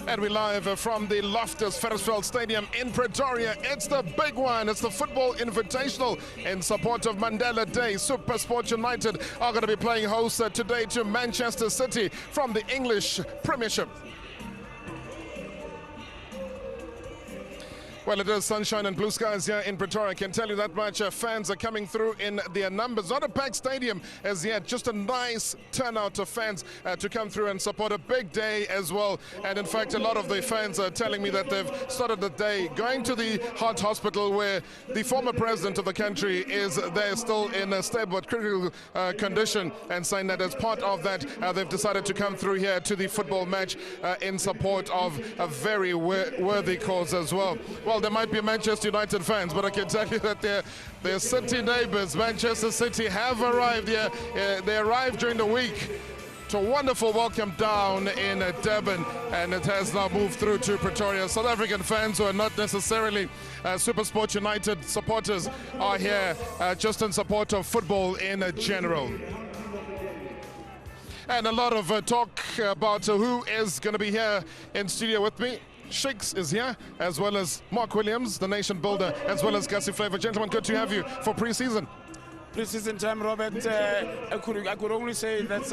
And we're live from the Loftus Versfeld Stadium in Pretoria. It's the big one. It's the Football Invitational in support of Mandela Day. SuperSport United are going to be playing host today to Manchester City from the English Premiership. Well, it is sunshine and blue skies here in Pretoria. I can tell you that much. Fans are coming through in their numbers. Not a packed stadium as yet, just a nice turnout of fans to come through and support a big day as well. And in fact, a lot of the fans are telling me that they've started the day going to the heart hospital where the former president of the country is there still in a stable but critical condition, and saying that as part of that, they've decided to come through here to the football match in support of a very worthy cause as well. Well, there might be Manchester United fans, but I can tell you that their city neighbours, Manchester City, have arrived here. They arrived during the week. It's a wonderful welcome down in Durban, and it has now moved through to Pretoria. South African fans who are not necessarily SuperSport United supporters are here just in support of football in general. And a lot of talk about who is going to be here in studio with me. Shakes is here, as well as Mark Williams, the nation builder, as well as Gussie Flavor. Gentlemen, good to have you for pre-season. Pre-season time, Robert. I could only say that's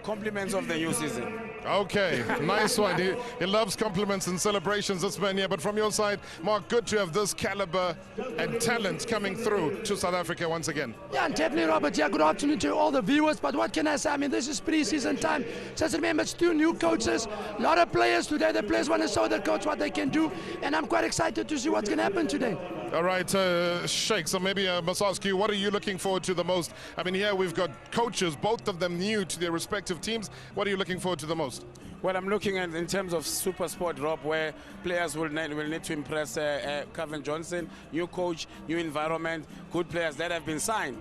compliments of the new season. Okay, nice one. He loves compliments and celebrations, this man here. But from your side, Mark, good to have this caliber and talent coming through to South Africa once again. Yeah, and definitely, Robert. Yeah, good afternoon to all the viewers. But what can I say? I mean, this is pre-season time. Just remember, it's two new coaches, a lot of players today. The players want to show the coach what they can do, and I'm quite excited to see what's going to happen today. All right, Sheikh, so maybe I must ask you, what are you looking forward to the most? I mean, here we've got coaches, both of them new to their respective teams. What are you looking forward to the most? Well, I'm looking at in terms of SuperSport, Rob, where players will need to impress Kevin Johnson, new coach, new environment, good players that have been signed.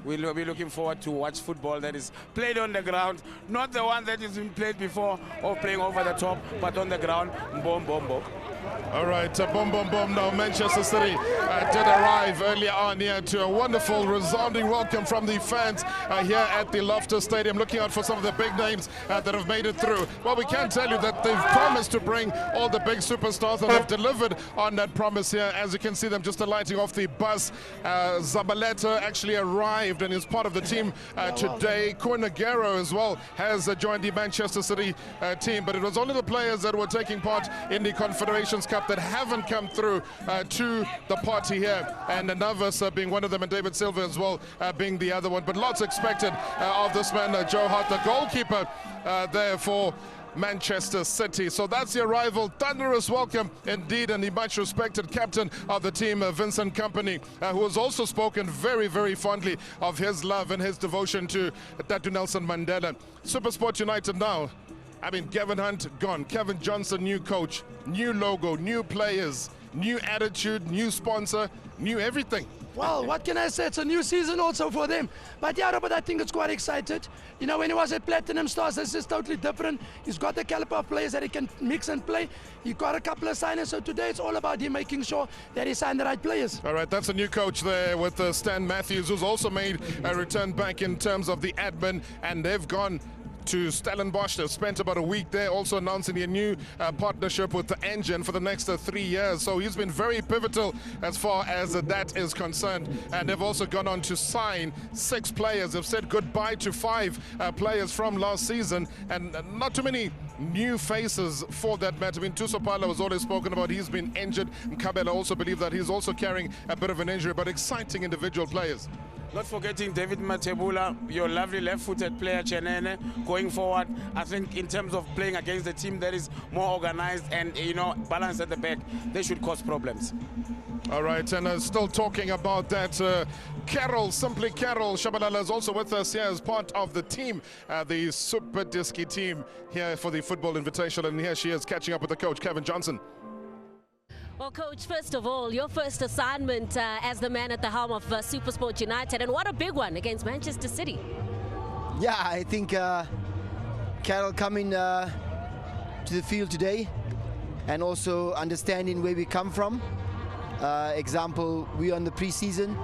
We'll be looking forward to watch football that is played on the ground, not the one that has been played before or playing over the top, but on the ground. Boom, boom, boom. All right, boom, boom, boom. Now Manchester City did arrive earlier on here to a wonderful, resounding welcome from the fans here at the Loftus Stadium, looking out for some of the big names that have made it through. Well, we can tell you that they've promised to bring all the big superstars, and they've delivered on that promise here. As you can see them just alighting off the bus. Zabaleta actually arrived and is part of the team today. Cornegero as well has joined the Manchester City team, but it was only the players that were taking part in the Confederations Cup that haven't come through to the party here, and Navas being one of them, and David Silva as well being the other one. But lots expected of this man, Joe Hart, the goalkeeper there for Manchester City. So that's the arrival. Thunderous welcome indeed, and the much respected captain of the team, Vincent Kompany, who has also spoken very, very fondly of his love and his devotion to Nelson Mandela. SuperSport United now. I mean, Gavin Hunt gone, Kevin Johnson new coach, new logo, new players, new attitude, new sponsor, new everything. Well, what can I say? It's a new season also for them. But yeah, Robert, I think it's quite excited. You know, when he was at Platinum Stars, this is totally different. He's got the caliber of players that he can mix and play. He got a couple of signers, so today it's all about him making sure that he signed the right players. All right, that's a new coach there with Stan Matthews, who's also made a return back in terms of the admin, and they've gone to Stellenbosch. They've spent about a week there, also announcing a new partnership with the Engine for the next 3 years. So he's been very pivotal as far as that is concerned. And they've also gone on to sign 6 players. They've said goodbye to 5 players from last season, and not too many new faces for that matter. I mean, Tusopala was always spoken about. He's been injured. Kabela also believe that he's also carrying a bit of an injury, but exciting individual players. Not forgetting David Matebula, your lovely left-footed player, Chenene. Going forward, I think in terms of playing against a team that is more organized and, you know, balanced at the back, they should cause problems. All right, and still talking about that, Carol, simply Carol Shabalala is also with us here as part of the team, the Super Disky team here for the Football Invitational, and here she is catching up with the coach, Kevin Johnson. Well, Coach, first of all, your first assignment as the man at the helm of SuperSport United, and what a big one against Manchester City. Yeah, I think Carol coming to the field today and also understanding where we come from. Example, we are on the pre-season.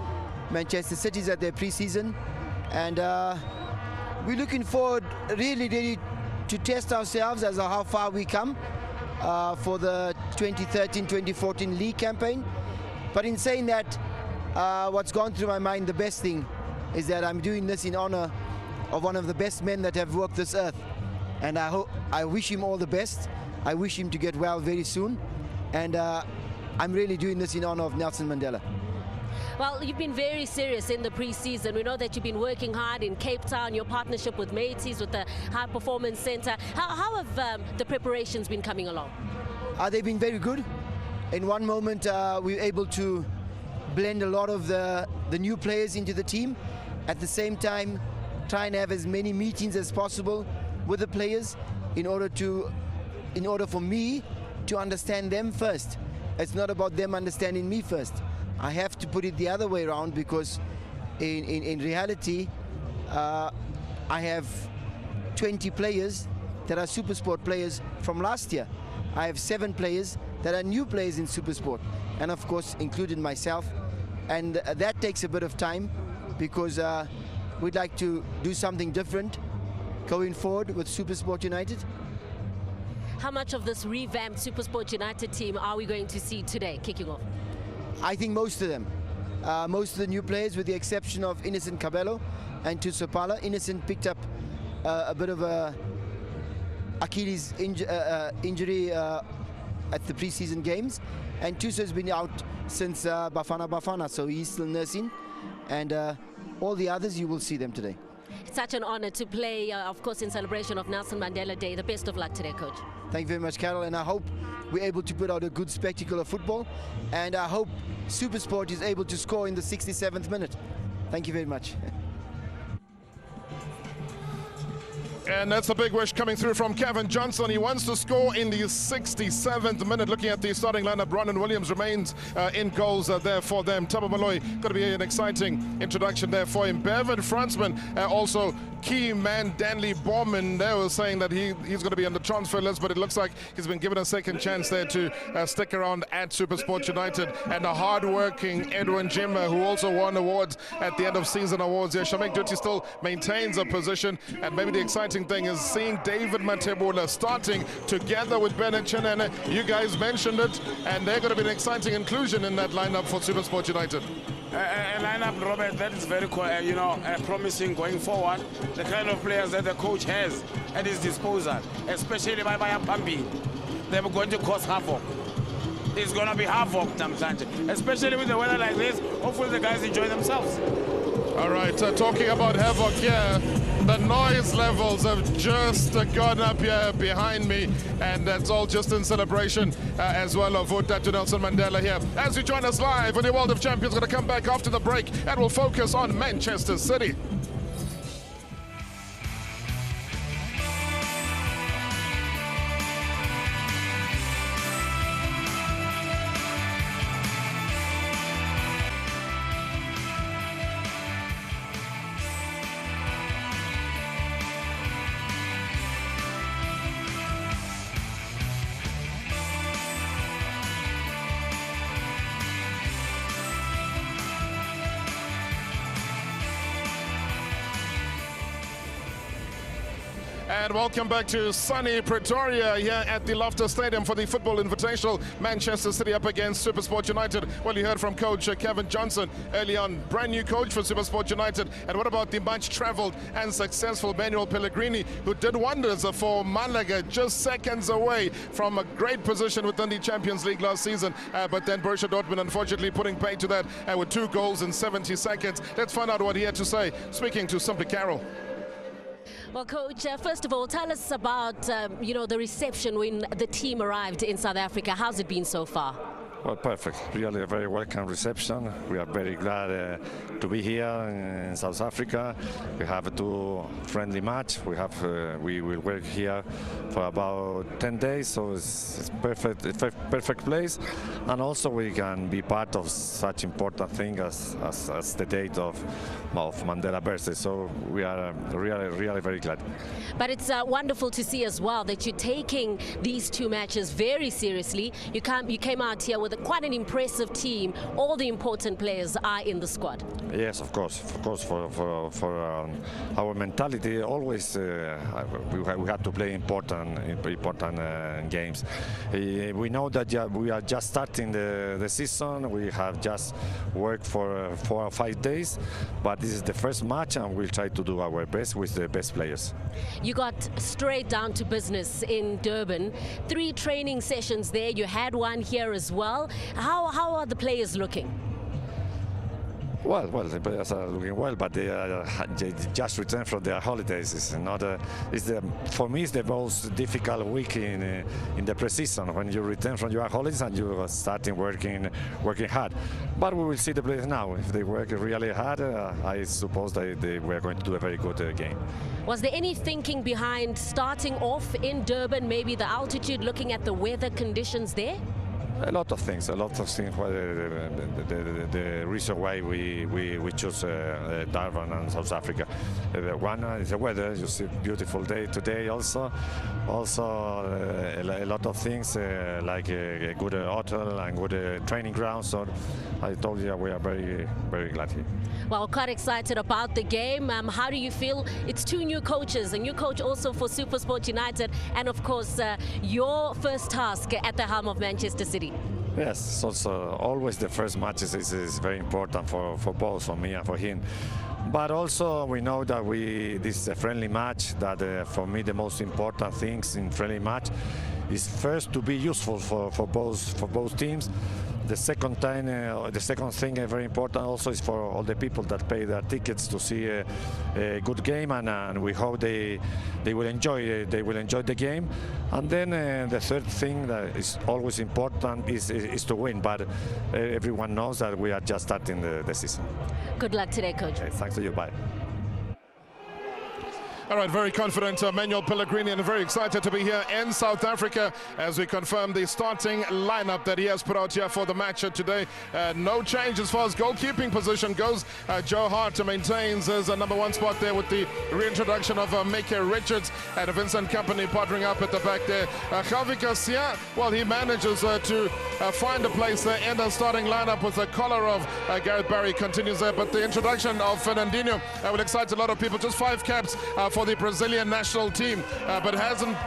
Manchester City's at their pre-season, and we're looking forward really to test ourselves as to how far we come for the 2013-2014 league campaign. But in saying that, what's gone through my mind, the best thing is that I'm doing this in honor of one of the best men that have walked this earth. And I wish him all the best. I wish him to get well very soon. And I'm really doing this in honor of Nelson Mandela. Well, you've been very serious in the pre-season. We know that you've been working hard in Cape Town, your partnership with Mates, with the High Performance Center. How have the preparations been coming along? They've been very good. In one moment, we were able to blend a lot of the new players into the team. At the same time, try and have as many meetings as possible with the players in order for me to understand them first. It's not about them understanding me first. I have to put it the other way around, because in reality, I have 20 players that are SuperSport players from last year. I have 7 players that are new players in SuperSport, and of course including myself. And that takes a bit of time, because we'd like to do something different going forward with SuperSport United. How much of this revamped SuperSport United team are we going to see today, kicking off? I think most of them. Most of the new players, with the exception of Innocent Cabello and Tusopala. Innocent picked up a bit of a Achilles injury at the preseason games, and Tuso has been out since Bafana, so he's still nursing. And all the others, you will see them today. It's such an honor to play, of course, in celebration of Nelson Mandela Day. The best of luck today, Coach. Thank you very much, Carol, and I hope we're able to put out a good spectacle of football, and I hope SuperSport is able to score in the 67th minute. Thank you very much. And that's a big wish coming through from Kevin Johnson. He wants to score in the 67th minute. Looking at the starting lineup, Ronan Williams remains in goals there for them. Thabo Moloi, going to be an exciting introduction there for him. Bevan Fransman, also key man Danley Borman. They were saying that he's going to be on the transfer list, but it looks like he's been given a second chance there to stick around at SuperSport United. And a hard-working Edwin Jimmer, who also won awards at the end of season awards here. Shamek Duty still maintains a position, and maybe the exciting thing is seeing David Matebula starting together with Bennett Chinene. You guys mentioned it, and they're going to be an exciting inclusion in that lineup for SuperSport United. A lineup, Robert, that is very promising going forward. The kind of players that the coach has at his disposal, especially by Pambi, they're going to cause havoc. It's going to be havoc, Namhlanje, especially with the weather like this. Hopefully the guys enjoy themselves. All right, talking about havoc here, the noise levels have just gone up here behind me, and that's all just in celebration as well of to Nelson Mandela here. As you join us live on the World of Champions, going to come back after the break, and we'll focus on Manchester City. And welcome back to sunny Pretoria here at the Loftus Stadium for the Football Invitational. Manchester City up against SuperSport United. Well, you heard from Coach Kevin Johnson early on, brand new coach for SuperSport United. And what about the much travelled and successful Manuel Pellegrini, who did wonders for Malaga, just seconds away from a great position within the Champions League last season. But then Borussia Dortmund unfortunately putting pay to that with 2 goals in 70 seconds. Let's find out what he had to say, speaking to Simply Carol. Well, Coach, first of all, tell us about, the reception when the team arrived in South Africa. How's it been so far? Well, perfect. Really a very welcome reception. We are very glad to be here in South Africa. We have 2 friendly match. We will work here for about 10 days, so it's perfect. It's a perfect place, and also we can be part of such important thing as the date of Mandela birthday. So we are really very glad. But it's wonderful to see as well that you're taking these 2 matches very seriously. You came out here with quite an impressive team. All the important players are in the squad. Yes, of course. For our mentality, always we have to play important games. We know that we are just starting the season. We have just worked for 4 or 5 days, but this is the first match, and we'll try to do our best with the best players. You got straight down to business in Durban. 3 training sessions there. You had one here as well. How are the players looking? Well, the players are looking well, but they just returned from their holidays. It's not. For me, it's the most difficult week in the pre-season, when you return from your holidays and you are starting working hard. But we will see the players now. If they work really hard, I suppose they were going to do a very good game. Was there any thinking behind starting off in Durban, maybe the altitude, looking at the weather conditions there? A lot of things. Why the reason why we chose Durban and South Africa. One is the weather. You see, beautiful day today. Also a lot of things like a good hotel and good training ground. So I told you we are very glad here. Well, quite excited about the game. How do you feel? It's 2 new coaches, a new coach also for SuperSport United, and of course your first task at the helm of Manchester City. Yes, so always the first matches is very important for both, for me and for him. But also we know that this is a friendly match, that for me the most important things in friendly match is first to be useful for both teams. The second thing very important also is for all the people that pay their tickets to see a good game, and we hope they will enjoy the game. And then the third thing that is always important is to win. But everyone knows that we are just starting the season. Good luck today, Coach. Okay, thanks to you. Bye. All right, very confident Manuel Pellegrini, and very excited to be here in South Africa as we confirm the starting lineup that he has put out here for the match today. No change as far as goalkeeping position goes. Joe Hart maintains his number 1 spot there with the reintroduction of Mickey Richards and Vincent Kompany partnering up at the back there. Javi Garcia, well, he manages to find a place there in the starting lineup with the collar of Gareth Barry continues there, but the introduction of Fernandinho will excite a lot of people. Just 5 caps for the Brazilian national team, but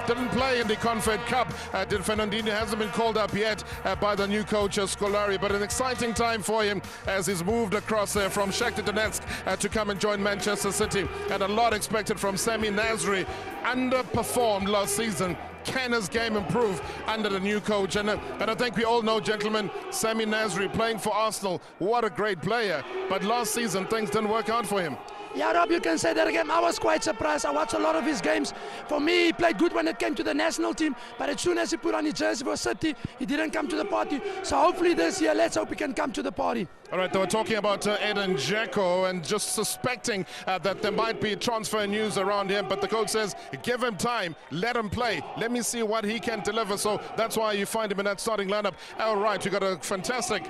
didn't play in the Confed Cup. Fernandinho hasn't been called up yet by the new coach Scolari, but an exciting time for him as he's moved across there from Shakhtar Donetsk to come and join Manchester City. And a lot expected from Sami Nasri. Underperformed last season. Can his game improve under the new coach? And I think we all know, gentlemen, Sami Nasri playing for Arsenal, what a great player. But last season things didn't work out for him. Yeah, Rob, you can say that again. I was quite surprised. I watched a lot of his games. For me, he played good when it came to the national team, but as soon as he put on his jersey for City, he didn't come to the party. So hopefully this year, let's hope he can come to the party. All right, they were talking about Edin Dzeko and just suspecting that there might be transfer news around him, but the coach says, give him time, let him play, let me see what he can deliver. So that's why you find him in that starting lineup. All right, we got a fantastic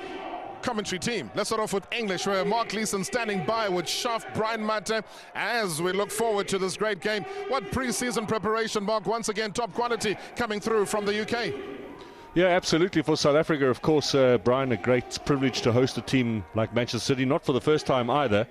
commentary team. Let's start off with English, where Mark Leeson standing by with Shaf Brian Mate as we look forward to this great game. What pre-season preparation, Mark? Once again, top quality coming through from the UK. Yeah, absolutely. For South Africa, of course, Brian, a great privilege to host a team like Manchester City, not for the first time either.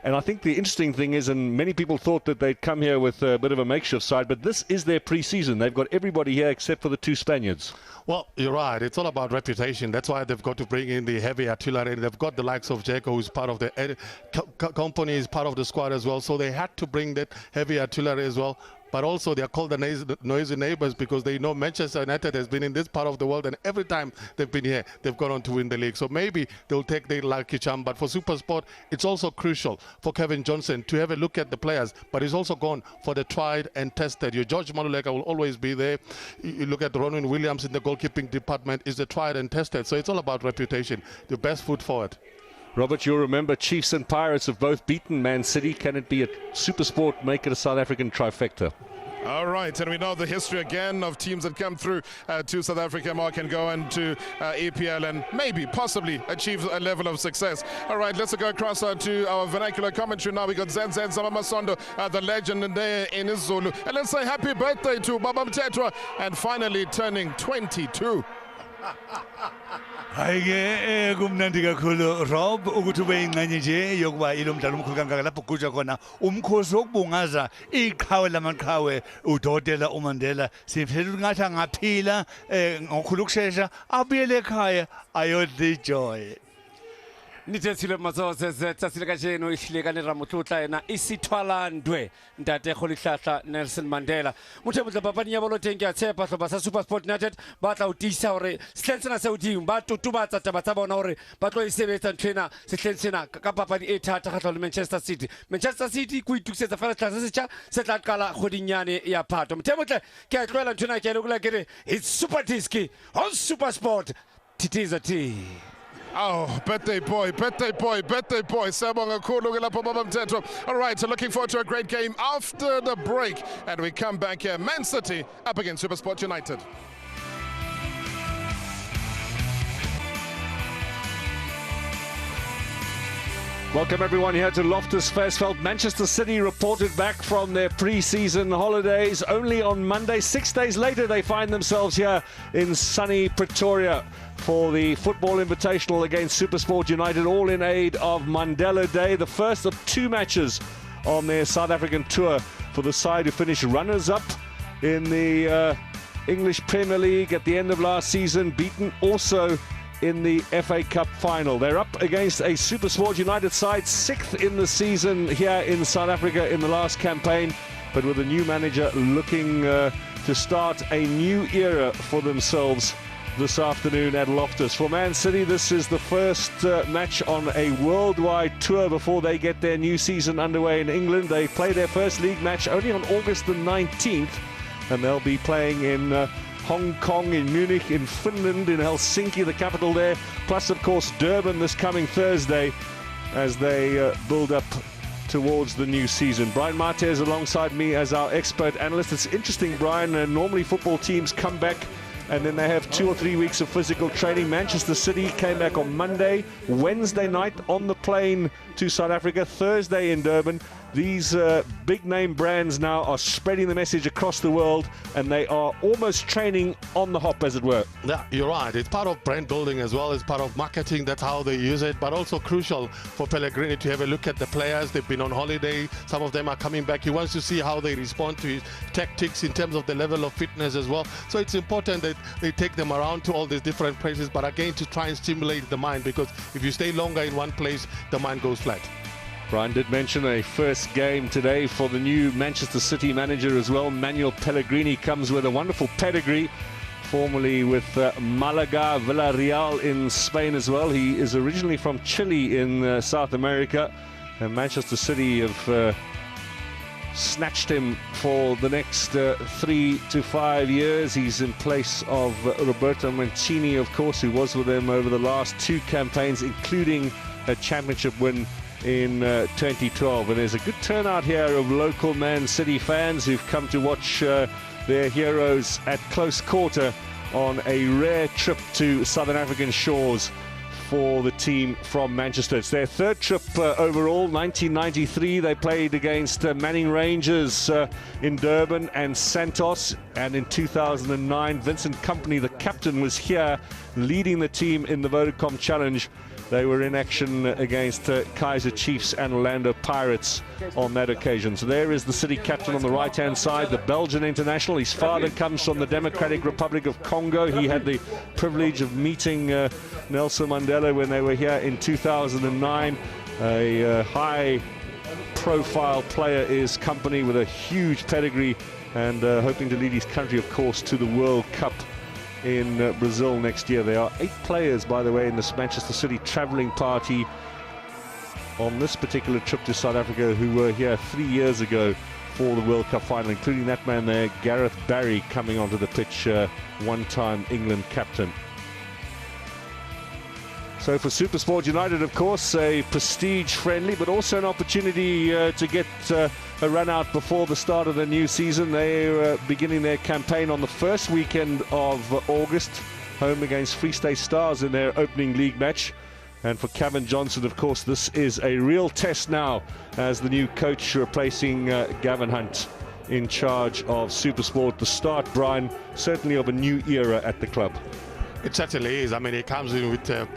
And I think the interesting thing is, and many people thought that they'd come here with a bit of a makeshift side, but this is their pre-season. They've got everybody here except for the 2 Spaniards. Well, you're right. It's all about reputation. That's why they've got to bring in the heavy artillery. They've got the likes of Dzeko, who's part of the company, is part of the squad as well. So they had to bring that heavy artillery as well. But also they are called the noisy neighbors because they know Manchester United has been in this part of the world, and every time they've been here, they've gone on to win the league. So maybe they'll take their lucky charm. But for SuperSport, it's also crucial for Kevin Johnson to have a look at the players. But he's also gone for the tried and tested. Your George Maluleka will always be there. You look at Ronwen Williams in the goalkeeping department, is the tried and tested. So it's all about reputation. The best foot forward. Robert, you'll remember Chiefs and Pirates have both beaten Man City. Can it be a SuperSport, make it a South African trifecta? All right, and we know the history again of teams that come through to South Africa, Mark, and go into EPL and maybe, possibly achieve a level of success. All right, let's go across to our vernacular commentary now. We got Zenzen Zamamasondo, the legend there in Zulu. And let's say happy birthday to Baba Mtetwa, and finally turning 22. Hayi-ke kumnandi kakhulu Rob ukuthi ube ingxenye nje yokuba ilo mdlalo omkhulu kangaka lapho kugujwa khona umkhosi wokubungaza iqhawe lamaqhawe udokotela uMandela simhlele ukuthi ngathi angaphila ngokukhulu ukushesha abuyele ekhaya ayodla ijoy. Nithethile Matsatsantsa tsatsile kajeno ihlile ka Ramotla ena isithwalandwe ntate Golihlahla Nelson Mandela motho motla papadi ya bolo teng ke a tshepa hloba sa SuperSport United ba tla o tiisa hore sehlensena se udimo ba totobatsa taba tsa bona hore ba tlo isebetsa nthwena sehlensena ka papadi e thata kgatlha le Manchester City ku itukisetsa fela tlasa setjha se tla qala kgodinyane ya Phato motho motle ke a tloela nthwena ke a lokela ke re it's Super Disc on SuperSport Titiza T. Oh, birthday boy. Sabonga khulu ke lapho baba mthetho. All right, so looking forward to a great game after the break. And we come back here. Man City up against SuperSport United. Welcome everyone here to Loftus Versfeld. Manchester City reported back from their pre-season holidays only on Monday. 6 days later they find themselves here in sunny Pretoria for the Football Invitational against SuperSport United, all in aid of Mandela Day, the first of 2 matches on their South African tour for the side who finished runners-up in the English Premier League at the end of last season, beaten also in the FA Cup final. They're up against a SuperSport United side, 6th in the season here in South Africa in the last campaign, but with a new manager looking to start a new era for themselves this afternoon at Loftus. For Man City, this is the first match on a worldwide tour before they get their new season underway in England. They play their first league match only on August the 19th, and they'll be playing in Hong Kong, in Munich, in Finland, in Helsinki, the capital there, plus of course Durban this coming Thursday as they build up towards the new season. Brian Martez alongside me as our expert analyst. It's interesting, Brian, normally football teams come back and then they have 2 or 3 weeks of physical training. Manchester City came back on Monday, Wednesday night on the plane to South Africa, Thursday in Durban. These big name brands now are spreading the message across the world, and they are almost training on the hop, as it were. Yeah, you're right. It's part of brand building as well as part of marketing. That's how they use it, but also crucial for Pellegrini to have a look at the players. They've been on holiday. Some of them are coming back. He wants to see how they respond to his tactics in terms of the level of fitness as well. So it's important that they take them around to all these different places, but again, to try and stimulate the mind, because if you stay longer in one place, the mind goes flat. Brian did mention a first game today for the new Manchester City manager as well. Manuel Pellegrini comes with a wonderful pedigree, formerly with Malaga, Villarreal in Spain as well. He is originally from Chile in South America, and Manchester City have snatched him for the next 3 to 5 years. He's in place of Roberto Mancini, of course, who was with them over the last 2 campaigns, including a championship win in 2012. And there's a good turnout here of local Man City fans who've come to watch their heroes at close quarter on a rare trip to Southern African shores for the team from Manchester. It's their 3rd trip overall. 1993 they played against Manning Rangers in Durban and Santos, and in 2009 Vincent Kompany, the captain, was here leading the team in the Vodacom Challenge. They were in action against Kaizer Chiefs and Orlando Pirates on that occasion. So there is the City captain on the right-hand side, the Belgian international. His father comes from the Democratic Republic of Congo. He had the privilege of meeting Nelson Mandela when they were here in 2009. A high-profile player is Kompany with a huge pedigree, and hoping to lead his country, of course, to the World Cup in Brazil next year. There are 8 players, by the way, in this Manchester City travelling party on this particular trip to South Africa who were here 3 years ago for the World Cup final, including that man there, Gareth Barry, coming onto the pitch, one-time England captain. So for SuperSport United, of course, a prestige-friendly, but also an opportunity to get a run out before the start of the new season. They're beginning their campaign on the first weekend of August, home against Free State Stars in their opening league match. And for Kevin Johnson, of course, this is a real test now as the new coach replacing Gavin Hunt in charge of SuperSport. The start, Brian, certainly of a new era at the club. It certainly is. I mean, he comes in with a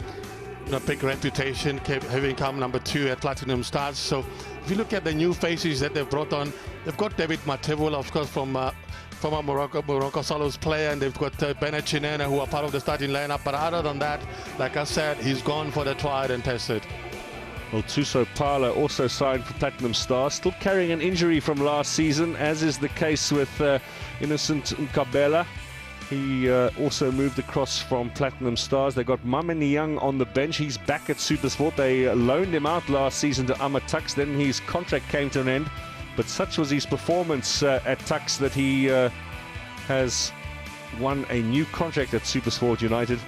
big reputation, having come number 2 at Platinum Stars. So if you look at the new faces that they've brought on, they've got David Matebula, of course, from a Morocco Solos player, and they've got Bennett Chinena, who are part of the starting lineup. But other than that, like I said, he's gone for the tried and tested. Well, Tuso Pala also signed for Platinum Stars, still carrying an injury from last season, as is the case with Innocent Nkabela. He also moved across from Platinum Stars. They got Mameni Young on the bench. He's back at SuperSport. They loaned him out last season to Amatux. Then his contract came to an end. But such was his performance at Tux that he has won a new contract at SuperSport United.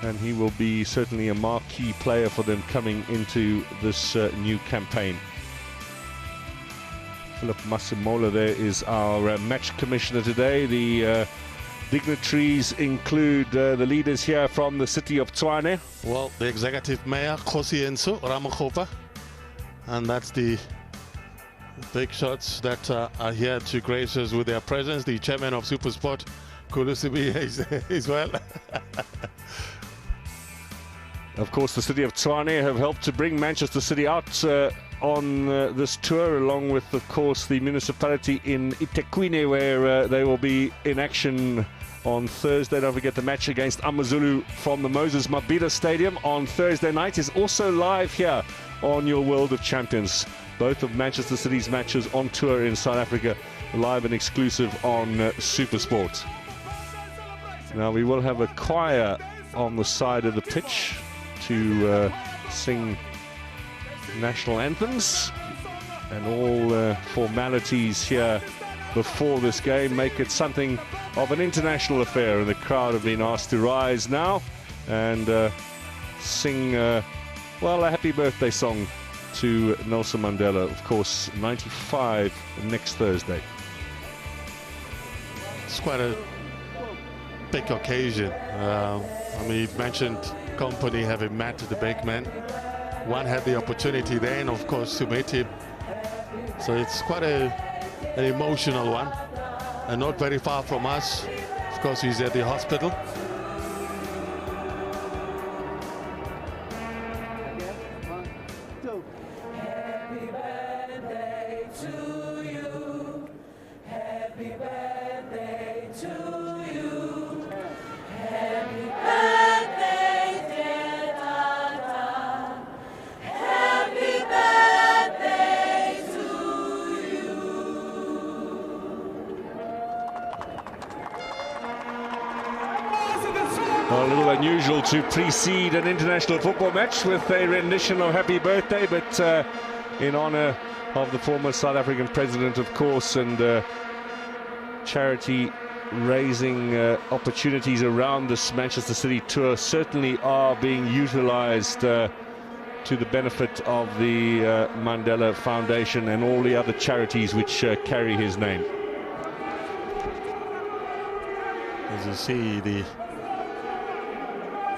And he will be certainly a marquee player for them coming into this new campaign. Philip Masimola there is our match commissioner today. The dignitaries include the leaders here from the city of Tshwane. Well, the executive mayor, Khosienso Ramakgopa. And that's the big shots that are here to grace us with their presence. The chairman of SuperSport, Kulusibi, is there as well. Of course, the city of Tshwane have helped to bring Manchester City out on this tour, along with, of course, the municipality in eThekwini, where they will be in action on Thursday. Don't forget the match against AmaZulu from the Moses Mabhida Stadium on Thursday night is also live here on your World of Champions. Both of Manchester City's matches on tour in South Africa, live and exclusive on SuperSport. Now we will have a choir on the side of the pitch to sing national anthems, and all formalities here before this game make it something of an international affair, and the crowd have been asked to rise now and sing well, a happy birthday song to Nelson Mandela, of course, 95 next Thursday. It's quite a big occasion. I mean, you've mentioned company having met the big man. One had the opportunity then, of course, to meet him. So it's quite an emotional one, and not very far from us. Of course, he's at the hospital. Happy birthday to you. Happy birthday to you. Happy birthday, dear Tata. Happy birthday to you. A little unusual to precede an international football match with a rendition of Happy Birthday, but in honor of the former South African president, of course, and charity raising opportunities around this Manchester City tour certainly are being utilized to the benefit of the Mandela Foundation and all the other charities which carry his name. As you see, the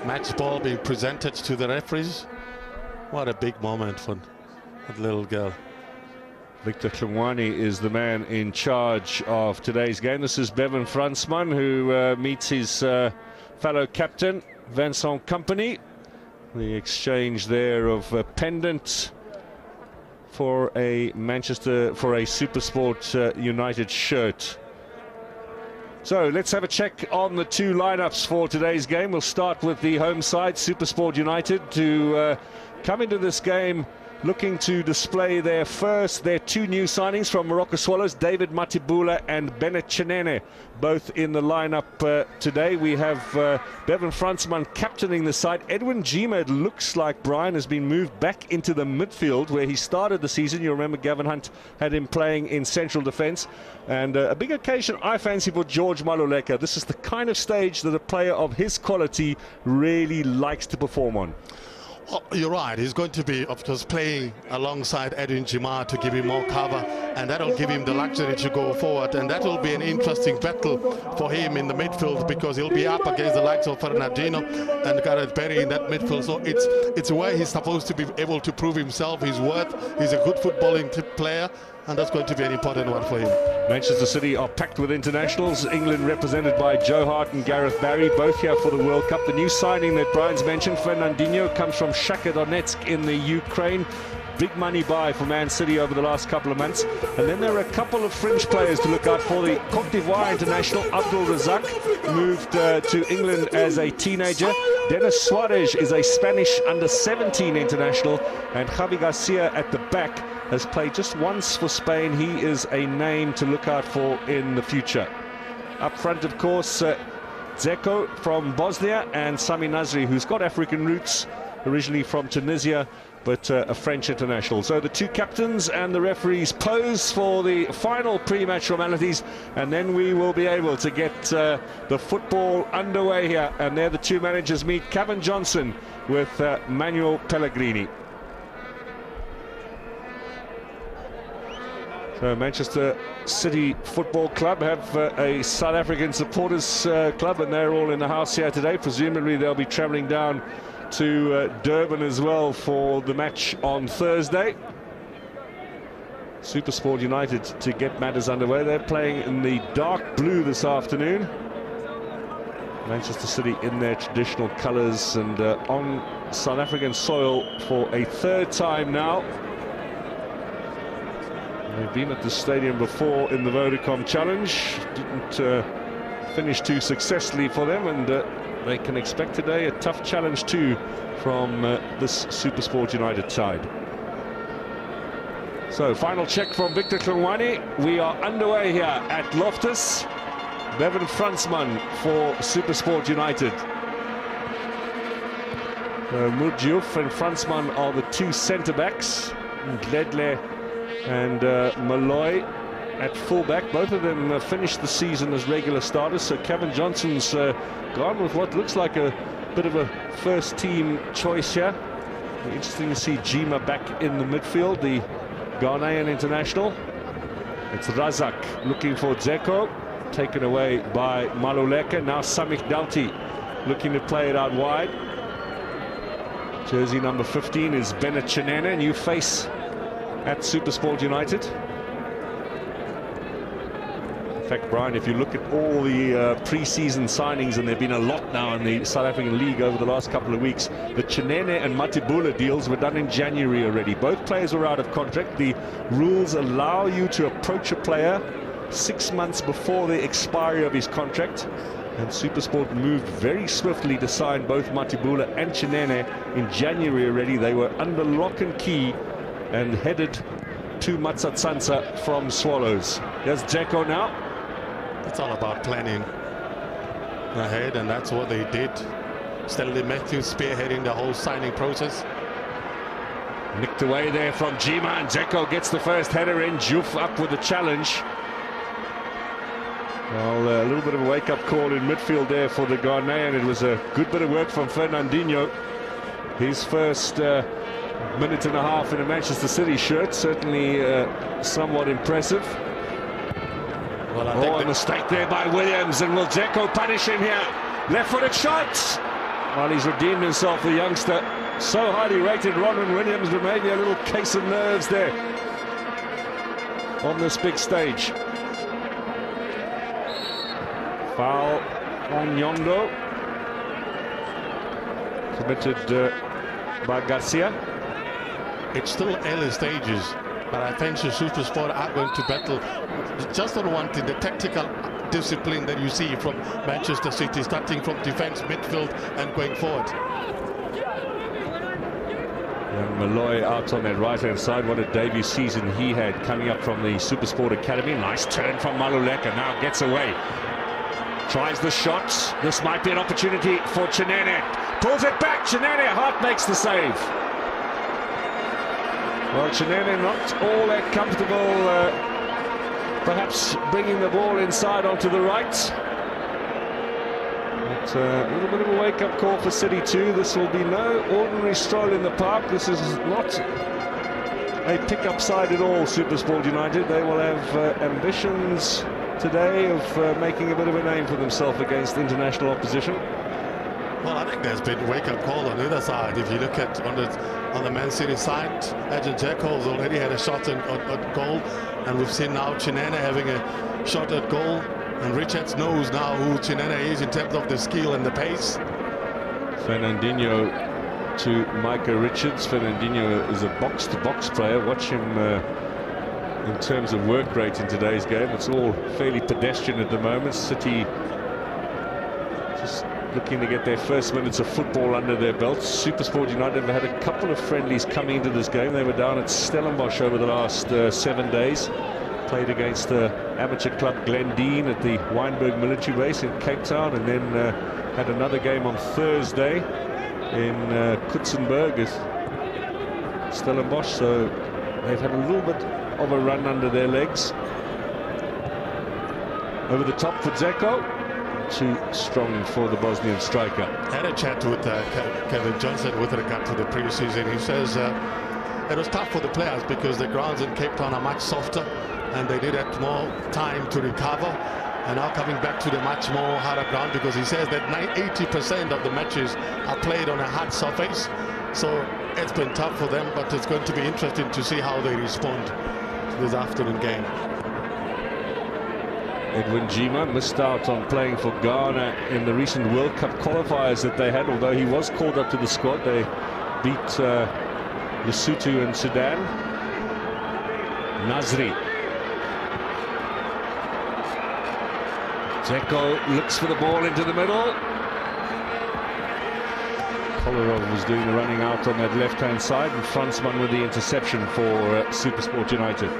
match ball being presented to the referees. What a big moment for that little girl. Victor Hlungwane is the man in charge of today's game. This is Bevan Fransman, who meets his fellow captain, Vincent Kompany. The exchange there of a pendant for a SuperSport United shirt. So let's have a check on the two lineups for today's game. We'll start with the home side, SuperSport United, to come into this game looking to display their two new signings from Morocco Swallows, David Matebula and Bennett Chinene, both in the lineup today. We have Bevan Fransman captaining the side. Edwin Gima, it looks like, Brian, has been moved back into the midfield where he started the season. You remember Gavin Hunt had him playing in central defence. And a big occasion, I fancy, for George Maluleka. This is the kind of stage that a player of his quality really likes to perform on. Oh, you're right. He's going to be, of course, playing alongside Edwin Jima to give him more cover, and that'll give him the luxury to go forward, and that will be an interesting battle for him in the midfield, because he'll be up against the likes of Fernandinho and Gareth Barry in that midfield. So it's where he's supposed to be able to prove himself, his worth. He's a good footballing player, and that's going to be an important one for him. Manchester City are packed with internationals. England represented by Joe Hart and Gareth Barry, both here for the World Cup. The new signing that Brian's mentioned, Fernandinho, comes from Shakhtar Donetsk in the Ukraine. Big money buy for Man City over the last couple of months. And then there are a couple of fringe players to look out for. The Cote d'Ivoire international Abdul Razak moved to England as a teenager. Denis Suarez is a Spanish under-17 international, and Javi Garcia at the back has played just once for Spain. He is a name to look out for in the future. Up front, of course, Dzeko from Bosnia and Sami Nasri, who's got African roots, originally from Tunisia, but a French international. So the two captains and the referees pose for the final pre-match formalities, and then we will be able to get the football underway here. And there the two managers meet, Kevin Johnson with Manuel Pellegrini. So Manchester City Football Club have a South African supporters club, and they're all in the house here today. Presumably they'll be travelling down to Durban as well for the match on Thursday. SuperSport United to get matters underway. They're playing in the dark blue this afternoon. Manchester City in their traditional colours, and on South African soil for a third time now. They've been at the stadium before in the Vodacom Challenge. Didn't finish too successfully for them, and they can expect today a tough challenge too from this SuperSport United side. So final check from Victor Klungwani. We are underway here at Loftus. Bevan Fransman for SuperSport United. Murdjouf and Fransman are the two centre-backs. Gledle and Malloy at fullback. Both of them finished the season as regular starters, so Kevin Johnson's gone with what looks like a bit of a first team choice here. Interesting to see Jima back in the midfield, the Ghanaian international. It's Razak looking for Dzeko, taken away by Maluleke. Now Samik Doughty looking to play it out wide. Jersey number 15 is Bennett Chinene, new face at SuperSport United. In fact, Brian, if you look at all the pre-season signings, and there have been a lot now in the South African League over the last couple of weeks, the Chinene and Matibula deals were done in January already. Both players were out of contract. The rules allow you to approach a player 6 months before the expiry of his contract, and SuperSport moved very swiftly to sign both Matibula and Chinene in January already. They were under lock and key and headed to Matsatsantsa from Swallows. Here's Dzeko now. It's all about planning ahead, and that's what they did. Stanley Matthews spearheading the whole signing process. Nicked away there from Jima, and Dzeko gets the first header in. Diouf up with the challenge. Well, a little bit of a wake-up call in midfield there for the Ghanaian. It was a good bit of work from Fernandinho. His first minute and a half in a Manchester City shirt, certainly somewhat impressive. Well, a mistake there by Williams, and will Dzeko punish him here? Left-footed shot! Well, he's redeemed himself, the youngster. So highly rated, Ronwen Williams, but maybe a little case of nerves there on this big stage. Foul on Nyondo. Committed by Garcia. It's still early stages, but I think SuperSport are going to battle just on one thing, the tactical discipline that you see from Manchester City, starting from defense, midfield, and going forward. And Malloy out on that right-hand side. What a debut season he had coming up from the SuperSport Academy. Nice turn from Maluleke, now gets away. Tries the shot. This might be an opportunity for Chinene. Pulls it back. Chinene, Hart makes the save. Well, Chinene not all that comfortable, perhaps bringing the ball inside onto the right. But a little bit of a wake-up call for City too. This will be no ordinary stroll in the park. This is not a pick-up side at all, SuperSport United. They will have ambitions today of making a bit of a name for themselves against international opposition. Well, I think there's been wake-up call on the other side. If you look at on the Man City side, Agent Jekyll's already had a shot at goal, and we've seen now Chinene having a shot at goal, and Richards knows now who Chinene is in terms of the skill and the pace. Fernandinho to Micah Richards. Fernandinho is a box-to-box player. Watch him in terms of work rate in today's game. It's all fairly pedestrian at the moment. City just looking to get their first minutes of football under their belts. SuperSport United have had a couple of friendlies coming into this game. They were down at Stellenbosch over the last 7 days. Played against the amateur club Glendine at the Wynberg military base in Cape Town, and then had another game on Thursday in Kutsenberg at Stellenbosch. So they've had a little bit of a run under their legs. Over the top for Dzeko. Too strong for the Bosnian striker. Had a chat with Kevin Johnson with regard to the pre-season. He says it was tough for the players because the grounds in Cape Town are much softer and they needed more time to recover. And now coming back to the much more harder ground, because he says that 80% of the matches are played on a hard surface. So it's been tough for them, but it's going to be interesting to see how they respond to this afternoon game. Edwin Jima missed out on playing for Ghana in the recent World Cup qualifiers that they had, although he was called up to the squad. They beat Lesotho and Sudan. Nasri. Dzeko looks for the ball into the middle. Kolarov was doing the running out on that left-hand side, and Fransman with the interception for SuperSport United.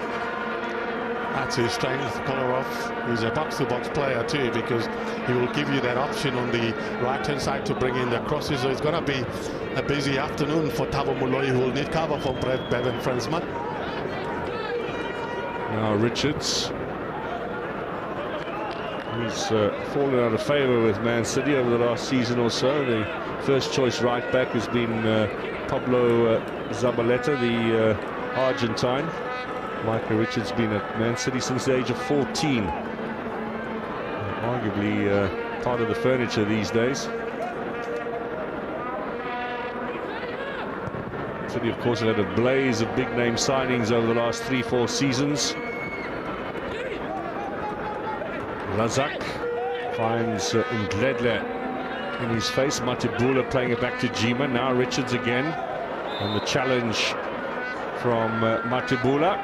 That's his strength. Kolarov is a box-to-box player too, because he will give you that option on the right-hand side to bring in the crosses. So it's going to be a busy afternoon for Thabo Moloi, who will need cover from Bevan Fransman. Now Richards. He's fallen out of favour with Man City over the last season or so. The first choice right back has been Pablo Zabaleta, the Argentine. Micah Richards been at Man City since the age of 14. Arguably part of the furniture these days. City, of course, have had a blaze of big-name signings over the last 3-4 seasons. Razak finds Ndledle in his face. Matibula playing it back to Jima. Now Richards again. And the challenge from Matibula.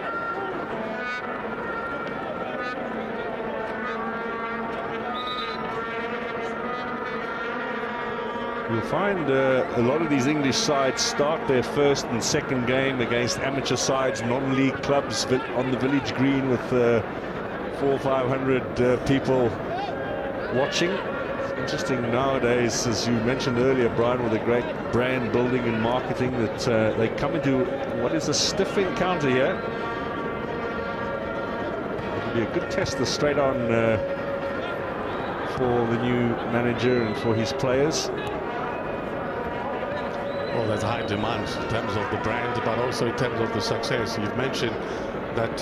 You'll find a lot of these English sides start their first and second game against amateur sides, non-league clubs on the village green with 400 or 500 people watching. It's interesting nowadays, as you mentioned earlier, Brian, with the great brand building and marketing, that they come into what is a stiff encounter here. It'll be a good tester straight on for the new manager and for his players. Well, there's a high demand in terms of the brand, but also in terms of the success. You've mentioned that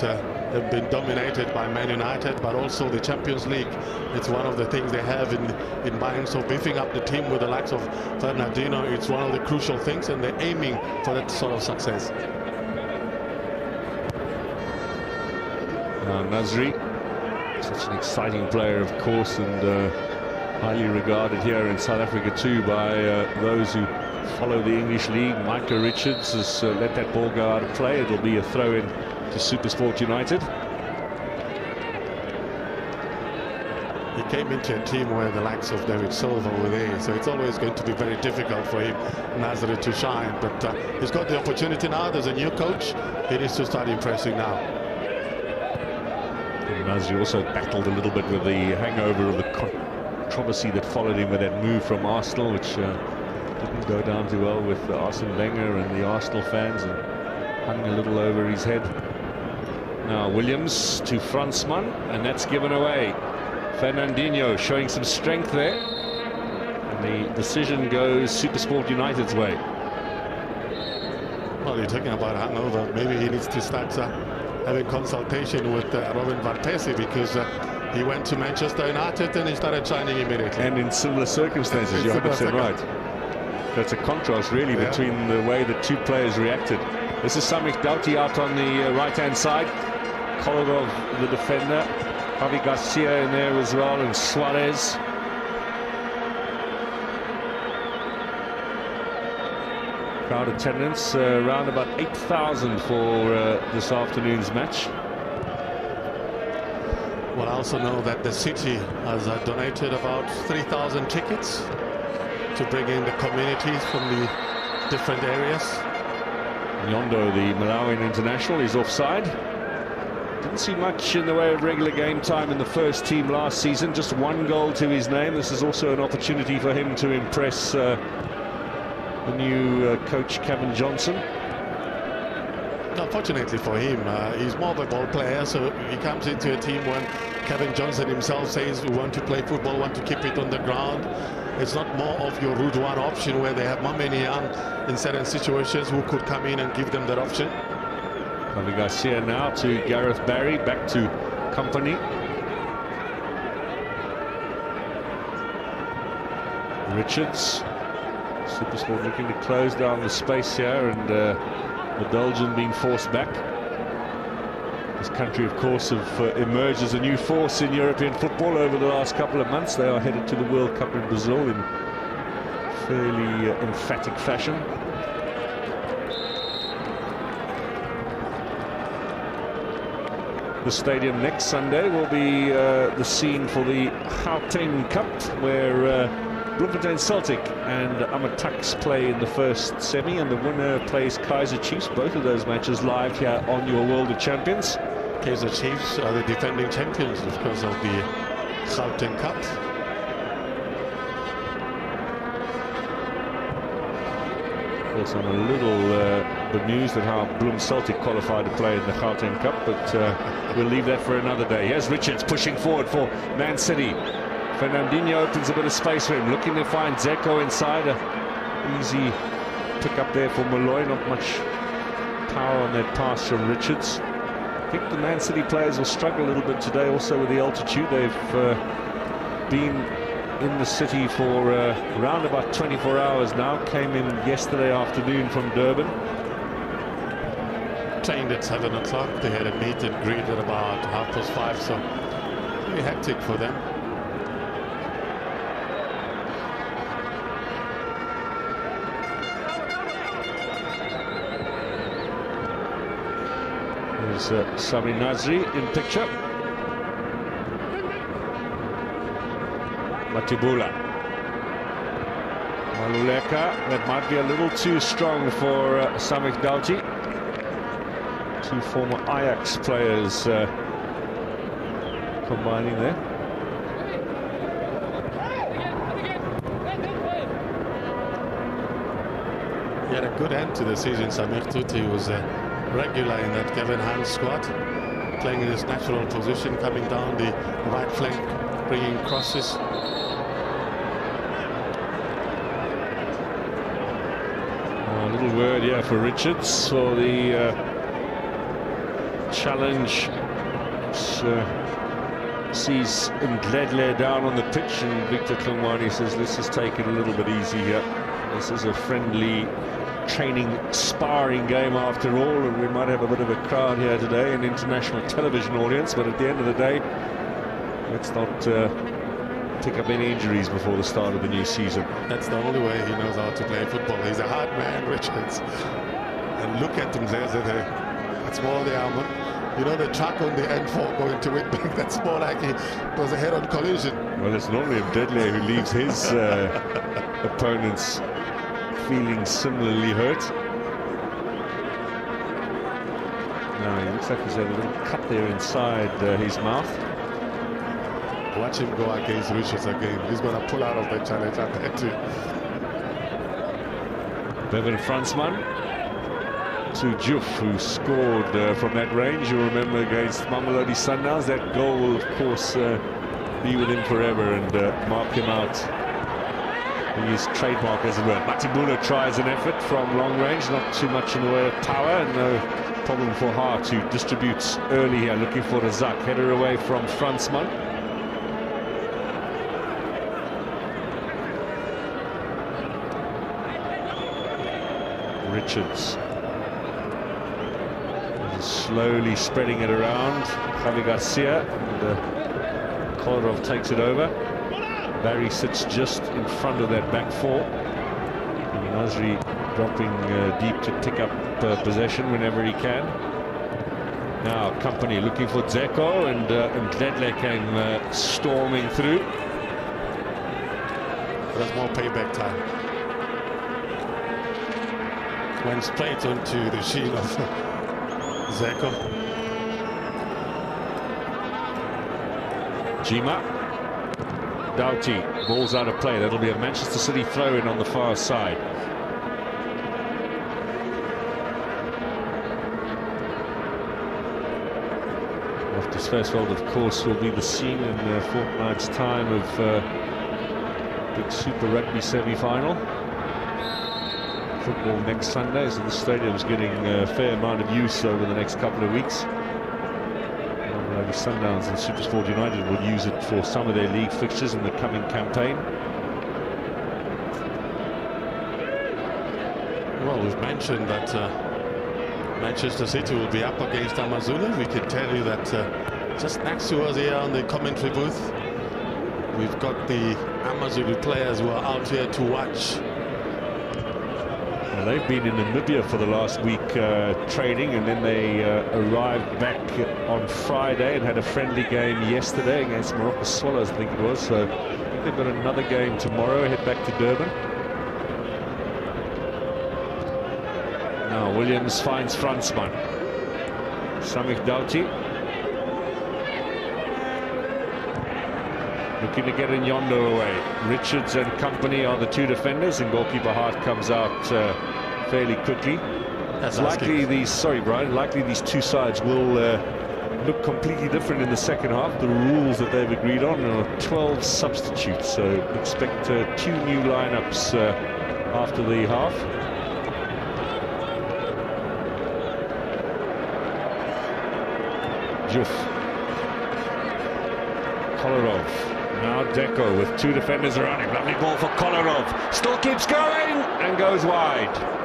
they've been dominated by Man United, but also the Champions League. It's one of the things they have in mind. So beefing up the team with the likes of Fernandinho, it's one of the crucial things, and they're aiming for that sort of success. Nasri, such an exciting player, of course, and highly regarded here in South Africa too by those who follow the English league. Micah Richards has let that ball go out of play. It'll be a throw in to SuperSport United. He came into a team where the likes of David Silva were there, so it's always going to be very difficult for him, Nasri, to shine. But he's got the opportunity now. There's a new coach. He needs to start impressing now. And Nasri also battled a little bit with the hangover of the controversy that followed him with that move from Arsenal, which didn't go down too well with Arsene Wenger and the Arsenal fans, and hung a little over his head. Now Williams to Fransman, and that's given away. Fernandinho showing some strength there, and the decision goes SuperSport United's way. Well, you're talking about hangover. Maybe he needs to start having consultation with Robin van Persie, because He went to Manchester United and he started shining immediately. And in similar circumstances, you're 100% right. That's a contrast, really, between the way the two players reacted. This is Samik Doughty out on the right-hand side. Kolarov, the defender. Javi Garcia in there as well, and Suarez. Crowd attendance around about 8,000 for this afternoon's match. Well, I also know that the city has donated about 3,000 tickets to bring in the communities from the different areas. Nyondo, the Malawian international, is offside. Didn't see much in the way of regular game time in the first team last season. Just one goal to his name. This is also an opportunity for him to impress the new coach Kevin Johnson. Unfortunately for him, he's more of a ball player, so he comes into a team when Kevin Johnson himself says we want to play football, want to keep it on the ground. It's not more of your route one option where they have Mamenian in certain situations who could come in and give them that option. Javi Garcia now to Gareth Barry, back to Company. Richards. SuperSport looking to close down the space here, and the Belgian being forced back. This country, of course, have emerged as a new force in European football over the last couple of months. They are headed to the World Cup in Brazil in fairly emphatic fashion. The stadium next Sunday will be the scene for the Gauteng Cup, where Bloemfontein Celtic and Amatax play in the first semi, and the winner plays Kaizer Chiefs. Both of those matches live here on your World of Champions. Kaizer Chiefs are the defending champions, of course, of the Gauteng Cup. Of course, I'm a little bemused at how Bloem Celtic qualified to play in the Gauteng Cup, but we'll leave that for another day. Here's Richards pushing forward for Man City. Fernandinho opens a bit of space for him, looking to find Zeko inside. Easy pick up there for Malloy, not much power on that pass from Richards. I think the Man City players will struggle a little bit today also with the altitude. They've been in the city for around about 24 hours now. Came in yesterday afternoon from Durban. Trained at 7 o'clock. They had a meet and greet at about 5:30, so very hectic for them. There's Sami Nasri in picture. Matibula. Maluleka, that might be a little too strong for Samik Doughty. Two former Ajax players combining there. He had a good end to the season, Samir Tuti. He was regular in that Kevin Hans squad, playing in his natural position, coming down the right flank, bringing crosses. A little word here for Richards for the challenge. Sees Ndledle down on the pitch, and Victor Klungwani says, let's just take it a little bit easy here. This is a friendly training sparring game after all, and we might have a bit of a crowd here today, an international television audience, but at the end of the day, let's not pick up any injuries before the start of the new season. That's the only way he knows how to play football. He's a hard man, Richards. And look at him there. That's more the armor. You know, the truck on the N4 going to Whitbank, that's more like it was a head-on collision. Well, it's normally Ndledle who leaves his opponents feeling similarly hurt. Now he looks like he's had a little cut there inside his mouth. Watch him go against Richards again. He's going to pull out of the challenge at that too. Bevan Fransman to Juf, who scored from that range. You remember against Mamelodi Sundowns. That goal will, of course, be with him forever and mark him out. His trademark, as it were. Matibula tries an effort from long range, not too much in the way of power, and no problem for Hart, who distributes early here, looking for Razak. Header away from Fransman. Richards. Slowly spreading it around. Javi Garcia, and Kolarov takes it over. Barry sits just in front of that back four. And Nasri dropping deep to pick up possession whenever he can. Now Company looking for Dzeko, and Gledler came storming through. There's more payback time. Went straight onto the shield of Dzeko. Jima. Doughty, ball's out of play. That'll be a Manchester City throw-in on the far side. Loftus Versfeld, of course, will be the scene in a fortnight's time of big Super Rugby semi-final. Football next Sunday, so the stadium's getting a fair amount of use over the next couple of weeks. Sundowns and SuperSport United will use it for some of their league fixtures in the coming campaign. Well, we've mentioned that Manchester City will be up against Amazulu. We can tell you that just next to us here on the commentary booth, we've got the Amazulu players who are out here to watch. Well, they've been in Namibia for the last week training, and then they arrived back on Friday and had a friendly game yesterday against Morocco Swallows, I think it was. So I think they've got another game tomorrow, head back to Durban. Now Williams finds Fransman. Samik Doughty looking to get Nyondo away. Richards and Company are the two defenders, and goalkeeper Hart comes out fairly quickly. That's likely these, sorry Brian, likely these two sides will look completely different in the second half. The rules that they've agreed on are 12 substitutes, so expect 2 new lineups after the half. Juf. Kolarov. Now Deco with 2 defenders around him. Lovely ball for Kolarov. Still keeps going and goes wide.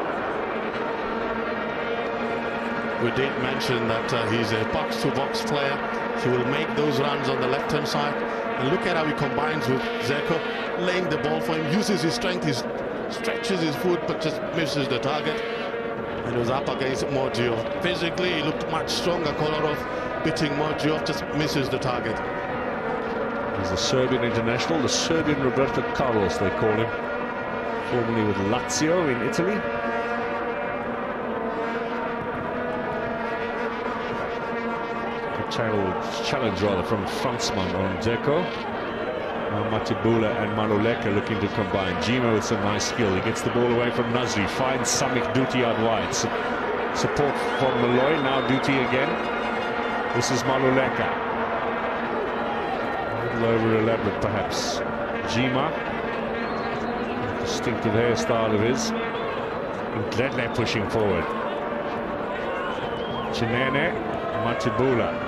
We did mention that he's a box-to-box player. He will make those runs on the left-hand side. And look at how he combines with Dzeko, laying the ball for him, uses his strength, he stretches his foot, but just misses the target. And it was up against Modjio. Physically, he looked much stronger. Kolarov beating Modjio, just misses the target. He's a Serbian international, the Serbian Roberto Carlos, they call him. Formerly with Lazio in Italy. Challenge rather from Fransman on Dzeko. Matibula and Maluleka looking to combine. Jima with some nice skill. He gets the ball away from Nasri. Finds Samik Doughty out wide. Support from Malloy. Now Doughty again. This is Maluleka. A little over elaborate perhaps. Jima. Distinctive hairstyle of his. And Gledler pushing forward. Chinene. Matibula.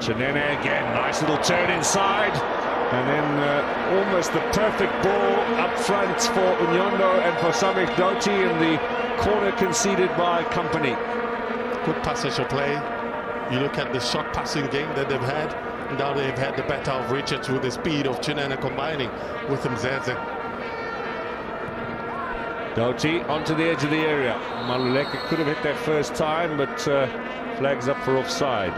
Chinene again, nice little turn inside, and then almost the perfect ball up front for Nyondo and for Samik Doughty in the corner conceded by Company. Good passage of play. You look at the short passing game that they've had, and now they've had the better of Richards with the speed of Chinene combining with Mzeze. Doughty onto the edge of the area. Maluleka could have hit that first time, but flags up for offside.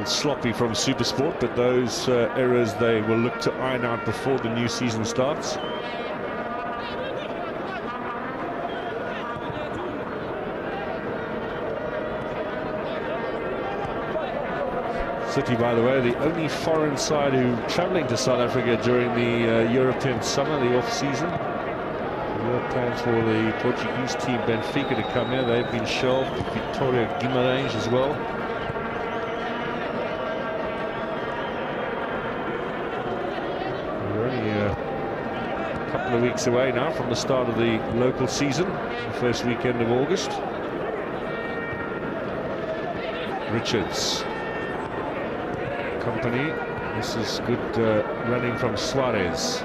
Sloppy from SuperSport, but those errors they will look to iron out before the new season starts. City, by the way, the only foreign side who travelling to South Africa during the European summer, the off-season. There were plans for the Portuguese team Benfica to come here. They've been shelved. Pretoria Guimarães as well. Of weeks away now from the start of the local season, the first weekend of August. Richards. Company. This is good running from Suarez.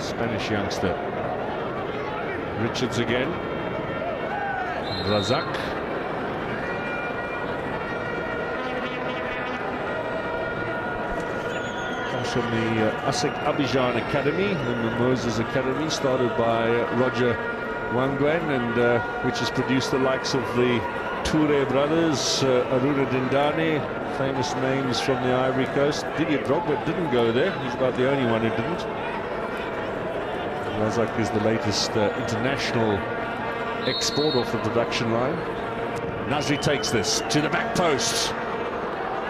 Spanish youngster. Richards again. Razak. Comes from the Asik Abidjan Academy, the Moses Academy, started by Roger Wangwen, and which has produced the likes of the Toure brothers, Aruna Dindane, famous names from the Ivory Coast. Didier Drogba didn't go there. He's about the only one who didn't. Razak is the latest international export off the production line. Nasri takes this to the back post.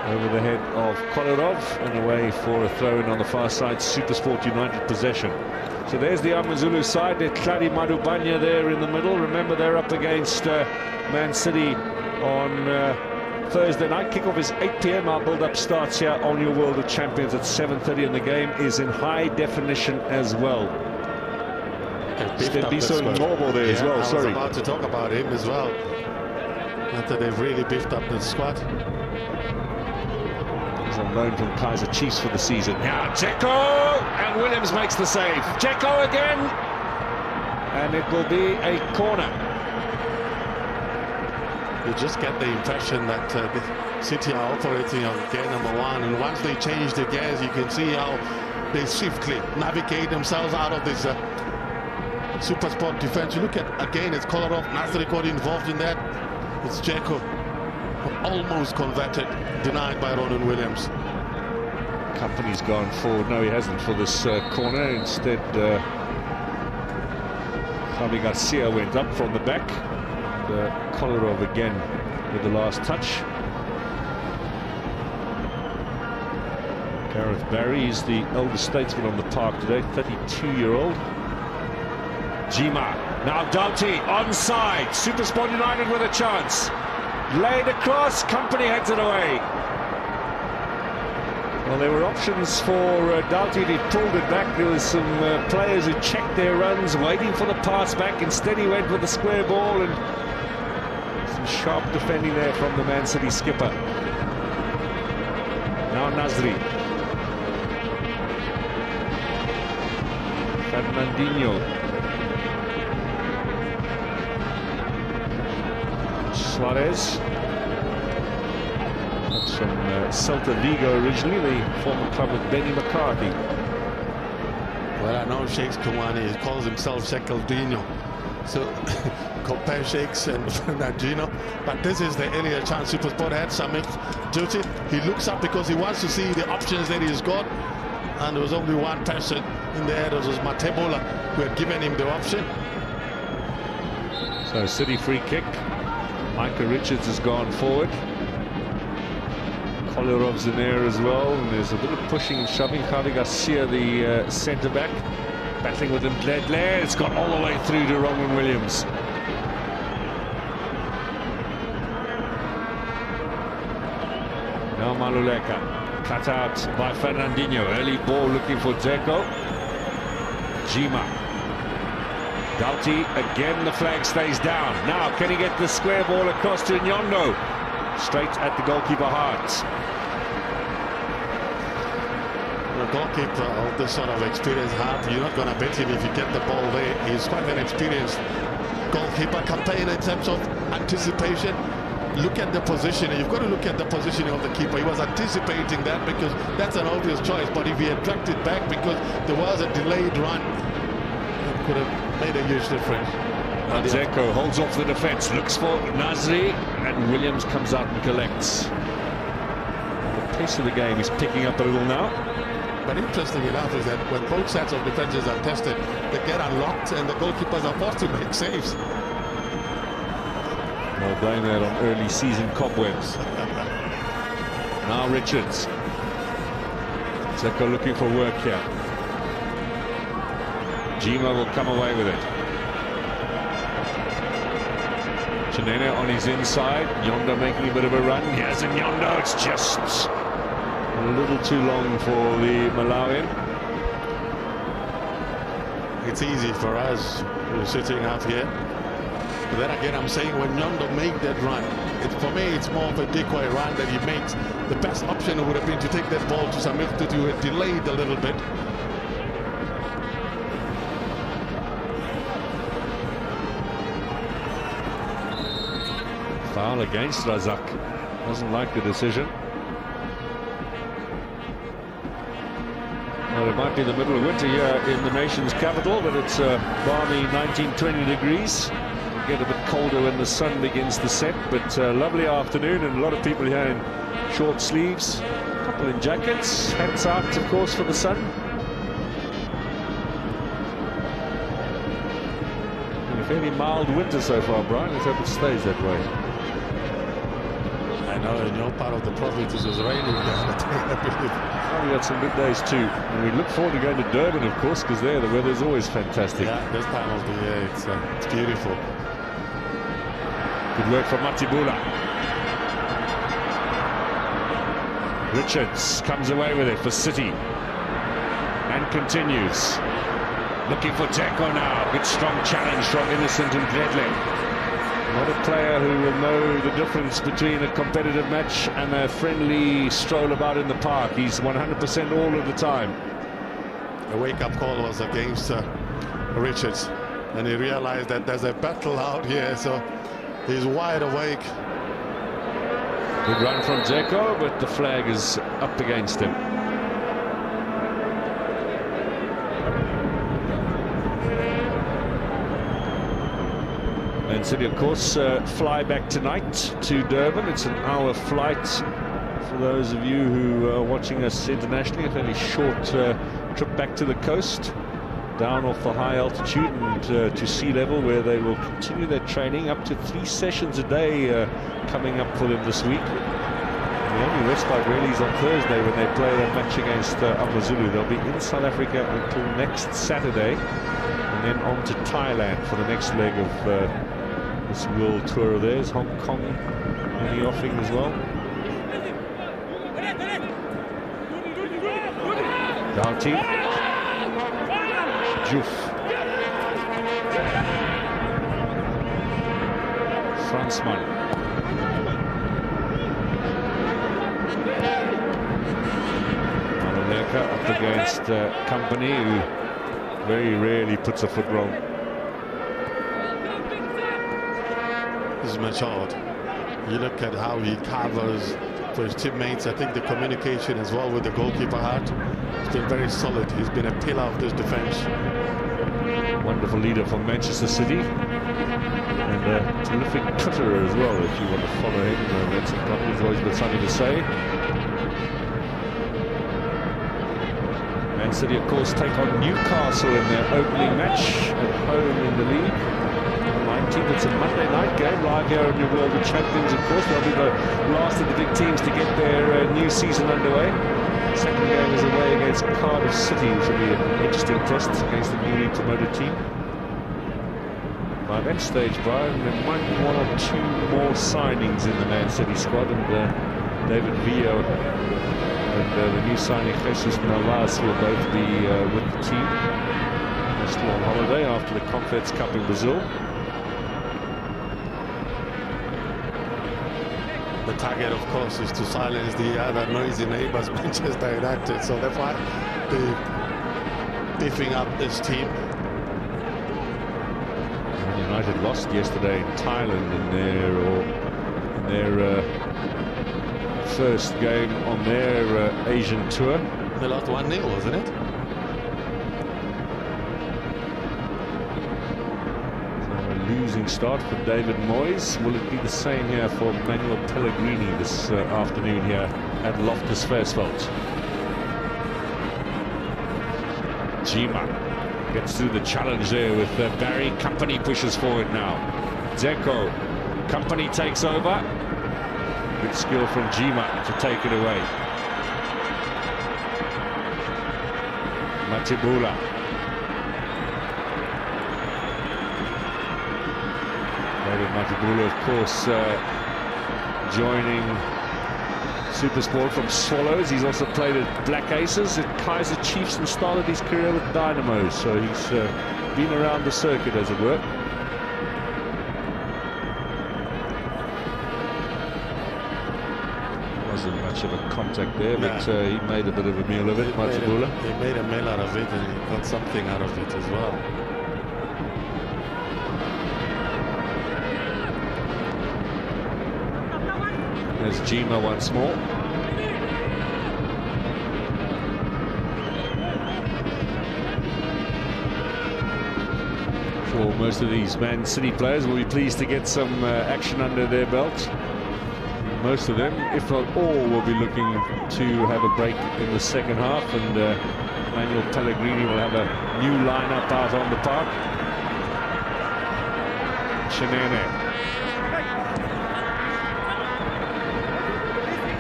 Over the head of Kolarov and away for a throw-in on the far side. SuperSport United possession. So there's the Amazulu side. Tladi Madubanya there in the middle. Remember, they're up against Man City on Thursday night. Kickoff is 8 p.m. Our build-up starts here on your World of Champions at 7:30, and the game is in high definition as well. Stembiso Ngcobo there as well. Sorry, I was about to talk about him as well. After they've really beefed up the squad. He's on loan from Kaiser Chiefs for the season. Now Dzeko, and Williams makes the save. Dzeko again, and it will be a corner. You just get the impression that the City are operating on gear number 1, and once they change the gears, you can see how they swiftly navigate themselves out of this SuperSport defense. You look at, again, it's Kolarov, Nasri got involved in that. It's Dzeko, almost converted, denied by Ronan Williams. Company's gone forward. No, he hasn't for this corner. Instead, Javi Garcia went up from the back. Kolarov again with the last touch. Gareth Barry is the eldest statesman on the park today, 32-year-old. Jima, now Doughty, onside. SuperSport United with a chance. Laid across, Company heads it away. Well, there were options for Doughty, he pulled it back. There was some players who checked their runs, waiting for the pass back. Instead he went with the square ball, and some sharp defending there from the Man City skipper. Now Nasri. Fernandinho. Suarez. That's from Celta Vigo originally, the former club of Benny McCarthy. Well, I know Shakes Kumani, he calls himself Shekaldinho. So compare Shakes and Fernandinho. But this is the earlier chance SuperSport had. Samir Djoti, he looks up because he wants to see the options that he's got. And there was only one person in the air, that was Matebola, who had given him the option. So City free kick. Micah Richards has gone forward. Kolarov's in there as well, and there's a bit of pushing and shoving. Javi Garcia, the centre-back, battling with him. Ledler, it's gone all the way through to Roman Williams. Now Maluleka, cut out by Fernandinho. Early ball looking for Dzeko. Jima. Doughty, again the flag stays down. Now, can he get the square ball across to Nyondo? Straight at the goalkeeper heart. The goalkeeper of this sort of experienced heart, you're not going to bet him if you get the ball there. He's quite an experienced goalkeeper. Campaign in terms of anticipation. Look at the positioning. You've got to look at the positioning of the keeper. He was anticipating that because that's an obvious choice. But if he had tracked it back because there was a delayed run, it could have made a huge difference. Dzeko holds off the defence, looks for Nasri, and Williams comes out and collects. The pace of the game is picking up a little now. But interesting enough is that when both sets of defences are tested, they get unlocked and the goalkeepers are forced to make saves. I'll blame that on early season cobwebs. Now Richards. Dzeko looking for work here. Jima will come away with it. Chinene on his inside. Nyondo making a bit of a run. Here's a Nyondo. It's just a little too long for the Malawian. It's easy for us who are sitting up here. But then again, I'm saying when Nyondo made that run, for me, it's more of a decoy run that he makes. The best option would have been to take that ball to Samir Tutu, who had delayed a little bit. Foul against Razak. Doesn't like the decision. Well, it might be the middle of winter here in the nation's capital, but it's balmy 19-20 degrees. It'll get a bit colder when the sun begins to set, but lovely afternoon, and a lot of people here in short sleeves, a couple in jackets, hats out, of course, for the sun. Been a fairly mild winter so far, Brian. Let's hope it stays that way. I know in your part of the province it was raining the other day, I believe. Oh, we got some good days too, and we look forward to going to Durban, of course, because there the weather is always fantastic. Yeah, this time of the year it's beautiful. Good work from Matibula. Richards comes away with it for City and continues. Looking for Dzeko now. Good strong challenge from Innocent and Gledley. Not a player who will know the difference between a competitive match and a friendly stroll about in the park. He's 100% all of the time. The wake-up call was against Richards, and he realized that there's a battle out here, so he's wide awake. Good run from Dzeko, but the flag is up against him. Man City, of course, fly back tonight to Durban. It's an hour flight for those of you who are watching us internationally. A fairly short trip back to the coast, down off the high altitude and to sea level, where they will continue their training. Up to 3 sessions a day coming up for them this week. And the only respite really is on Thursday when they play their match against AmaZulu. They'll be in South Africa until next Saturday, and then on to Thailand for the next leg of this world tour of theirs. Hong Kong in the offing as well. Doughty. Juf. Fransman. Maluleka up against Company, who very rarely puts a foot wrong. He's matured. You look at how he covers for his teammates. I think the communication as well with the goalkeeper has been very solid. He's been a pillar of this defense. Wonderful leader from Manchester City, and a terrific Twitterer as well, if you want to follow him. Vincent Company's always got something to say. Man City, of course, take on Newcastle in their opening match at home in the league. 19th, it's a Monday night game, live here in the World of Champions, of course. They'll be the last of the big teams to get their new season underway. Second game is away against Cardiff City, which will be an interesting test against the newly promoted team. By that stage, Brian, there might be 1 or 2 more signings in the Man City squad, and David Villa and the new signing Jesus Navas will both be with the team. They're still on holiday after the Confeds Cup in Brazil. The target, of course, is to silence the other noisy neighbours, Manchester United. So that's why they're beefing up this team. United lost yesterday in Thailand in their first game on their Asian tour. They lost 1-0, wasn't it? Losing start for David Moyes. Will it be the same here for Manuel Pellegrini this afternoon here at Loftus Versfeld? Jima gets through the challenge there with Barry. Company pushes forward now. Dzeko. Company takes over. Good skill from Jima to take it away. Matibula. Matibula, of course, joining SuperSport from Swallows. He's also played at Black Aces, at Kaiser Chiefs, and started his career with Dynamos. So he's been around the circuit, as it were. Wasn't much of a contact there, but he made a bit of a meal of it, Matibula. He made a meal out of it, and he got something out of it as well. There's Jima once more. Sure, most of these Man City players will be pleased to get some action under their belt. Most of them, if not all, will be looking to have a break in the second half, and Manuel Pellegrini will have a new lineup out on the park. Chinene,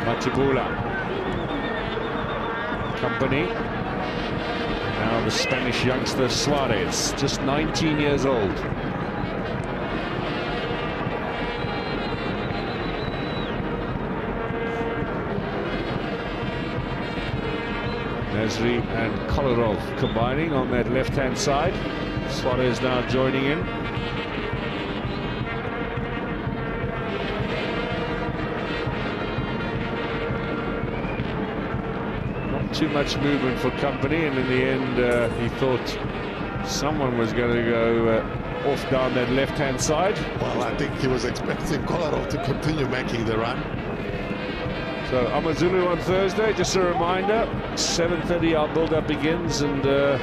Matibula, Company. Now the Spanish youngster Suarez, just 19 years old. Nasri and Kolarov combining on that left-hand side. Suarez now joining in. Too much movement for Company, and in the end he thought someone was going to go off down that left-hand side. Well, I think he was expecting Kolarov to continue making the run. So Amazulu on Thursday, just a reminder, 7:30 our build-up begins, and the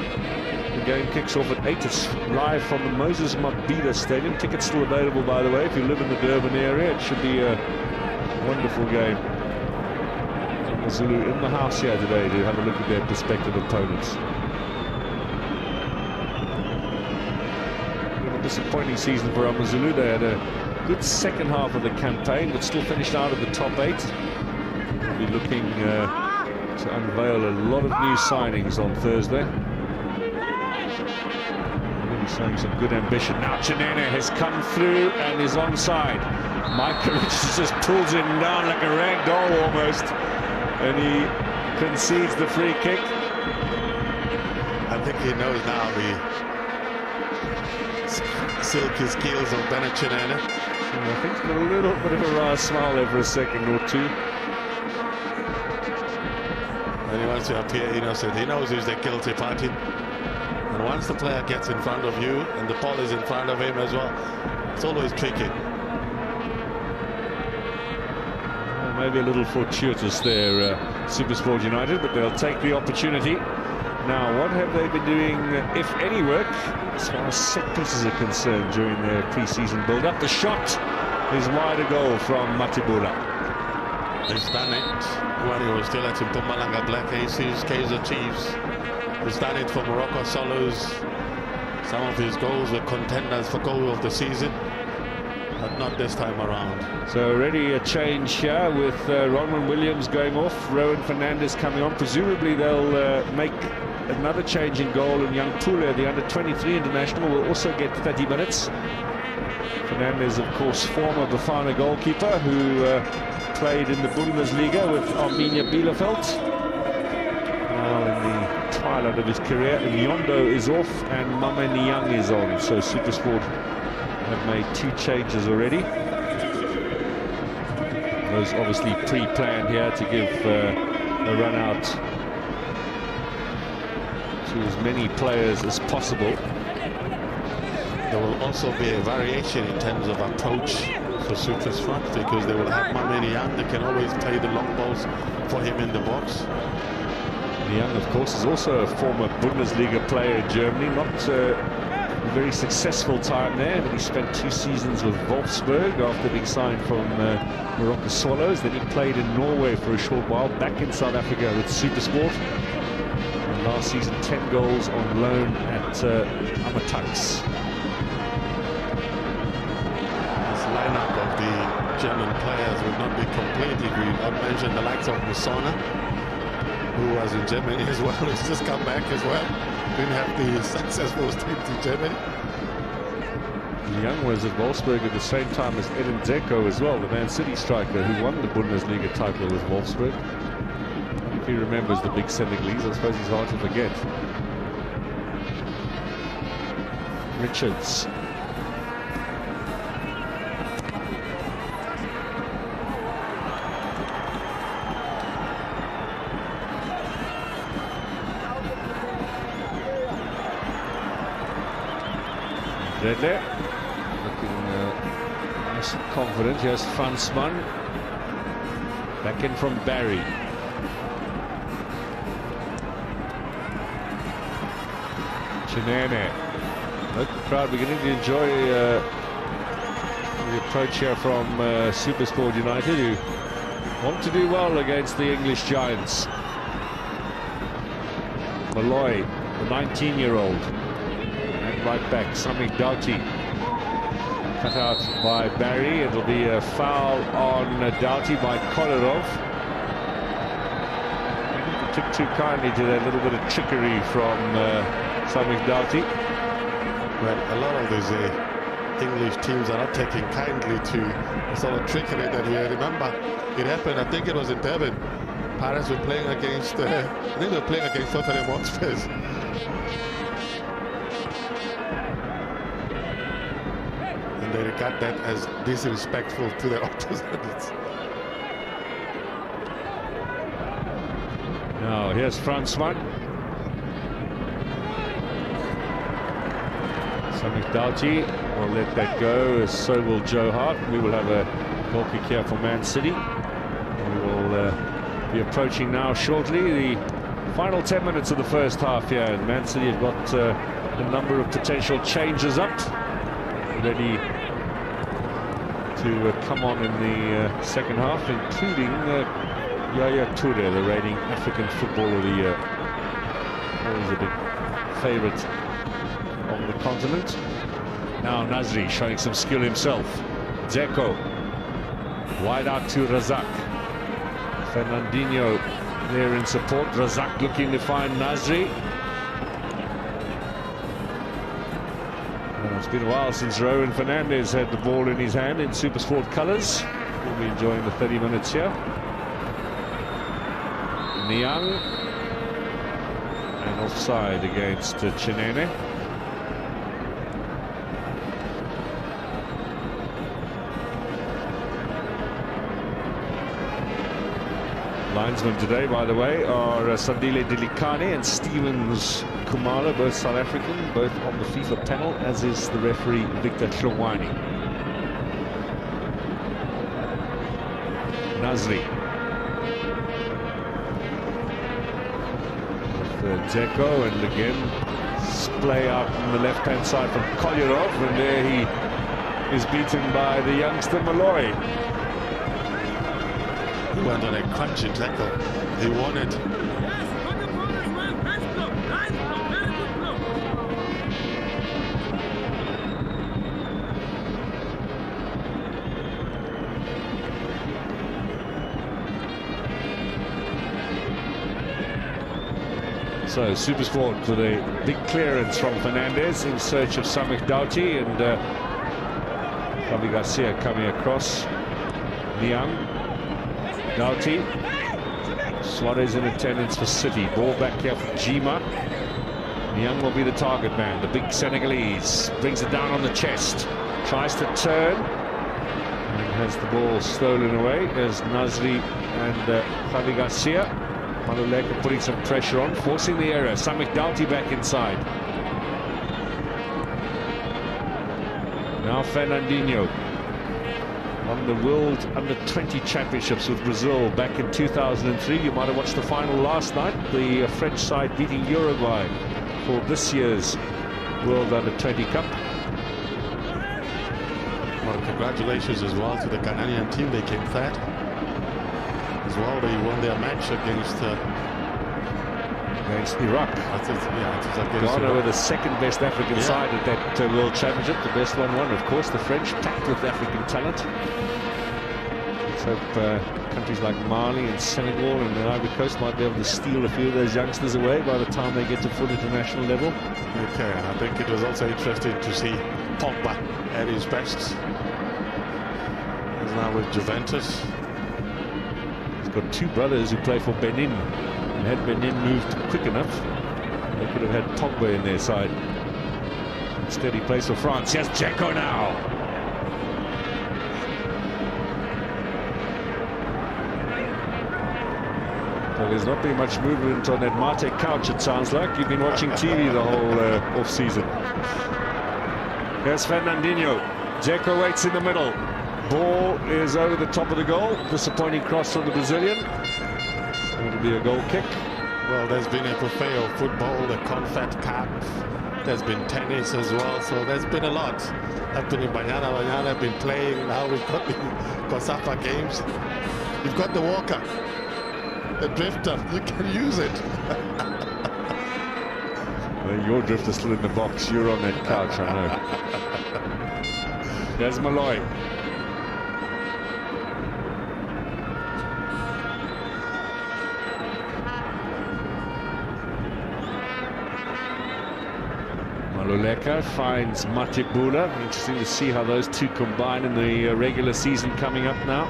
game kicks off at 8. It's live from the Moses Mabhida Stadium. Tickets still available, by the way, if you live in the Durban area. It should be a wonderful game. Zulu in the house here today to have a look at their prospective opponents. A disappointing season for Amazulu. They had a good second half of the campaign, but still finished out of the top 8. We'll be looking to unveil a lot of new signings on Thursday. Really showing some good ambition. Now Chinene has come through and is onside. Micah Richards just pulls him down like a rag doll almost, and he concedes the free kick. I think he knows now the silky skills of Bennett Chinene. I think he's got a little bit of a wry smile there for a second or two. And he wants to appear innocent. He knows who's the guilty party. And once the player gets in front of you and the ball is in front of him as well, it's always tricky. Maybe a little fortuitous there, SuperSport United, but they'll take the opportunity. Now, what have they been doing, if any work, as far as set pieces are concerned during their pre-season build-up? The shot is wide a goal from Matibula. He's done it when he was still at Mpumalanga Black Aces, Kaizer Chiefs. He's done it for Morocco Solos. Some of his goals were contenders for goal of the season, but not this time around. So already a change here with Ronwen Williams going off, Rowan Fernandez coming on. Presumably they'll make another change in goal, and young Pule, the under-23 international, will also get 30 minutes. Fernandez, of course, former Bafana goalkeeper who played in the Bundesliga with Arminia Bielefeld. Now in the twilight of his career, Nyondo is off and Mame Niang is on. So SuperSport have made 2 changes already. Those obviously pre-planned here to give a run out to as many players as possible. There will also be a variation in terms of approach for SuperSport, because they will have Mame Niang. They can always play the long balls for him in the box. Niang, of course, is also a former Bundesliga player in Germany. Not a very successful time there, but he spent 2 seasons with Wolfsburg after being signed from Morocco Swallows. Then he played in Norway for a short while, back in South Africa with SuperSport. And last season, 10 goals on loan at Amatax. This lineup of the German players would not be complete if we not mention the likes of Musona, who was in Germany as well. He's just come back as well. Didn't have the successful stint to Germany. Young was at Wolfsburg at the same time as Edin Dzeko as well, the Man City striker who won the Bundesliga title with Wolfsburg. If he remembers the big Senegalese, I suppose he's hard to forget. Richards. Redler looking nice and confident. Here's Fransman. Back in from Barry. Chinene. Local crowd beginning to enjoy the approach here from SuperSport United, who want to do well against the English giants. Malloy, the 19-year-old, and right back, Samik Doughty. Cut out by Barry. It'll be a foul on Doughty by Kolarov. He took too kindly to that little bit of trickery from Samik Doughty. Well, a lot of these English teams are not taking kindly to the sort of trickery that we remember. It happened, I think it was in Durban. Pirates were playing against, I think they were playing against Tottenham Hotspur. And they regard that as disrespectful to their opponents. Now, here's Fransman. Samik Doughty will let that go, as so will Joe Hart. We will have a goal kick here for Man City. We will be approaching now shortly the final 10 minutes of the first half here, and Man City have got a number of potential changes up, ready to come on in the second half, including Yaya Toure, the reigning African Footballer of the Year. Always a big favourite on the continent. Now Nasri showing some skill himself. Dzeko wide out to Razak. Fernandinho there in support. Razak looking to find Nasri. It's been a while since Rowan Fernandez had the ball in his hand in SuperSport colours. We'll be enjoying the 30 minutes here. Niang, and offside against Chinene. Linesmen today, by the way, are Sandile Dilikane and Stevens Kumalo, both South African, both on the FIFA panel, as is the referee Victor Hlongwane. Nasri. With Dzeko, and again splay out on the left-hand side from Kolarov, and there he is beaten by the youngster Malloy. He went on a crunchy tackle. He wanted. So SuperSport with a big clearance from Fernandez in search of Samik Doughty, and Javi Garcia coming across. Niang. Doughty. Suarez in attendance for City. Ball back here for Jima. Niang will be the target man. The big Senegalese brings it down on the chest. Tries to turn. And has the ball stolen away as Nasri and Javi Garcia. Maluleka putting some pressure on, forcing the error. Samik Doughty back inside. Now Fernandinho. Won the World Under-20 Championships with Brazil back in 2003. You might have watched the final last night. The French side beating Uruguay for this year's World Under-20 Cup. Well, congratulations as well to the Ghanaian team. They came third. As well, they won their match against Iraq. Ghana were the second best African side at that World Championship. The best one won, of course. The French packed with African talent. Let's hope countries like Mali and Senegal and the Ivory Coast might be able to steal a few of those youngsters away by the time they get to full international level. Okay, and I think it was also interesting to see Pogba at his best. He's now with Juventus. He's got two brothers who play for Benin. And had Benin moved quick enough, they could have had Pogba in their side. Instead he plays for France. Here's Dzeko now. Well, there's not been much movement on that Mate couch, it sounds like. You've been watching TV the whole off-season. Here's Fernandinho. Dzeko waits in the middle. Ball is over the top of the goal. Disappointing cross from the Brazilian. It'll be a goal kick. Well, there's been a buffet of football, the Confed Cup. There's been tennis as well, so there's been a lot. I've been in Banyana, I've been playing. Now we've got the Kosafa games. You've got the walker, the drifter. You can use it. Well, your drifter's still in the box. You're on that couch, I know. There's Malloy. Maluleka finds Matibula. Interesting to see how those two combine in the regular season coming up now.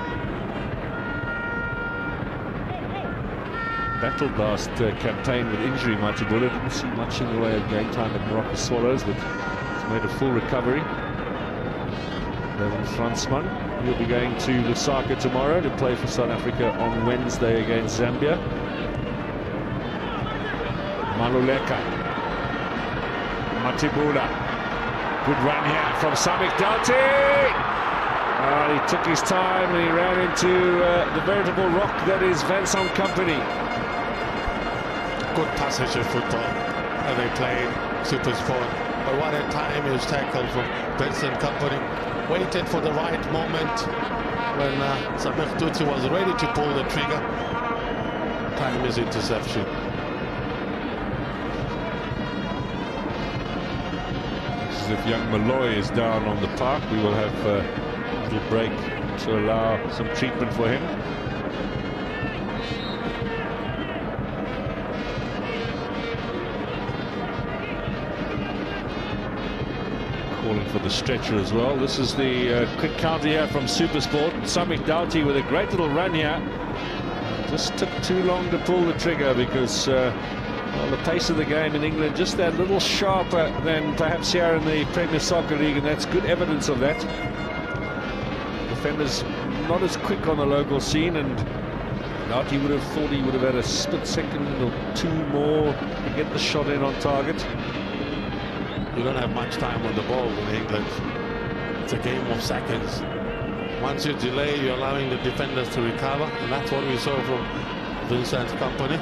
Battled last campaign with injury, Matibula. Didn't see much in the way of game time at Morocco Swallows, but he's made a full recovery. Levin Fransman, he'll be going to Lusaka tomorrow to play for South Africa on Wednesday against Zambia. Maluleka. Matibula. Good run here from Samik Doughty. He took his time and he ran into the veritable rock that is Vincent Kompany. Good passage of football. And they played SuperSport. But what a time he was tackled from Vincent Kompany. Waited for the right moment when Samik Doughty was ready to pull the trigger. Time is interception. If young Malloy is down on the park, we will have a little break to allow some treatment for him. Calling for the stretcher as well. This is the quick counter here from SuperSport. Samik Doughty with a great little run here. Just took too long to pull the trigger because well, the pace of the game in England just that little sharper than perhaps here in the Premier Soccer League, and that's good evidence of that. Defenders not as quick on the local scene, and Doughty would have thought he would have had a split second or two more to get the shot in on target. You don't have much time on the ball in England. It's a game of seconds. Once you delay, you're allowing the defenders to recover, and that's what we saw from Vincent Kompany.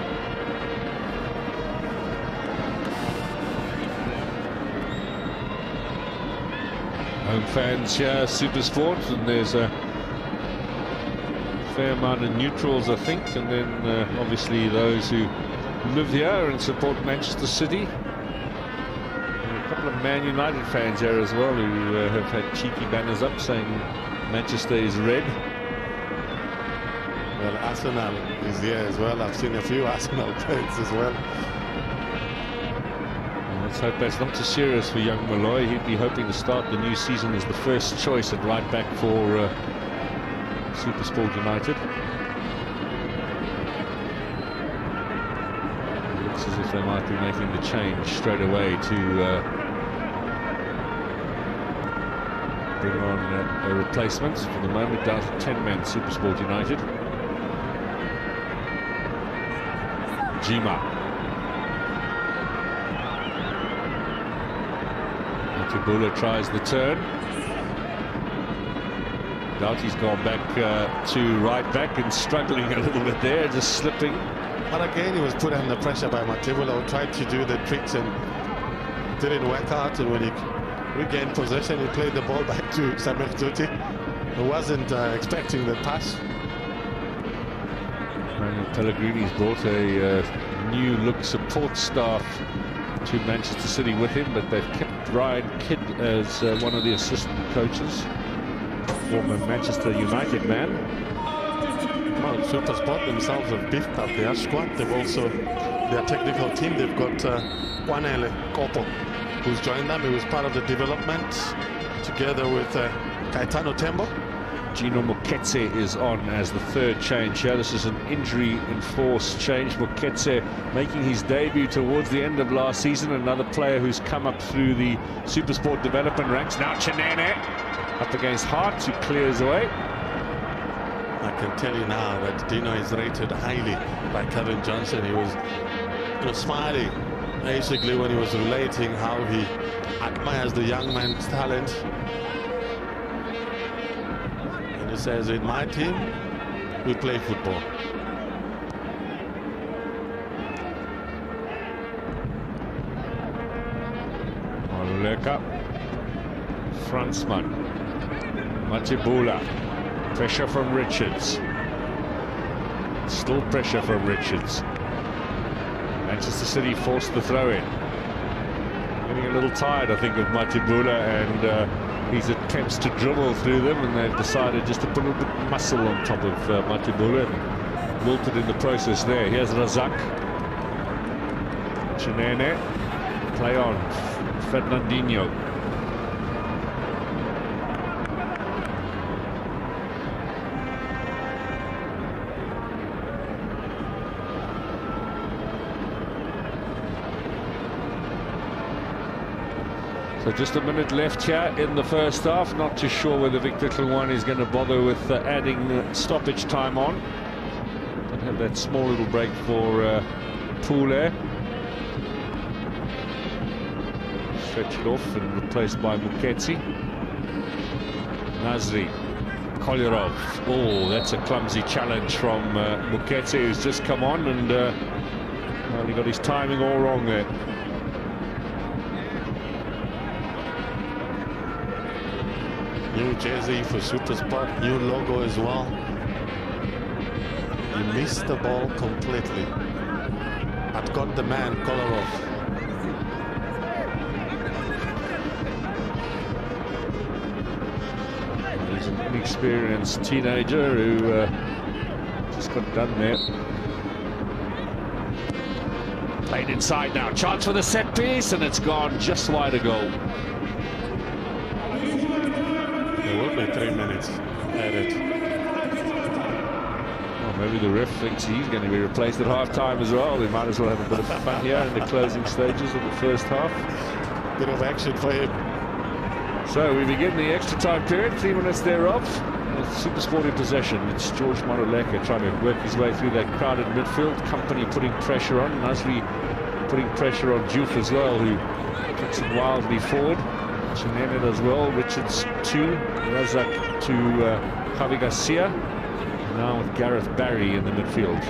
Home fans here, SuperSport, and there's a fair amount of neutrals, I think, and then obviously those who live here and support Manchester City. And a couple of Man United fans here as well who have had cheeky banners up saying Manchester is red. Well, Arsenal is here as well. I've seen a few Arsenal fans as well. Let's hope that's not too serious for young Malloy. He'd be hoping to start the new season as the first choice at right back for SuperSport United. It looks as if they might be making the change straight away to bring on a replacement. For the moment, down to 10 men, SuperSport United. Jima. Matibula tries the turn. Doughty's gone back to right back and struggling a little bit there, just slipping. But again, he was put under pressure by Matibula, who tried to do the tricks and didn't work out. And when he regained possession, he played the ball back to Samik Doughty, who wasn't expecting the pass. Pellegrini's brought a new look support staff to Manchester City with him, but they've kept Ryan Kidd as one of the assistant coaches, former Manchester United man. Well, SuperSport themselves have beefed up their squad. They've also, their technical team, they've got Wanele Kopo, who's joined them. He was part of the development together with Kaitano Tembo. Gino Moketse is on as the third change here. This is an injury-enforced change. Moketse making his debut towards the end of last season. Another player who's come up through the SuperSport development ranks. Now Chinene up against Hart, who clears away. I can tell you now that Dino is rated highly by Kevin Johnson. He was smiling basically when he was relating how he admires the young man's talent. He says, in my team, we play football. Oleka, Fransman, Matibula, pressure from Richards. Still pressure from Richards. Manchester City forced the throw in. Getting a little tired, I think, of Matibula and his attempts to dribble through them, and they've decided just to put a little bit of muscle on top of Matibula and wilted in the process there. Here's Razak. Chinene. Play on. Fernandinho. So just a minute left here in the first half. Not too sure whether Victor Tlungwane is going to bother with adding stoppage time on. But have that small little break for Pule. Stretched off and replaced by Muketsi. Nasri. Kolyarov. Oh, that's a clumsy challenge from Muketsi, who's just come on and well, he got his timing all wrong there. New jersey for SuperSport, new logo as well. He missed the ball completely. I've got the man, Kolarov. He's an inexperienced teenager who just got done there. Played inside now, chance for the set piece, and it's gone just wide of goal. There will be 3 minutes added. Well, maybe the ref thinks he's going to be replaced at half-time as well. We might as well have a bit of fun here in the closing stages of the first half. Bit of action for him. So we begin the extra time period, 3 minutes thereof. SuperSport in possession. It's George Maroleka trying to work his way through that crowded midfield. Company putting pressure on. Nasri putting pressure on Diouf as well, who kicks it wildly forward. Chinene as well. Richards to Razak to Javi Garcia. Now with Gareth Barry in the midfield.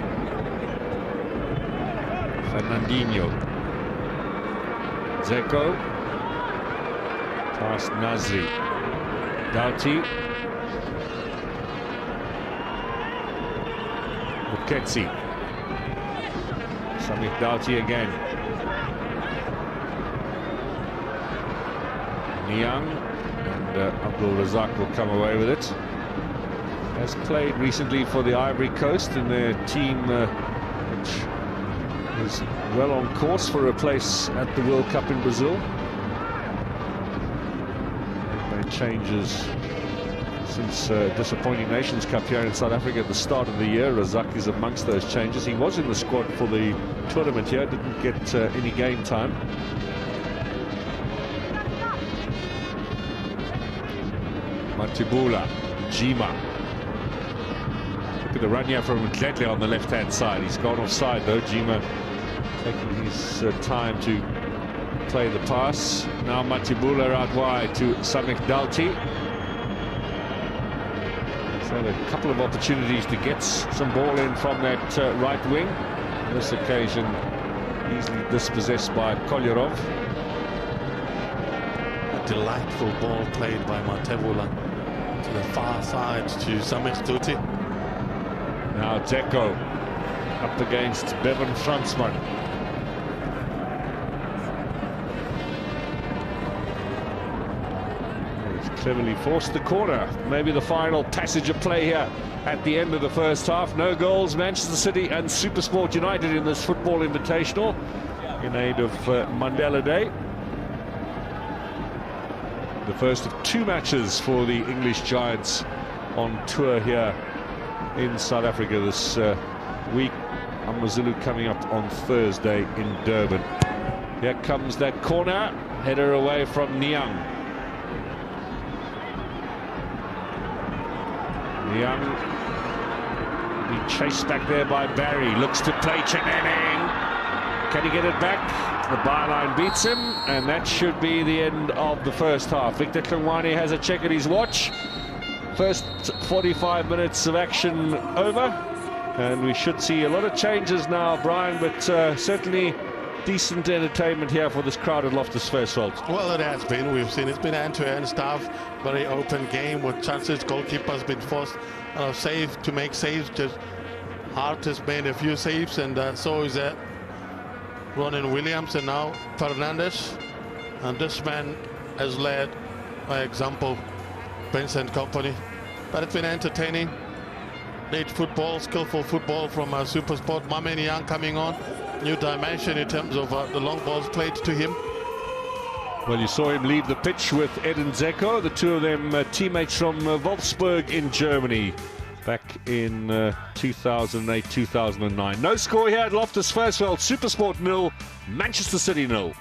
Fernandinho. Zeko. Past Nasri. Doughty. Muketsi. Samik Doughty again. Niang and Abdul Razak will come away with it. Has played recently for the Ivory Coast in their team, which is well on course for a place at the World Cup in Brazil. Made changes since disappointing Nations Cup here in South Africa at the start of the year. Razak is amongst those changes. He was in the squad for the tournament here, didn't get any game time. Matibula, Jima. Look at the run here from Mdletle on the left-hand side. He's gone offside though. Jima taking his time to play the pass. Now Matibula out wide to Samik Doughty. He's had a couple of opportunities to get some ball in from that right wing. On this occasion, easily dispossessed by Kolyarov. A delightful ball played by Matibula to the far side to Samik Doughty. Now Zeko up against Bevan Fransman. He's cleverly forced the corner. Maybe the final passage of play here at the end of the first half. No goals, Manchester City and SuperSport United in this football invitational in aid of Mandela Day. The first of 2 matches for the English Giants on tour here in South Africa this week. Amazulu coming up on Thursday in Durban. Here comes that corner. Header away from Niang. Niang be chased back there by Barry. Looks to play Chinene. Can he get it back? The byline beats him, and that should be the end of the first half. Victor Tlungwane has a check at his watch. First 45 minutes of action over, and we should see a lot of changes now, Brian, but certainly decent entertainment here for this crowd at Loftus Versfeld. Well, it has been. We've seen it's been end-to-end stuff, very open game with chances. Goalkeeper's been forced to make saves. Just Hart has made a few saves, and so is Ronan Williams, and now Fernandes. And this man has led by example, Vincent Company. But it's been entertaining. Great football, skillful football from SuperSport. Mamen Young coming on. New dimension in terms of the long balls played to him. Well, you saw him leave the pitch with Edin Dzeko, the two of them teammates from Wolfsburg in Germany back in 2008-2009. No score here at Loftus Versfeld. SuperSport 0, Manchester City 0.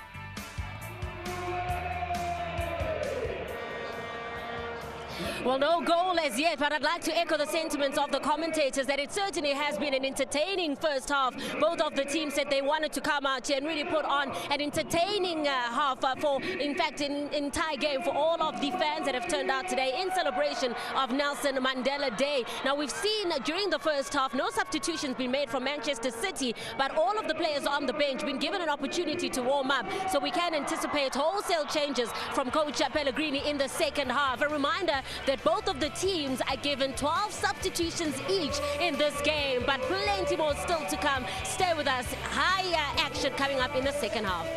Well, no goal as yet, but I'd like to echo the sentiments of the commentators that it certainly has been an entertaining first half. Both of the teams said they wanted to come out here and really put on an entertaining half for, in fact, an entire game for all of the fans that have turned out today in celebration of Nelson Mandela Day. Now, we've seen during the first half no substitutions been made from Manchester City, but all of the players on the bench been given an opportunity to warm up, so we can anticipate wholesale changes from coach Pellegrini in the second half. A reminder that both of the teams are given 12 substitutions each in this game, but plenty more still to come. Stay with us. Higher action coming up in the second half.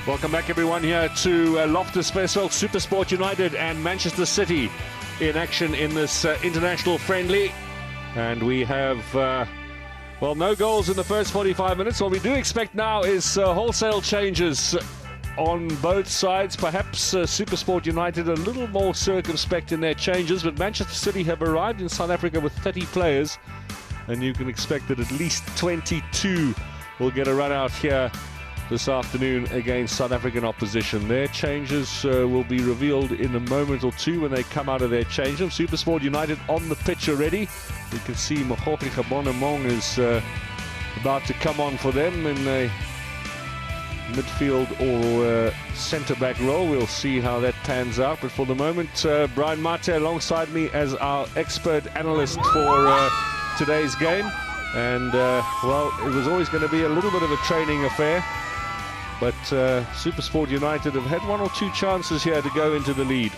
Welcome back, everyone, here to Loftus Versfeld, SuperSport United and Manchester City in action in this international friendly. And we have, well, no goals in the first 45 minutes. What we do expect now is wholesale changes on both sides. Perhaps SuperSport United a little more circumspect in their changes, but Manchester City have arrived in South Africa with 30 players, and you can expect that at least 22 will get a run out here this afternoon against South African opposition. Their changes will be revealed in a moment or two when they come out of their change room. SuperSport United on the pitch already. You can see Mogopi Gabonamong is about to come on for them in a midfield or centre-back role. We'll see how that pans out. But for the moment, Brian Mate alongside me as our expert analyst for today's game. And, well, it was always going to be a little bit of a training affair. But SuperSport United have had one or two chances here to go into the lead.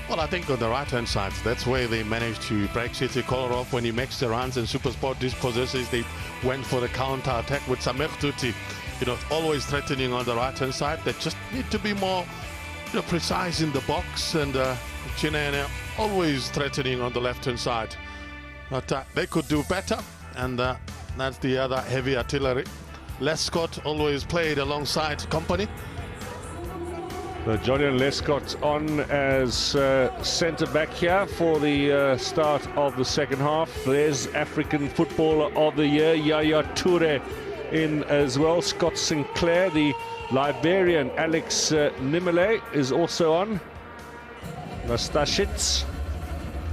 Well, I think on the right-hand side, that's where they managed to break City collar off when he makes the runs, and SuperSport dispossesses. They went for the counter-attack with Samer Tuti, always threatening on the right-hand side. They just need to be more precise in the box, and Chinene always threatening on the left-hand side. But they could do better, and that's the other heavy artillery. Lescott always played alongside Company. So Jodian Lescott on as centre-back here for the start of the second half. There's African Footballer of the Year, Yaya Toure, in as well. Scott Sinclair, the Liberian Alex Nimele is also on. Nastasic.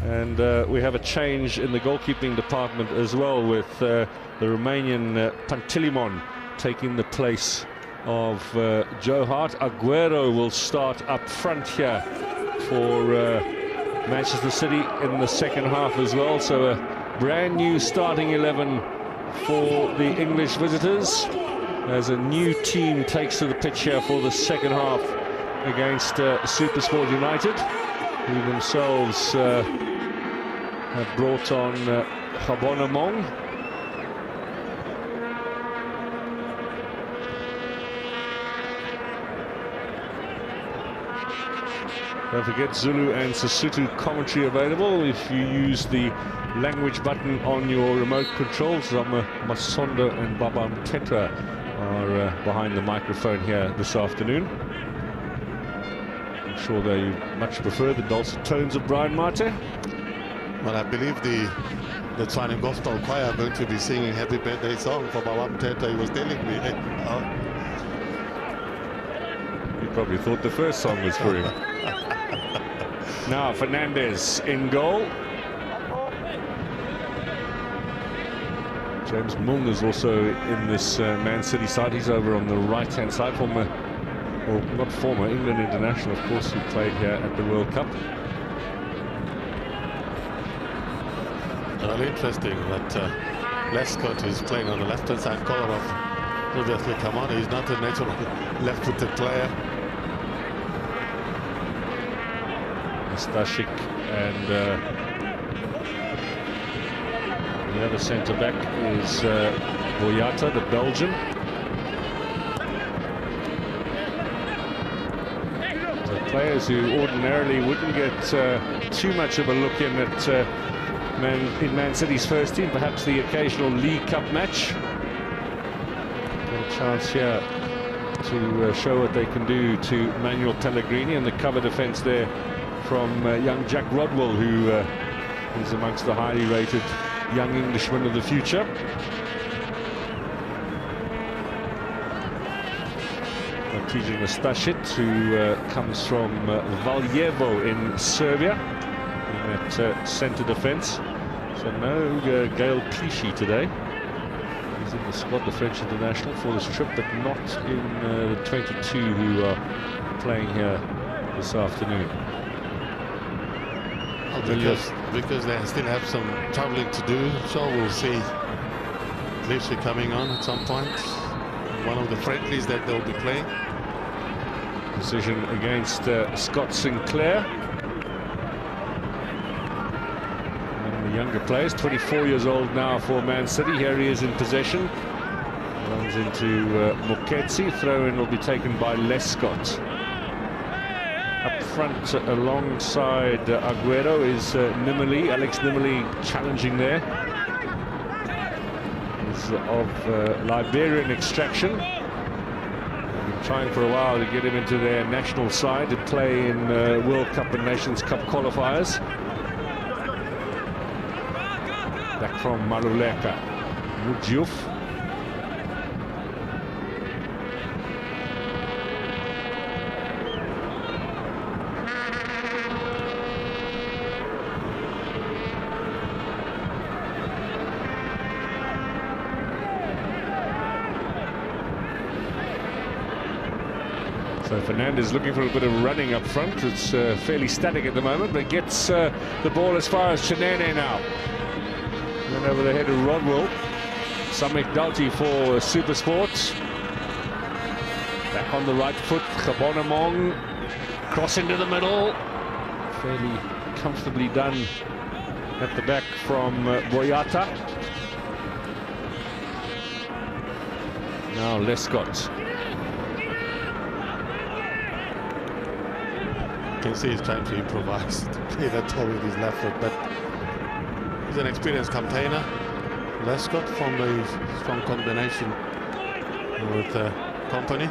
And we have a change in the goalkeeping department as well, with the Romanian Pantilimon taking the place of Joe Hart. Aguero will start up front here for Manchester City in the second half as well. So a brand new starting 11 for the English visitors as a new team takes to the pitch here for the second half against SuperSport United, who themselves have brought on Gabonamong. Don't forget Zulu and Sesotho commentary available if you use the language button on your remote controls. Masondo and Baba Mtetra are behind the microphone here this afternoon. I'm sure they much prefer the dulcet tones of Brian Mate. Well, I believe the Tswana Gospel Choir are going to be singing Happy Birthday song for Baba Mtetra. He was telling me. You probably thought the first song was for him. Now Fernandez in goal. James Milner is also in this Man City side. He's over on the right-hand side. England international, of course, who played here at the World Cup. Well, interesting that Lescott is playing on the left-hand side. Kolarov previously come on. He's not a natural left-footed player. Stashik and the other centre-back is Boyata, the Belgian. So players who ordinarily wouldn't get too much of a look in at Man City's first team, perhaps the occasional League Cup match. Got a chance here to show what they can do to Manuel Pellegrini, and the cover defence there from young Jack Rodwell, who is amongst the highly rated young Englishmen of the future. Tijan Nastasic, who comes from Valjevo in Serbia, in that centre defence. So no Gael Clichy today. He's in the squad, the French international, for this trip, but not in the 22 who are playing here this afternoon. Because they still have some travelling to do, so we'll see Clichy coming on at some point. One of the friendlies that they'll be playing. Decision against Scott Sinclair. One of the younger players, 24 years old now for Man City. Here he is in possession. Runs into Muketsi. Throw-in will be taken by Lescott. Up front alongside Aguero is Nimali. Alex Nimali challenging there. He's of Liberian extraction. They've been trying for a while to get him into their national side to play in World Cup and Nations Cup qualifiers. Back from Maluleka. Mudjouf. So Fernandez looking for a bit of running up front. It's fairly static at the moment, but gets the ball as far as Chinene now. Then over the head of Rodwell. Samek Doughty for SuperSport. Back on the right foot, Gabonamong. Cross into the middle. Fairly comfortably done at the back from Boyata. Now Lescott. You can see he's trying to improvise to play that ball with his left foot, but he's an experienced campaigner. Lescott from the strong combination with Company.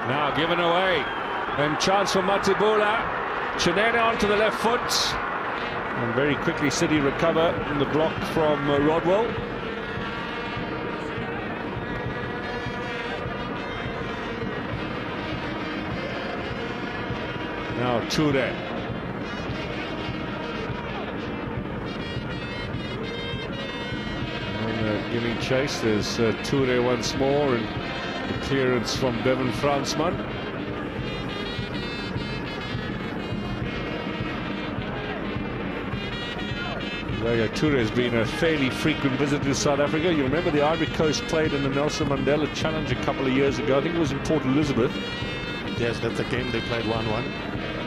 Now given away, and chance for Matibula. Chinene onto the left foot, and very quickly City recover in the block from Rodwell. Now Toure. And giving chase, there's Toure once more, and the clearance from Bevan Fransman. Toure has been a fairly frequent visitor to South Africa. You remember the Ivory Coast played in the Nelson Mandela Challenge a couple of years ago. I think it was in Port Elizabeth. Yes, that's a game they played 1-1.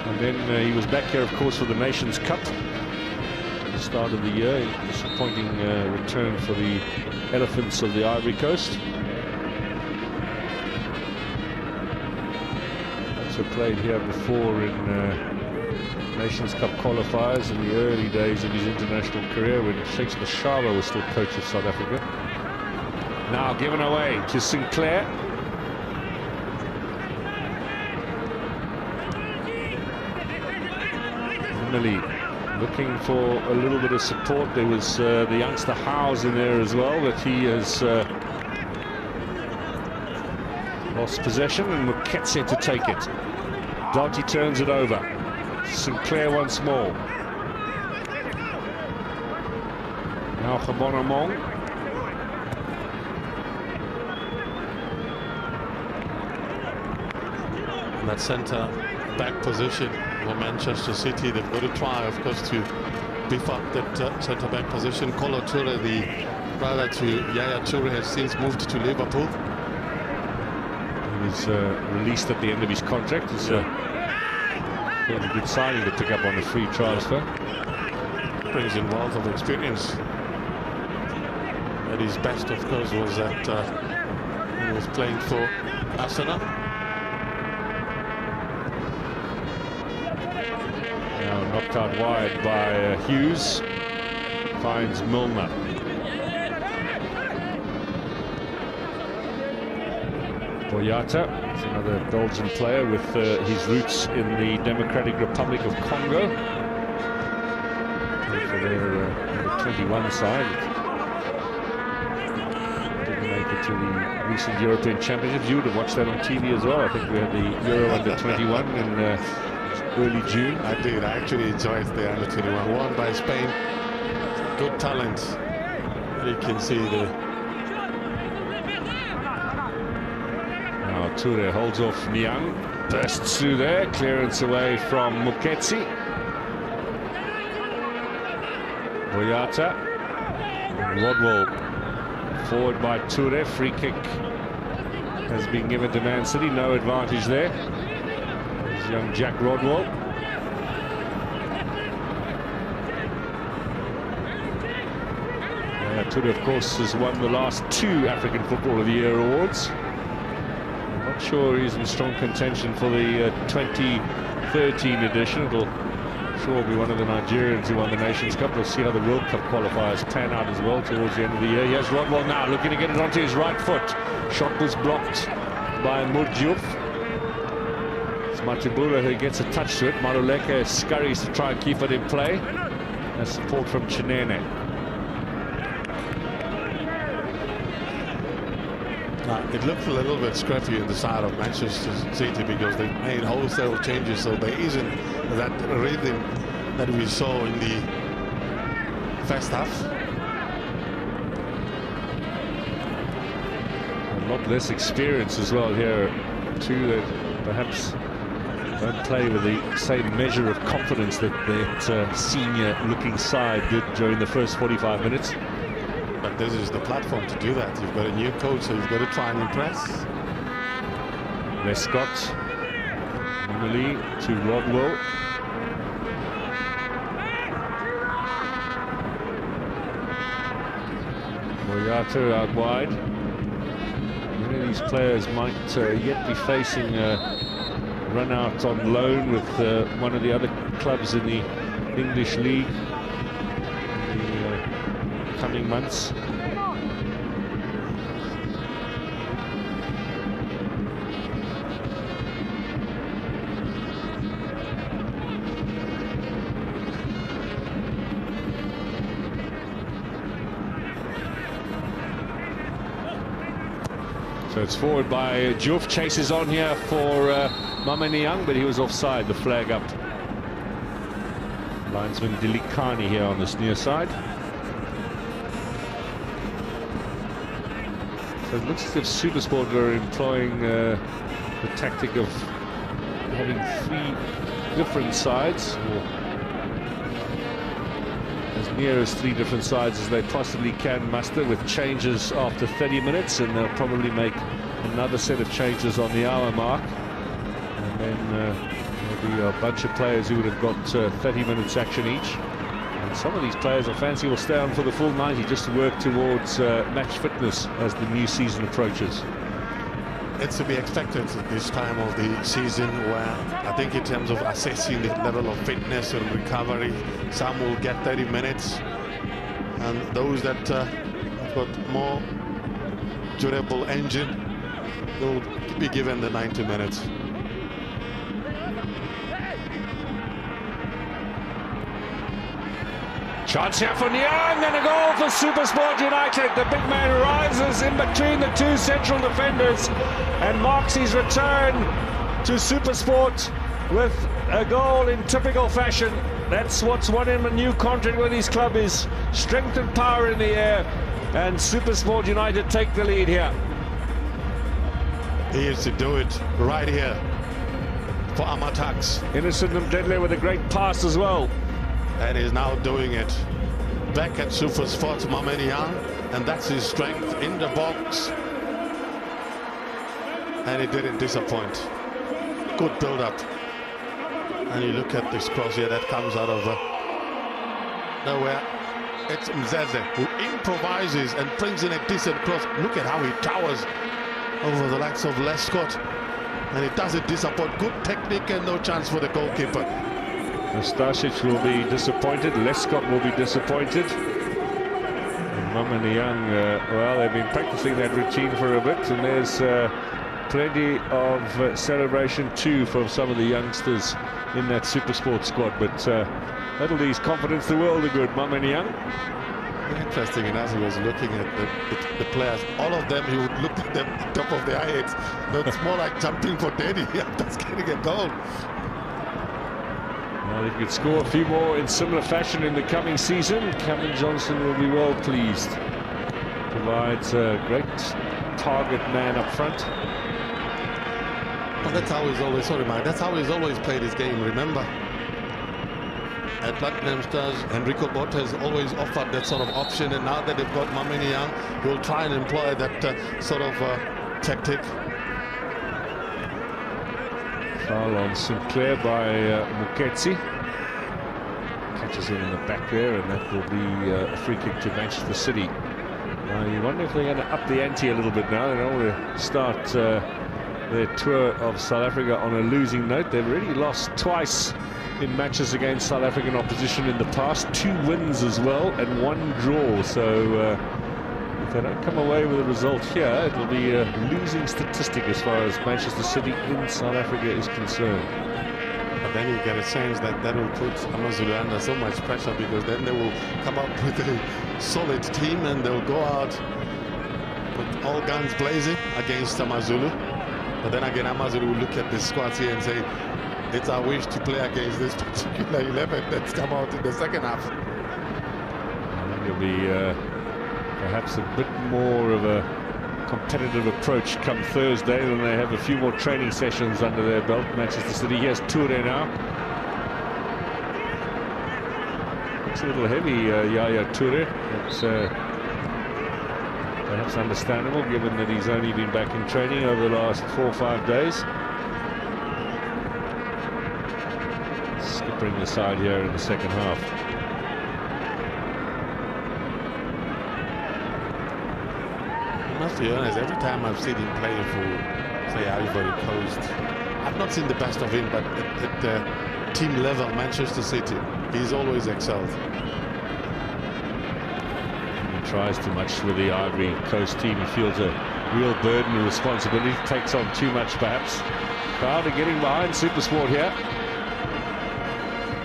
And then he was back here, of course, for the Nations Cup at the start of the year. Disappointing return for the Elephants of the Ivory Coast. Also played here before in Nations Cup qualifiers in the early days of his international career when Shakespeare Shaba was still coach of South Africa. Now given away to Sinclair. Looking for a little bit of support. There was the youngster Howes in there as well, but he has lost possession, and Muketse to take it. Doughty turns it over. Sinclair once more. Now Gabonamong. That centre back position for Manchester City, they've got to try, of course, to beef up that centre back position. Kolo Toure, the brother to Yaya Toure, has since moved to Liverpool. He was released at the end of his contract. It's a good signing to pick up on a free transfer. Brings in wealth of experience. At his best, of course, was that he was playing for Arsenal. Knocked out wide by Hughes. Finds Milner. Boyata is another Belgian player with his roots in the Democratic Republic of Congo. Played for their under 21 side. Didn't make it to the recent European Championships. You would have watched that on TV as well. I think we had the Euro under 21 in early June. I did. I actually enjoyed the under 21. Won by Spain. Good talent. You can see the. Now Toure holds off Niang. Bursts through there. Clearance away from Muketsi. Boyata. Rodwell forward by Toure. Free kick has been given to Man City. No advantage there. Young Jack Rodwell. Pretoria, of course, has won the last 2 African Football of the Year awards. I'm not sure he's in strong contention for the 2013 edition. It'll sure be one of the Nigerians who won the Nations Cup. We'll see how the World Cup qualifiers pan out as well towards the end of the year. Here's Rodwell now looking to get it onto his right foot. Shot was blocked by Mudjuf. It's Matibula who gets a touch to it. Maruleke scurries to try and keep it in play. And support from Chinene. It looks a little bit scruffy in the side of Manchester City because they made wholesale changes, so there isn't that rhythm that we saw in the first half. A lot less experience as well here, too, that perhaps don't play with the same measure of confidence that that senior-looking side did during the first 45 minutes. But this is the platform to do that. You've got a new coach, so you've got to try and impress. Lescott, Mimoli to Rodwell. Moyato out wide. Many of these players might yet be facing a run out on loan with one of the other clubs in the English League in the coming months. So it's forward by Diouf, chases on here for Mameni Young, but he was offside, the flag up. Linesman Dilikani here on this near side. So it looks as if SuperSport are employing the tactic of having 3 different sides, or as near as 3 different sides as they possibly can muster, with changes after 30 minutes, and they'll probably make another set of changes on the hour mark, and then there'll be a bunch of players who would have got 30 minutes action each, and some of these players I fancy will stay on for the full 90 just to work towards match fitness as the new season approaches. It's to be expected at this time of the season, where I think in terms of assessing the level of fitness and recovery, some will get 30 minutes, and those that have got more durable engine, they'll be given the 90 minutes. Chance here for Niang, and a goal for SuperSport United. The big man rises in between the 2 central defenders and marks his return to SuperSport with a goal in typical fashion. That's what's won him a new contract with his club, is strength and power in the air, and SuperSport United take the lead here. He is to do it right here for Amatax. Innocent Mdedle with a great pass as well. And he's now doing it back at SuperSport, Mameni Young, and that's his strength in the box. And he didn't disappoint. Good build-up. And you look at this cross here that comes out of nowhere. It's Mzeze who improvises and brings in a decent cross. Look at how he towers over the likes of Lescott, and it doesn't disappoint. Good technique and no chance for the goalkeeper. Stasic will be disappointed, Lescott will be disappointed. Mameni Young, well, they've been practicing that routine for a bit, and there's plenty of celebration too from some of the youngsters in that SuperSport squad, but that'll do his confidence the world of good, Mameni Young. Interesting enough, he was looking at the players, all of them, he would look at them on top of their heads. It's more like jumping for daddy after getting a goal. Well, if he could score a few more in similar fashion in the coming season, Cameron Johnson will be well pleased. Provides a great target man up front. Well, that's how he's always, sorry Mike, that's how he's always played his game, remember? At Platinum Stars, Enrico Botta has always offered that sort of option, and now that they've got Mameni Young, he'll try and employ that sort of tactic. Foul on Sinclair by Muketsi. Catches him in the back there, and that will be a free kick to Manchester City. You wonder if they're going to up the ante a little bit now. They don't want to start their tour of South Africa on a losing note. They've already lost twice in matches against South African opposition in the past. 2 wins as well and 1 draw. So if they don't come away with a result here, it'll be a losing statistic as far as Manchester City in South Africa is concerned. But then you get a sense that that will put AmaZulu under so much pressure, because then they will come up with a solid team and they'll go out with all guns blazing against AmaZulu. But then again, AmaZulu will look at the squads here and say, it's our wish to play against this particular 11 that's come out in the second half. I think it'll be perhaps a bit more of a competitive approach come Thursday, when they have a few more training sessions under their belt. Manchester City. Here's Toure now. Looks a little heavy, Yaya Toure. It's perhaps understandable, given that he's only been back in training over the last 4 or 5 days. Skippering the side here in the second half. I must be honest, every time I've seen him play for, say, Ivory Coast, I've not seen the best of him, but at the team level, Manchester City, he's always excelled. He tries too much with the Ivory Coast team. He feels a real burden of responsibility, takes on too much perhaps. Crowd are getting behind SuperSport here.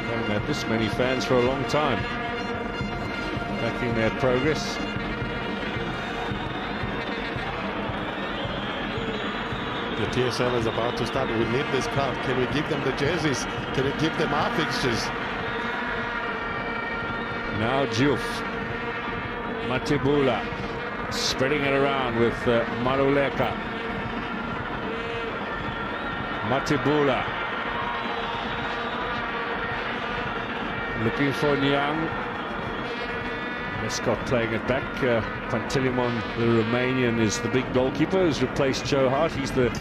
Haven't had this many fans for a long time, backing their progress. The TSL is about to start. We need this crowd. Can we give them the jerseys? Can we give them our fixtures? Now Diouf. Matebula spreading it around with Maluleka. Matebula looking for Nyang. Lescott playing it back. Pantilimon, the Romanian, is the big goalkeeper who's replaced Joe Hart. He's the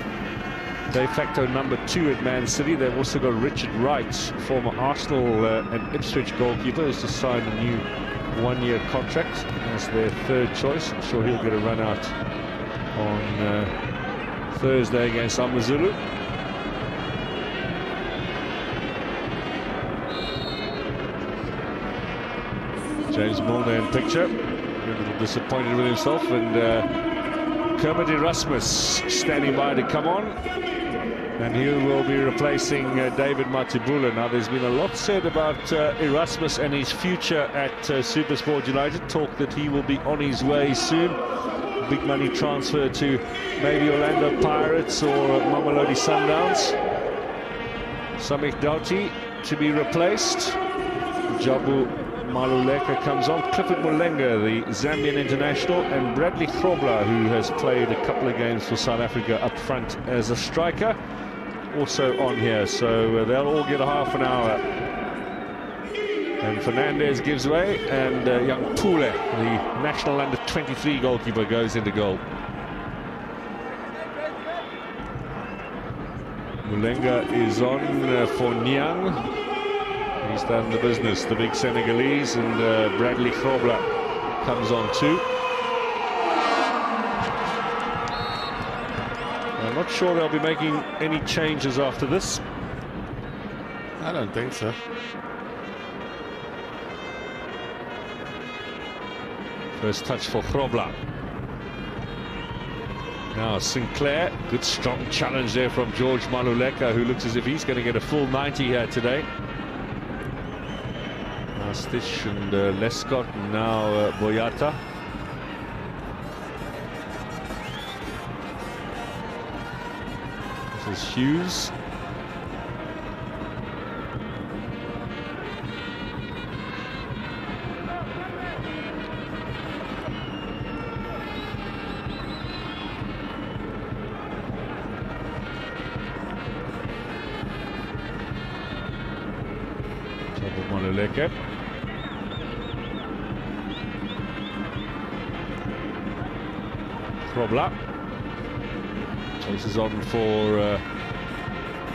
de facto number 2 at Man City. They've also got Richard Wright, former Arsenal and Ipswich goalkeeper, who's just signed a new 1-year contract as their 3rd choice. I'm sure he'll get a run out on Thursday against AmaZulu. James Milner in picture, a little disappointed with himself, and Kermit Erasmus standing by to come on, and he will be replacing David Matebula. Now, there's been a lot said about Erasmus and his future at SuperSport United. Talk that he will be on his way soon. Big money transfer to maybe Orlando Pirates or Mamelodi Sundowns. Samik Doughty to be replaced. Jabu Maluleka comes on. Clifford Mulenga, the Zambian international, and Bradley Grobler, who has played a couple of games for South Africa up front as a striker, also on here. So they'll all get a half an hour. And Fernandez gives way, and young Pule, the national under-23 goalkeeper, goes into goal. Mulenga is on for Nyang. He's done the business, the big Senegalese, and Bradley Grobler comes on too. I'm not sure they'll be making any changes after this. I don't think so. First touch for Grobler. Now Sinclair, good strong challenge there from George Maluleka, who looks as if he's going to get a full 90 here today. Stitch and Lescott, and now Boyata. This is Hughes. Maluleka. Grobler chases on for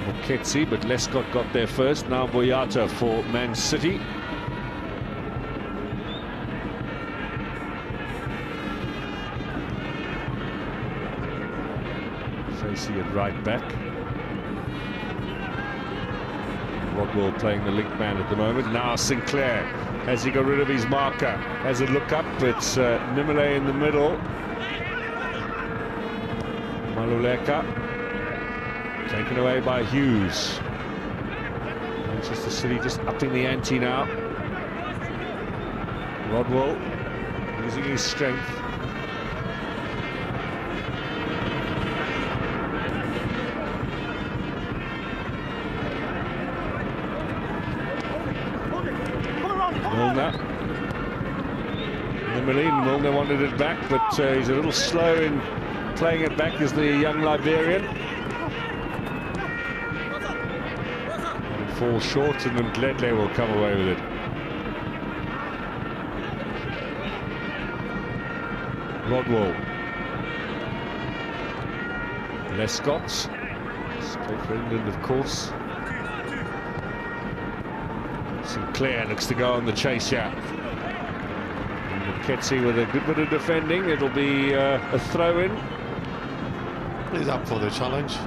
Moketsi, but Lescott got there first. Now Boyata for Man City. Tracy at right back. Rodwell playing the link man at the moment. Now Sinclair. Has he got rid of his marker? Has it look up? It's Nimile in the middle. Maluleka taken away by Hughes. Manchester City just upping the ante now. Rodwell using his strength. Milner. Milner wanted it back, but he's a little slow in playing it back as the young Liberian. And falls short, and then Gledley will come away with it. Rodwell. Lescott. Straight for England, of course. Sinclair looks to go on the chase here. Ketsi with a good bit of defending. It'll be a throw-in. He's up for the challenge.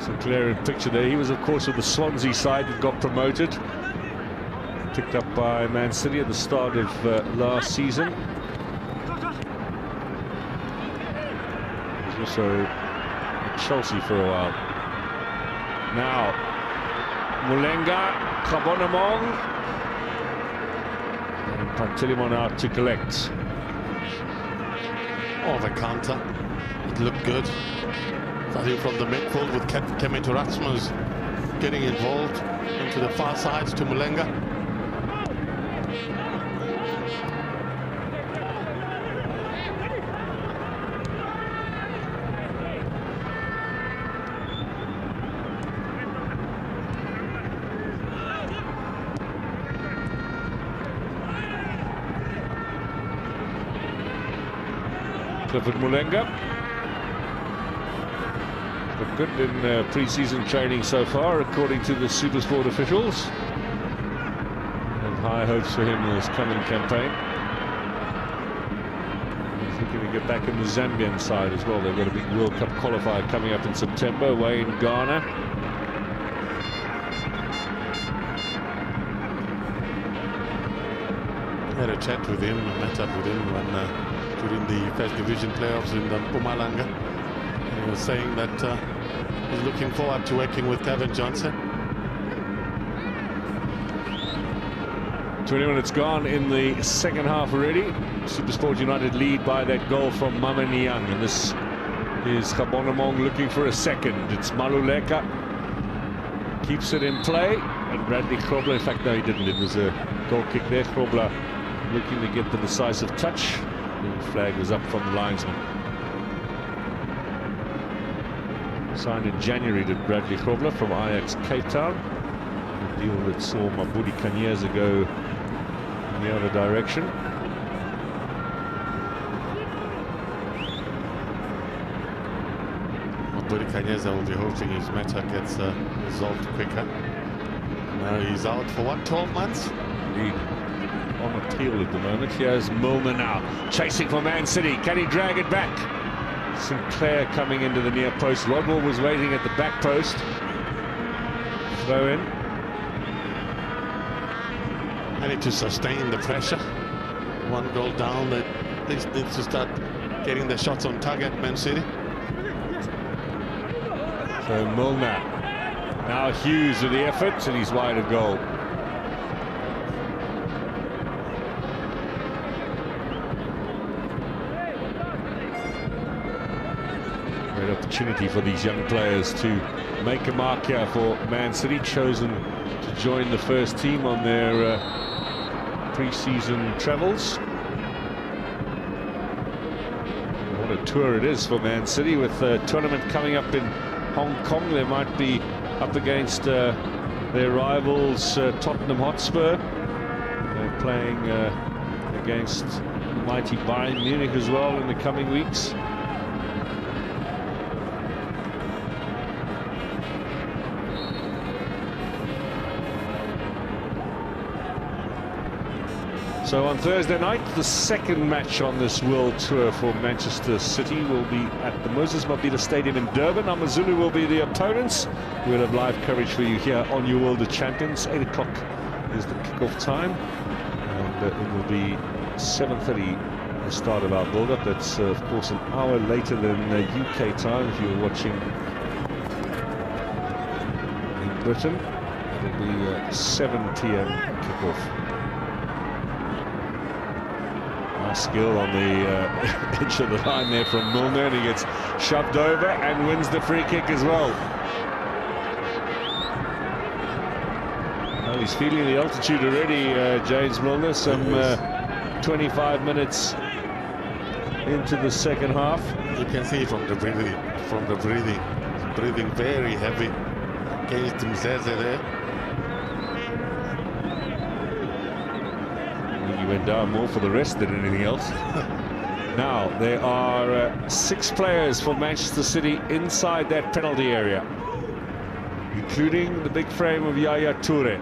Sinclair in picture there. He was, of course, with the Swansea side that got promoted. Picked up by Man City at the start of last season. He was also at Chelsea for a while. Now, Mulenga, Kabonamong, and Pantilimon out to collect. Oh, the counter. It looked good. Starting from the midfield with Kemeto Rasmus getting involved into the far sides to Mulenga. Clifford Mulenga. Looked good in pre-season training so far, according to the SuperSport officials. And high hopes for him in this coming campaign. He's looking to get back in the Zambian side as well. They've got a big World Cup qualifier coming up in September, away in Ghana. I had a chat with him, I met up with him when during the first division playoffs in Mpumalanga. He was saying that he's looking forward to working with Kevin Johnson. 20 minutes gone in the second half already. SuperSport United lead by that goal from Mamani Young, and this is Kabonamong looking for a second. It's Maluleka, keeps it in play, and Bradley Krobler, in fact no he didn't, it was a goal kick there. Krobler looking to get the decisive touch. The flag was up from the linesman. Signed in January to Bradley Krobler from Ajax Cape Town. A deal that saw Mabudi Kanyeza go in the other direction. Mabudi Kanyeza will be hoping his matter gets resolved quicker. Now he's out for what, 12 months? Indeed. On appeal at the moment. Here's Milner now, chasing for Man City. Can he drag it back? Sinclair coming into the near post. Rodwell was waiting at the back post. Throw in. I need to sustain the pressure. One goal down, they need to start getting the shots on target, Man City. So Milner. Now Hughes with the effort, and he's wide of goal. Great opportunity for these young players to make a mark here for Man City, chosen to join the first team on their pre-season travels. What a tour it is for Man City, with a tournament coming up in Hong Kong. They might be up against their rivals Tottenham Hotspur. They're playing against the mighty Bayern Munich as well in the coming weeks. So on Thursday night, the second match on this World Tour for Manchester City will be at the Moses Mabhida Stadium in Durban. AmaZulu will be the opponents. We'll have live coverage for you here on your World of Champions. 8 o'clock is the kickoff time, and it will be 7:30 the start of our build-up. That's of course an hour later than UK time if you're watching in Britain. It'll be 7 p.m. kickoff. Nice skill on the edge of the line there from Milner, and he gets shoved over and wins the free kick as well. Well, he's feeling the altitude already, James Milner. Some 25 minutes into the second half. You can see from the breathing, breathing very heavy against Mzeze there. He went down more for the rest than anything else. Now there are 6 players for Manchester City inside that penalty area, including the big frame of Yaya Toure.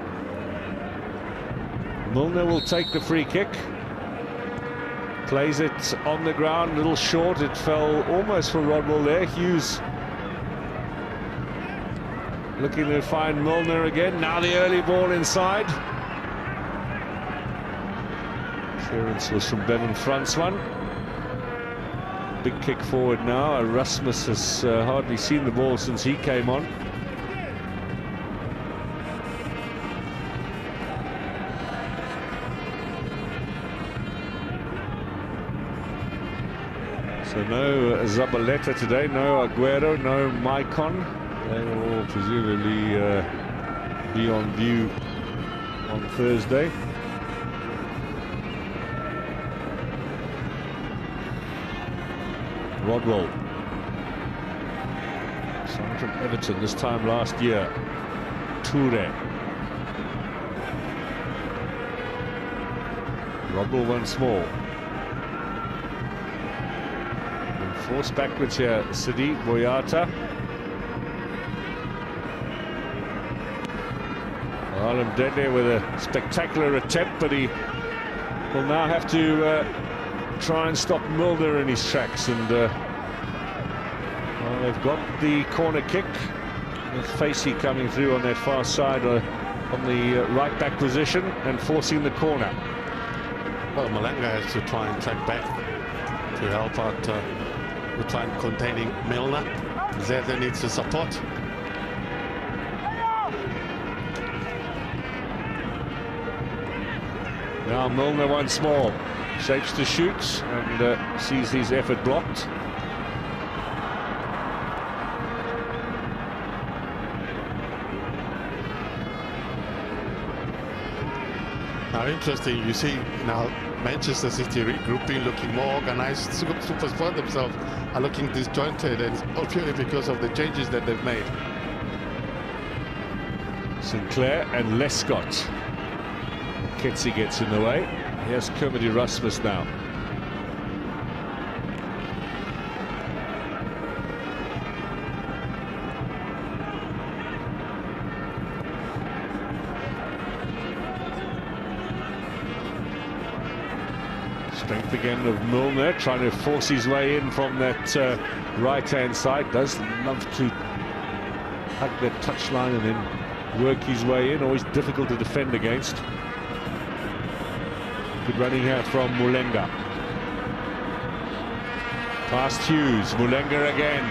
Milner will take the free kick. Plays it on the ground, a little short. It fell almost for Rodwell there. Hughes looking to find Milner again. Now the early ball inside. Clearance was from Bevan Fransman. Big kick forward now. Erasmus has hardly seen the ball since he came on. So no Zabaleta today, no Aguero, no Maicon. They will all presumably be on view on Thursday. Rodwell, signed from Everton this time last year. Toure. Rodwell once more. Forced backwards here, Sidi Boyata. Alam Dende with a spectacular attempt, but he will now have to try and stop Milner in his tracks. And well, they've got the corner kick with Facey coming through on that far side on the right back position and forcing the corner. Well, Malanga has to try and track back to help out. We try and containing Milner. Zeze needs the support. Now Milner once more shapes to shoot and sees his effort blocked. Now interesting, you see now Manchester City regrouping, looking more organized. SuperSport themselves are looking disjointed, and all purely because of the changes that they've made. Sinclair and Lescott. Ketsi gets in the way. Here's Kermit Erasmus now. Strength again of Milner, trying to force his way in from that right-hand side. Does love to hug that touchline and then work his way in. Always difficult to defend against. Good running here from Mulenga. Past Hughes, Mulenga again.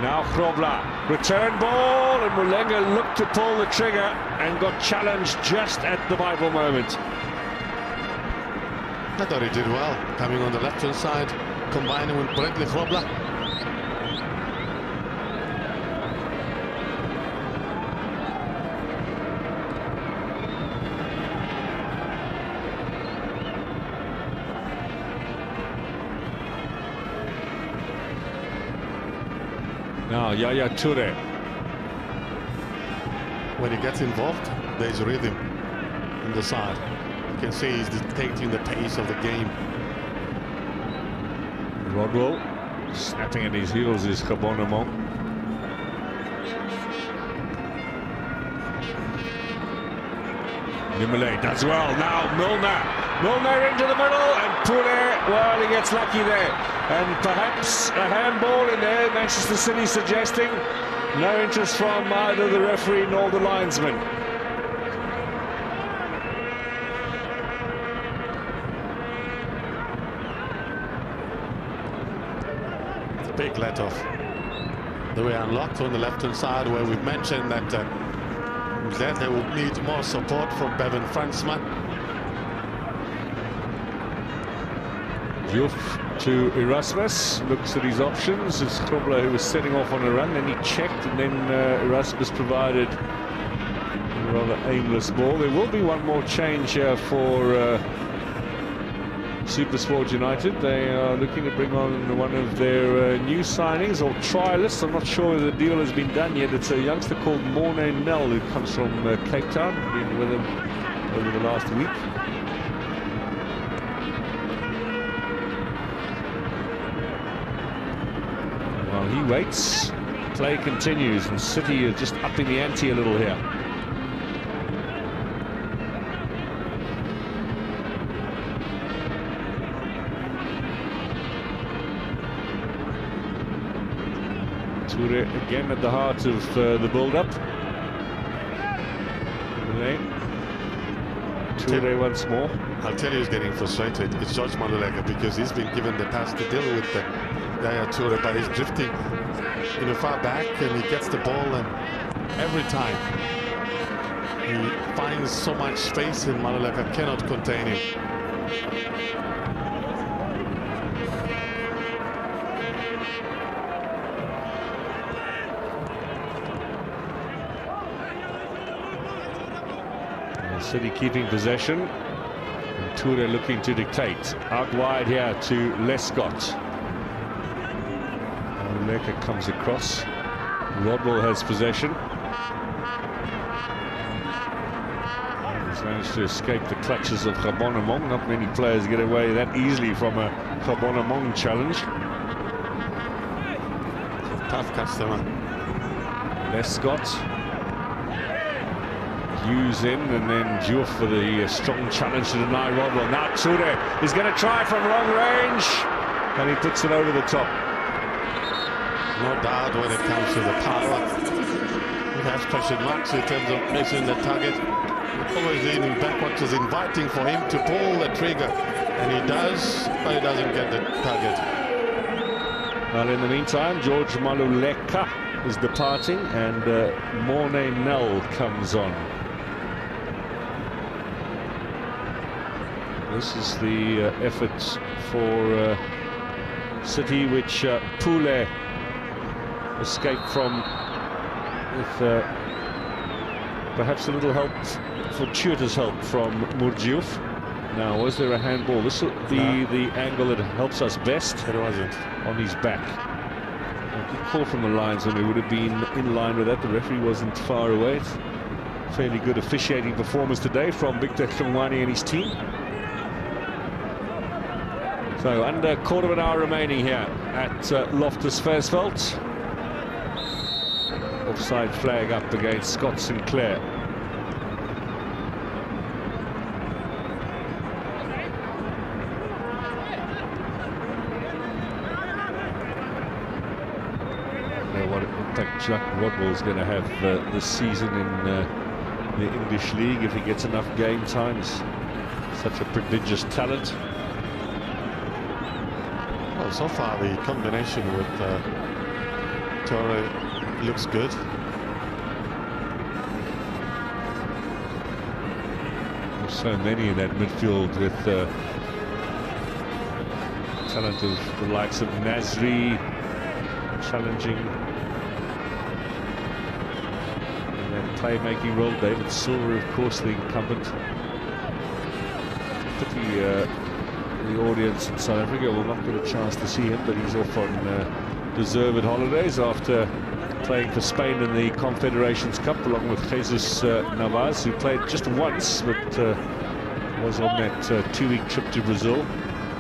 Now Grobla. Return ball, and Mulenga looked to pull the trigger and got challenged just at the vital moment. I thought he did well, coming on the left-hand side, combining with Bradley Grobla. Now Yaya Toure. When he gets involved, there's rhythm on the side. You can see he's dictating the pace of the game. Rodwell snapping at his heels is Gabonamon. Nimile does well. Now Milner into the middle, and Pule, well, he gets lucky there. And perhaps a handball in there. Manchester City suggesting no interest from either the referee nor the linesman. It's a big let-off. They were unlocked on the left-hand side, where we've mentioned that they would need more support from Bevan Fransman. Diouf to Erasmus, looks at his options. It's Krobler who was setting off on a run, then he checked, and then Erasmus provided a rather aimless ball. There will be one more change here for SuperSport United. They are looking to bring on one of their new signings or trialists. I'm not sure the deal has been done yet. It's a youngster called Morne Nel who comes from Cape Town. Been with him over the last week. While he waits, play continues, and City are just upping the ante a little here. Toure again at the heart of the build-up. Toure once more. I'll tell you who's getting frustrated. It's George Maluleka, because he's been given the task to deal with the Yaya Toure, but he's drifting far back, and he gets the ball, and every time he finds so much space, and Maluleka cannot contain him. City keeping possession, and Toure looking to dictate. Out wide here to Lescott. Maluleka comes across. Rodwell has possession. He's managed to escape the clutches of Gabonamong. Not many players get away that easily from a Gabonamong challenge. Tough customer. Lescott. Hughes in, and then Diouf for the strong challenge to deny Rodwell. Now Toure is going to try from long range, and he puts it over the top. No doubt when it comes to the power. He has question marks in terms of missing the target. Always leaning backwards, is inviting for him to pull the trigger, and he does, but he doesn't get the target. Well, in the meantime, George Maluleka is departing, and Morne Nel comes on. This is the effort for City, which Pule escaped from with perhaps a little help, fortuitous help from Murdiouf. Now, was there a handball? This is the angle that helps us best. It wasn't. On his back. A good call from the linesman. It would have been in line with that. The referee wasn't far away. Fairly good officiating performance today from Victor Hlongwane and his team. So under a quarter of an hour remaining here at Loftus Versfeld. Offside flag up against Scott Sinclair. What impact Jack Rodwell is going to have this season in the English League if he gets enough game times. Such a prodigious talent. Well, so far the combination with Toure looks good. There's so many in that midfield with talent of the likes of Nasri challenging in that playmaking role. David Silver, of course, the incumbent. Pity the audience in South Africa will not get a chance to see him, but he's off on deserved holidays after playing for Spain in the Confederations Cup along with Jesus Navas, who played just once but was on that 2-week trip to Brazil.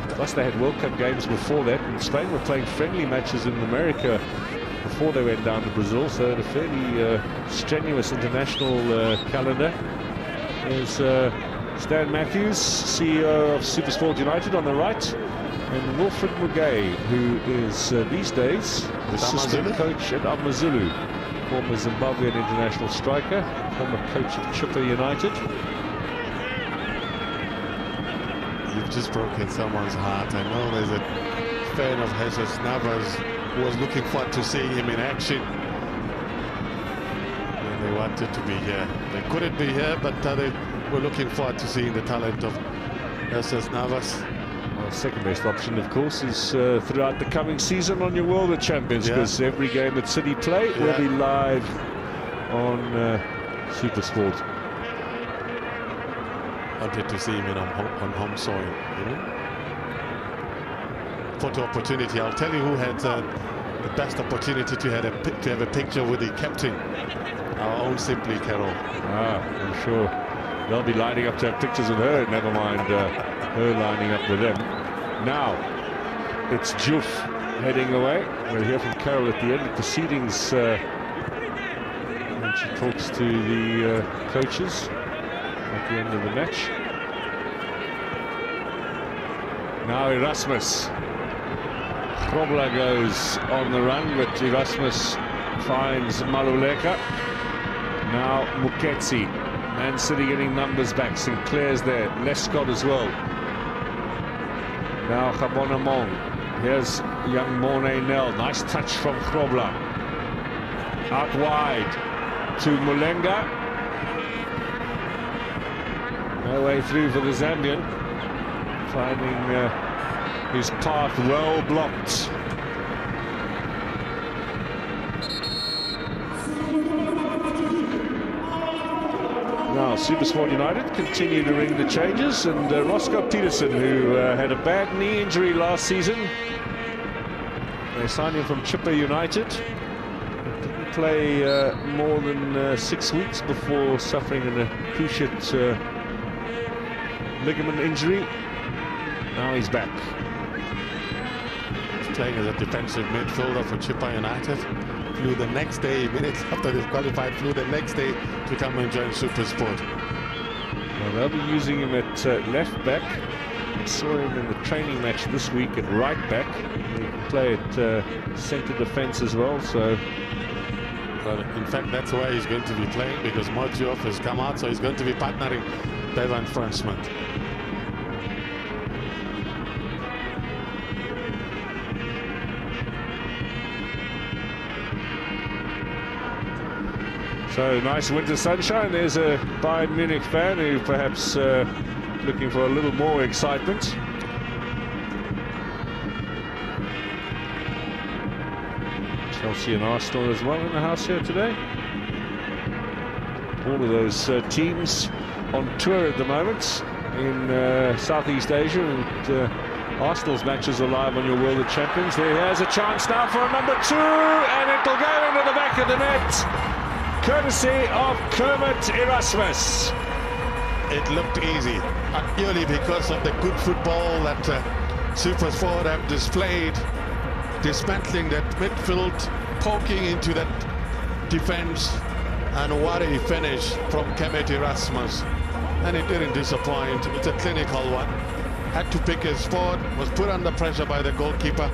Plus they had World Cup games before that, and Spain were playing friendly matches in America before they went down to Brazil, so a fairly strenuous international calendar. There's Stan Matthews, CEO of SuperSport United on the right, and Wilfred Mugai, who is these days the assistant coach at Amazulu, former Zimbabwean international striker, former coach of Chipper United. You've just broken someone's heart. I know there's a fan of Jesus Navas who was looking forward to seeing him in action. And they wanted to be here. They couldn't be here, but they were looking forward to seeing the talent of Jesus Navas. Well, second best option, of course, is throughout the coming season on your World Champions, because every game that City play will be live on SuperSport. Wanted to see him on home soil, you know. Photo opportunity. I'll tell you who had the best opportunity to have a picture with the captain, our own Simply Carol. I'm sure they'll be lining up to have pictures with her. Never mind her lining up with them. Now it's Juf heading away. We'll hear from Carol at the end of proceedings when she talks to the coaches at the end of the match. Now Erasmus. Krobla goes on the run, but Erasmus finds Maluleka. Now Muketsi. Man City getting numbers back. Sinclair's there. Lescott as well. Now Gabona Mong. Here's young Mornay Nel. Nice touch from Krobla. Out wide to Mulenga. No way through for the Zambian. Finding his path well blocked. Now SuperSport United continue to ring the changes, and Roscoe Peterson, who had a bad knee injury last season, they signed him from Chipper United. Didn't play more than 6 weeks before suffering an cruciate ligament injury. Now he's back. He's playing as a defensive midfielder for Chipper United. Flew the next day, minutes after they qualified, flew the next day to come and join SuperSport. Well, they'll be using him at left back. I saw him in the training match this week at right back. He can play at centre defence as well. So, well, in fact, that's where he's going to be playing, because Motioff has come out, so he's going to be partnering Bevan Fransman. So nice winter sunshine. There's a Bayern Munich fan who perhaps looking for a little more excitement. Chelsea and Arsenal as well in the house here today. All of those teams on tour at the moment in Southeast Asia, and Arsenal's matches are live on your World of Champions. There's a chance now for a number 2, and it'll go into the back of the net, courtesy of Kermit Erasmus. It looked easy, purely because of the good football that SuperSport have displayed, dismantling that midfield, poking into that defense, and what a finish from Kermit Erasmus. And it didn't disappoint. It's a clinical one. Had to pick his spot, was put under pressure by the goalkeeper,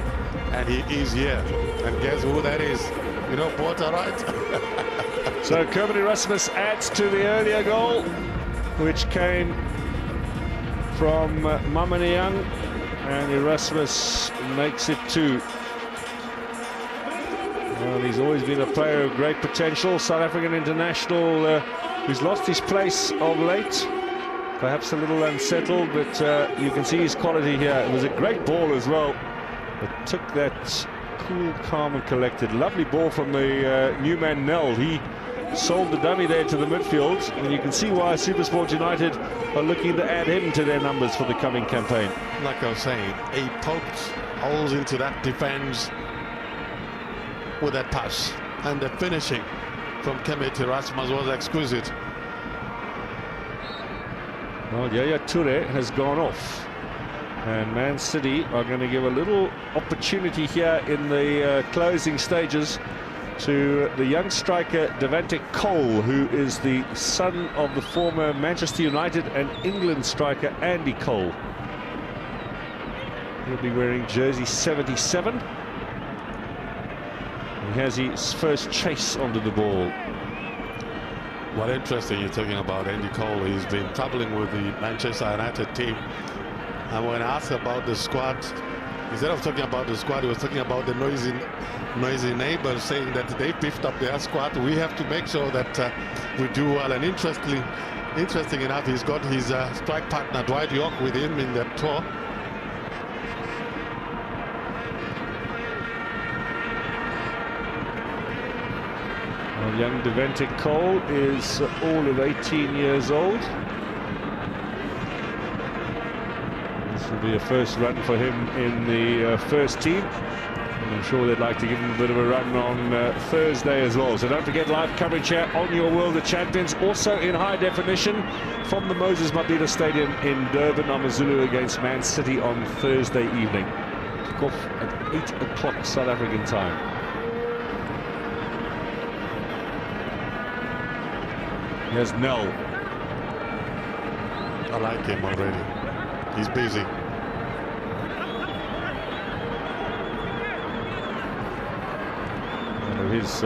and he is here. And guess who that is? You know, Porter, right? So Kermit Erasmus adds to the earlier goal, which came from Mamaniang, and Erasmus makes it 2. Well, he's always been a player of great potential, South African international who's lost his place of late, perhaps a little unsettled, but you can see his quality here. It was a great ball as well, but took that cool, calm and collected. Lovely ball from the new man Nel. He sold the dummy there to the midfield, and you can see why SuperSport United are looking to add him to their numbers for the coming campaign. Like I was saying, he poked holes into that defense with that pass, and the finishing from Kermit Erasmus was exquisite. Well, Yaya Toure has gone off, and Man City are going to give a little opportunity here in the closing stages to the young striker Devante Cole, who is the son of the former Manchester United and England striker Andy Cole. He'll be wearing jersey 77. He has his first chase onto the ball. What interesting you're talking about Andy Cole. He's been traveling with the Manchester United team. And when asked about the squad, instead of talking about the squad, he was talking about the noisy neighbors, saying that they beefed up their squad. We have to make sure that we do well. And interesting enough, he's got his strike partner Dwight York with him in that tour. Well, young Devante Cole is all of 18 years old. This will be a first run for him in the first team. And I'm sure they'd like to give him a bit of a run on Thursday as well. So don't forget live coverage here on your World of Champions, also in high definition from the Moses Mabhida Stadium in Durban, AmaZulu against Man City on Thursday evening. Kick off at 8 o'clock South African time. Here's Nell. I like him already. He's busy. One of his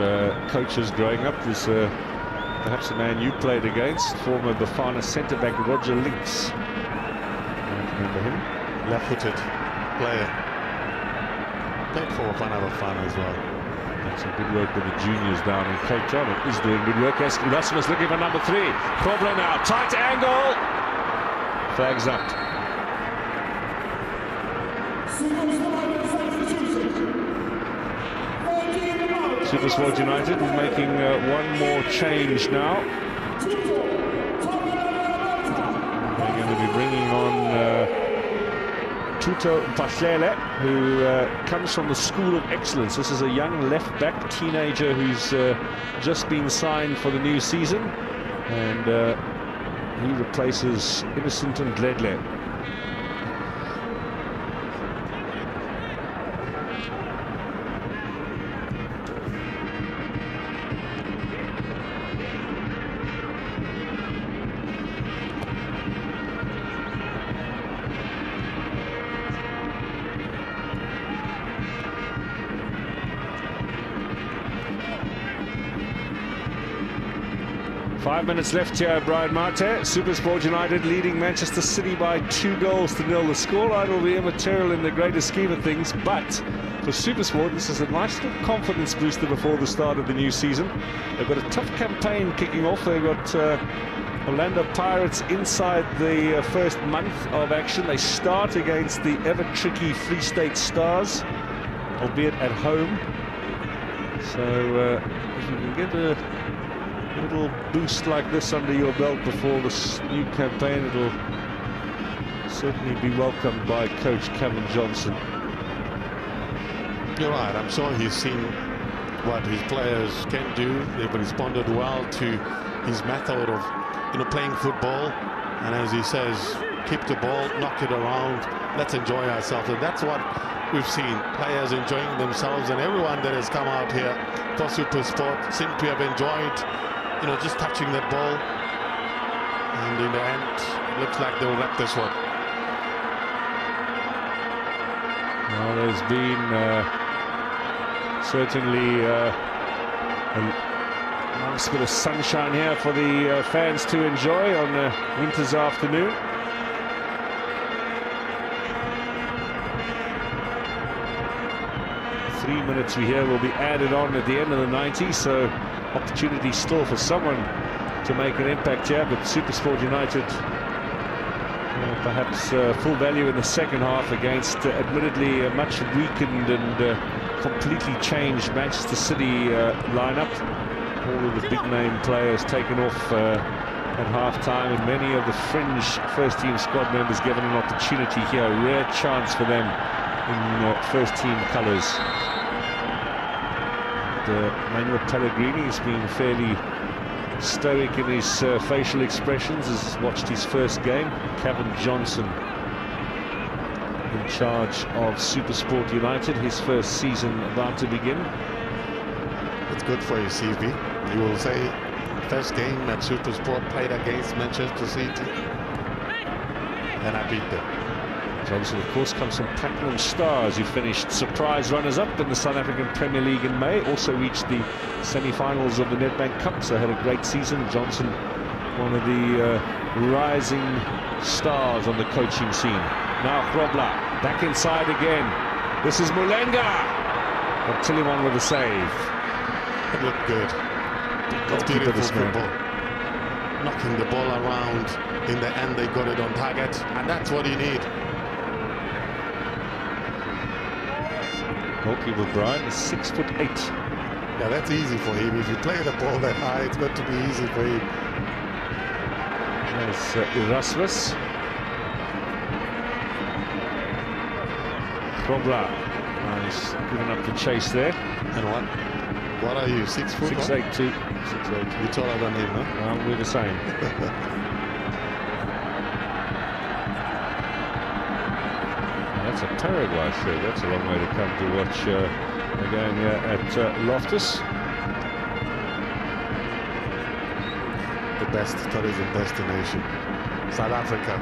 coaches growing up was perhaps a man you played against, former Bafana centre-back Roger Links. Remember him? Left-footed player. Played for Bafana as well. Some good work with the juniors down in Cape Town. It is doing good work. Erasmus looking for number 3. Kobler now, tight angle. Flags up. SuperSport United making one more change now. They're going to be bringing on Tuto Mpahlele, who comes from the School of Excellence. This is a young left-back teenager who's just been signed for the new season, and he replaces Innocent Ndledle. 5 minutes left here, Brian Mate. SuperSport United leading Manchester City by 2 goals to 0. The scoreline will be immaterial in the greater scheme of things, but for SuperSport, this is a nice little confidence booster before the start of the new season. They've got a tough campaign kicking off. They've got Orlando Pirates inside the first month of action. They start against the ever-tricky Free State Stars, albeit at home. So if you can get a little boost like this under your belt before this new campaign, it'll certainly be welcomed by Coach Kevin Johnson. You're right. I'm sure he's seen what his players can do. They've responded well to his method of playing football, and as he says, keep the ball, knock it around, let's enjoy ourselves. And that's what we've seen, players enjoying themselves, and everyone that has come out here for SuperSport seem to have enjoyed just touching that ball, and in the end it looks like they'll wrap this one. Well, there's been certainly a nice bit of sunshine here for the fans to enjoy on a winter's afternoon. Three minutes we hear will be added on at the end of the 90, so opportunity still for someone to make an impact here, but SuperSport United perhaps full value in the second half against admittedly a much weakened and completely changed Manchester City lineup. All of the big name players taken off at half-time, and many of the fringe first-team squad members given an opportunity here. A rare chance for them in first-team colours. Manuel Pellegrini has been fairly stoic in his facial expressions, has watched his first game. Kevin Johnson in charge of SuperSport United, his first season about to begin. That's good for your CV. You will say, first game at SuperSport played against Manchester City, and I beat them. Johnson, of course, comes from Platinum Stars, who finished surprise runners-up in the South African Premier League in May. Also reached the semi-finals of the Nedbank Cup, so had a great season. Johnson, one of the rising stars on the coaching scene. Now Grobler, back inside again. This is Mulenga. But Tilliman with a save. It looked good. That's beautiful football. Knocking the ball around. In the end, they got it on target, and that's what you need. Goalkeeper Brian is 6'8". Yeah, that's easy for him. If you play the ball that high, it's got to be easy for him. There's Erasmus. Grobler. He's given up the chase there. And what are you, 6 foot? 6'8" too. 6'8". You're taller than him, huh? We're the same. That's a Paraguay shirt. That's a long way to come to watch again at Loftus. The best tourism destination, South Africa.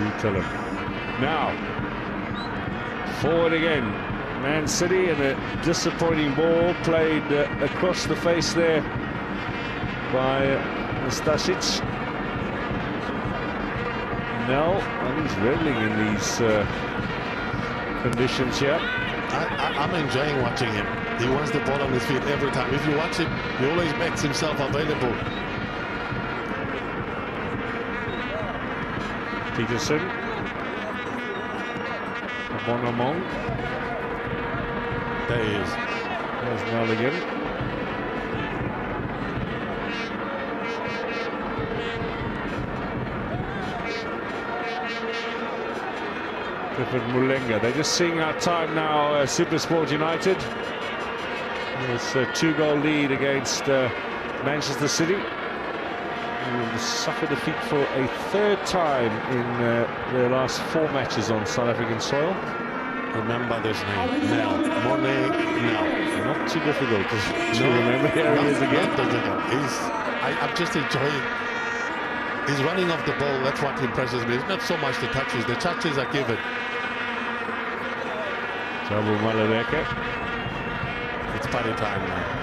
You tell him. Now, forward again. Man City, and a disappointing ball played across the face there by Stasic. Nel, and he's reveling in these conditions here. I'm enjoying watching him. He wants the ball on his feet every time. If you watch it, he always makes himself available. Peterson. Bonamong. There he is. There's Nel again. Clifford Mulenga. They're just seeing our time now, SuperSport United. There's a 2-goal lead against Manchester City. Who suffered defeat for a third time in their last 4 matches on South African soil. Remember this name, Nel. Monet Nel. Not too difficult to remember. Here he is again. I'm just enjoying. He's running off the ball. That's what impresses me. It's not so much the touches. The touches are given. Trouble Malareke. It's party time now.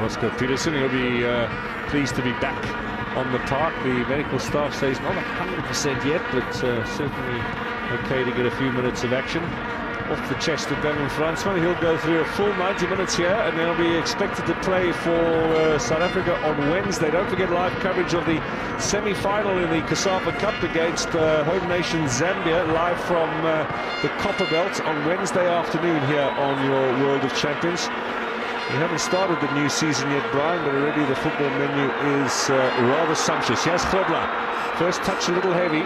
Oscar Peterson, he'll be pleased to be back on the park. The medical staff says not 100% yet, but certainly okay to get a few minutes of action. Off the chest of Devon Fransman, he'll go through a full 90 minutes here, and they'll be expected to play for South Africa on Wednesday. Don't forget live coverage of the semi-final in the Cassava Cup against home nation Zambia, live from the Copperbelt on Wednesday afternoon here on your World of Champions. We haven't started the new season yet, Brian, but already the football menu is rather sumptuous. Here's Grobler. First touch a little heavy.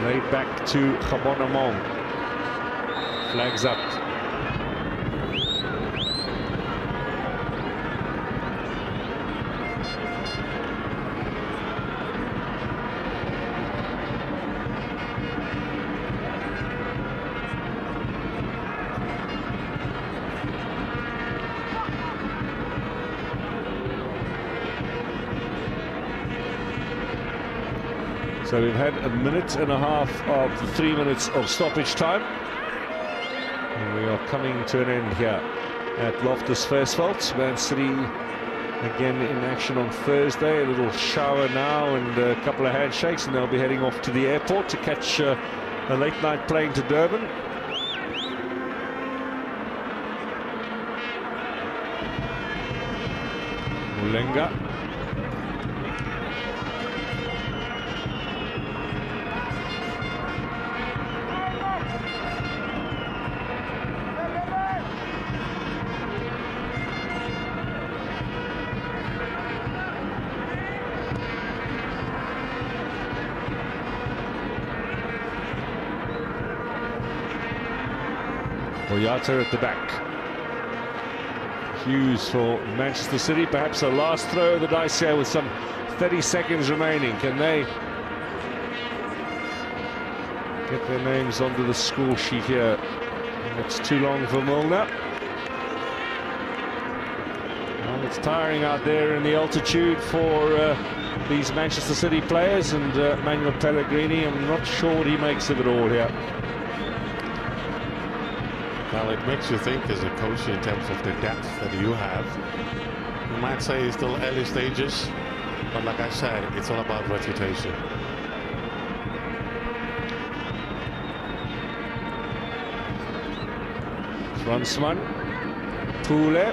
Laid back to Gabonamong. Flags up. So we've had a minute and a half of the 3 minutes of stoppage time. And we are coming to an end here at Loftus Versfeld. Man City again in action on Thursday. A little shower now and a couple of handshakes, and they'll be heading off to the airport to catch a late night plane to Durban. Mulenga. Boyata at the back. Hughes for Manchester City, perhaps a last throw of the dice here with some 30 seconds remaining. Can they get their names onto the score sheet here. It's too long for Milner. Well, it's tiring out there in the altitude for these Manchester City players, and Manuel Pellegrini, I'm not sure what he makes of it all here. Well, it makes you think as a coach in terms of the depth that you have. You might say it's still early stages, but like I said, it's all about reputation. Fransman, Poole.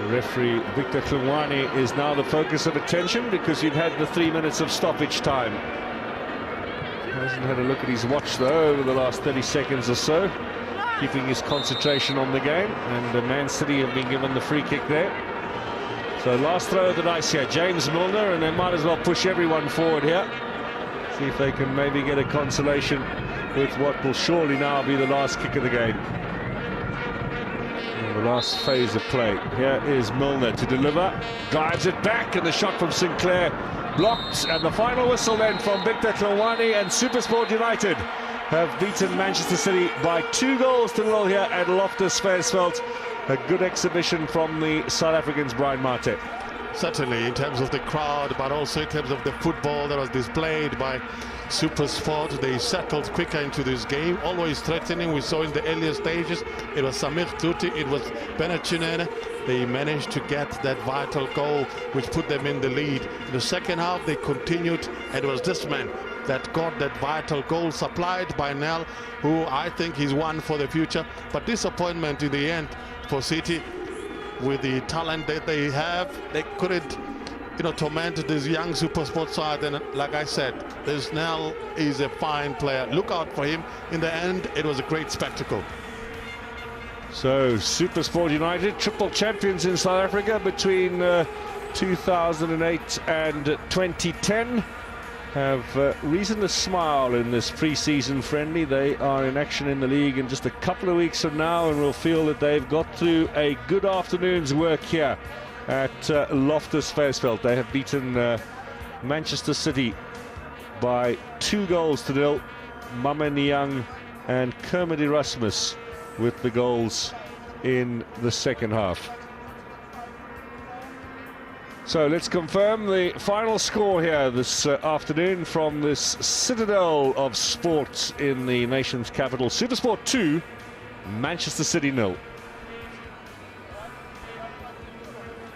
Referee Victor Klumwani is now the focus of attention because you've had the 3 minutes of stoppage time. He hasn't had a look at his watch though over the last 30 seconds or so, keeping his concentration on the game, and Man City have been given the free kick there. So last throw of the dice here, James Milner, and they might as well push everyone forward here. See if they can maybe get a consolation with what will surely now be the last kick of the game. The last phase of play. Here is Milner to deliver, drives it back, and the shot from Sinclair blocked, and the final whistle then from Victor Klumwani, and SuperSport United have beaten Manchester City by 2-0 here at Loftus Versfeld. A good exhibition from the South Africans, Brian Mate. Certainly in terms of the crowd, but also in terms of the football that was displayed by SuperSport. They settled quicker into this game, always threatening. We saw in the earlier stages it was Samir Tuti, it was Bernard Chinene. They managed to get that vital goal which put them in the lead. In the second half they continued, and it was this man that got that vital goal supplied by Nel, who I think is one for the future. But disappointment in the end for City. With the talent that they have, they couldn't, torment this young SuperSport side. And like I said, this Nel is a fine player. Look out for him. In the end, it was a great spectacle. So SuperSport United, triple champions in South Africa between 2008 and 2010, have reason to smile in this pre-season friendly. They are in action in the league in just a couple of weeks from now, and will feel that they've got through a good afternoon's work here at Loftus Versfeld. They have beaten Manchester City by 2-0. Mame Niang and Kermit Erasmus with the goals in the second half. So let's confirm the final score here this afternoon from this citadel of sports in the nation's capital. SuperSport 2, Manchester City 0.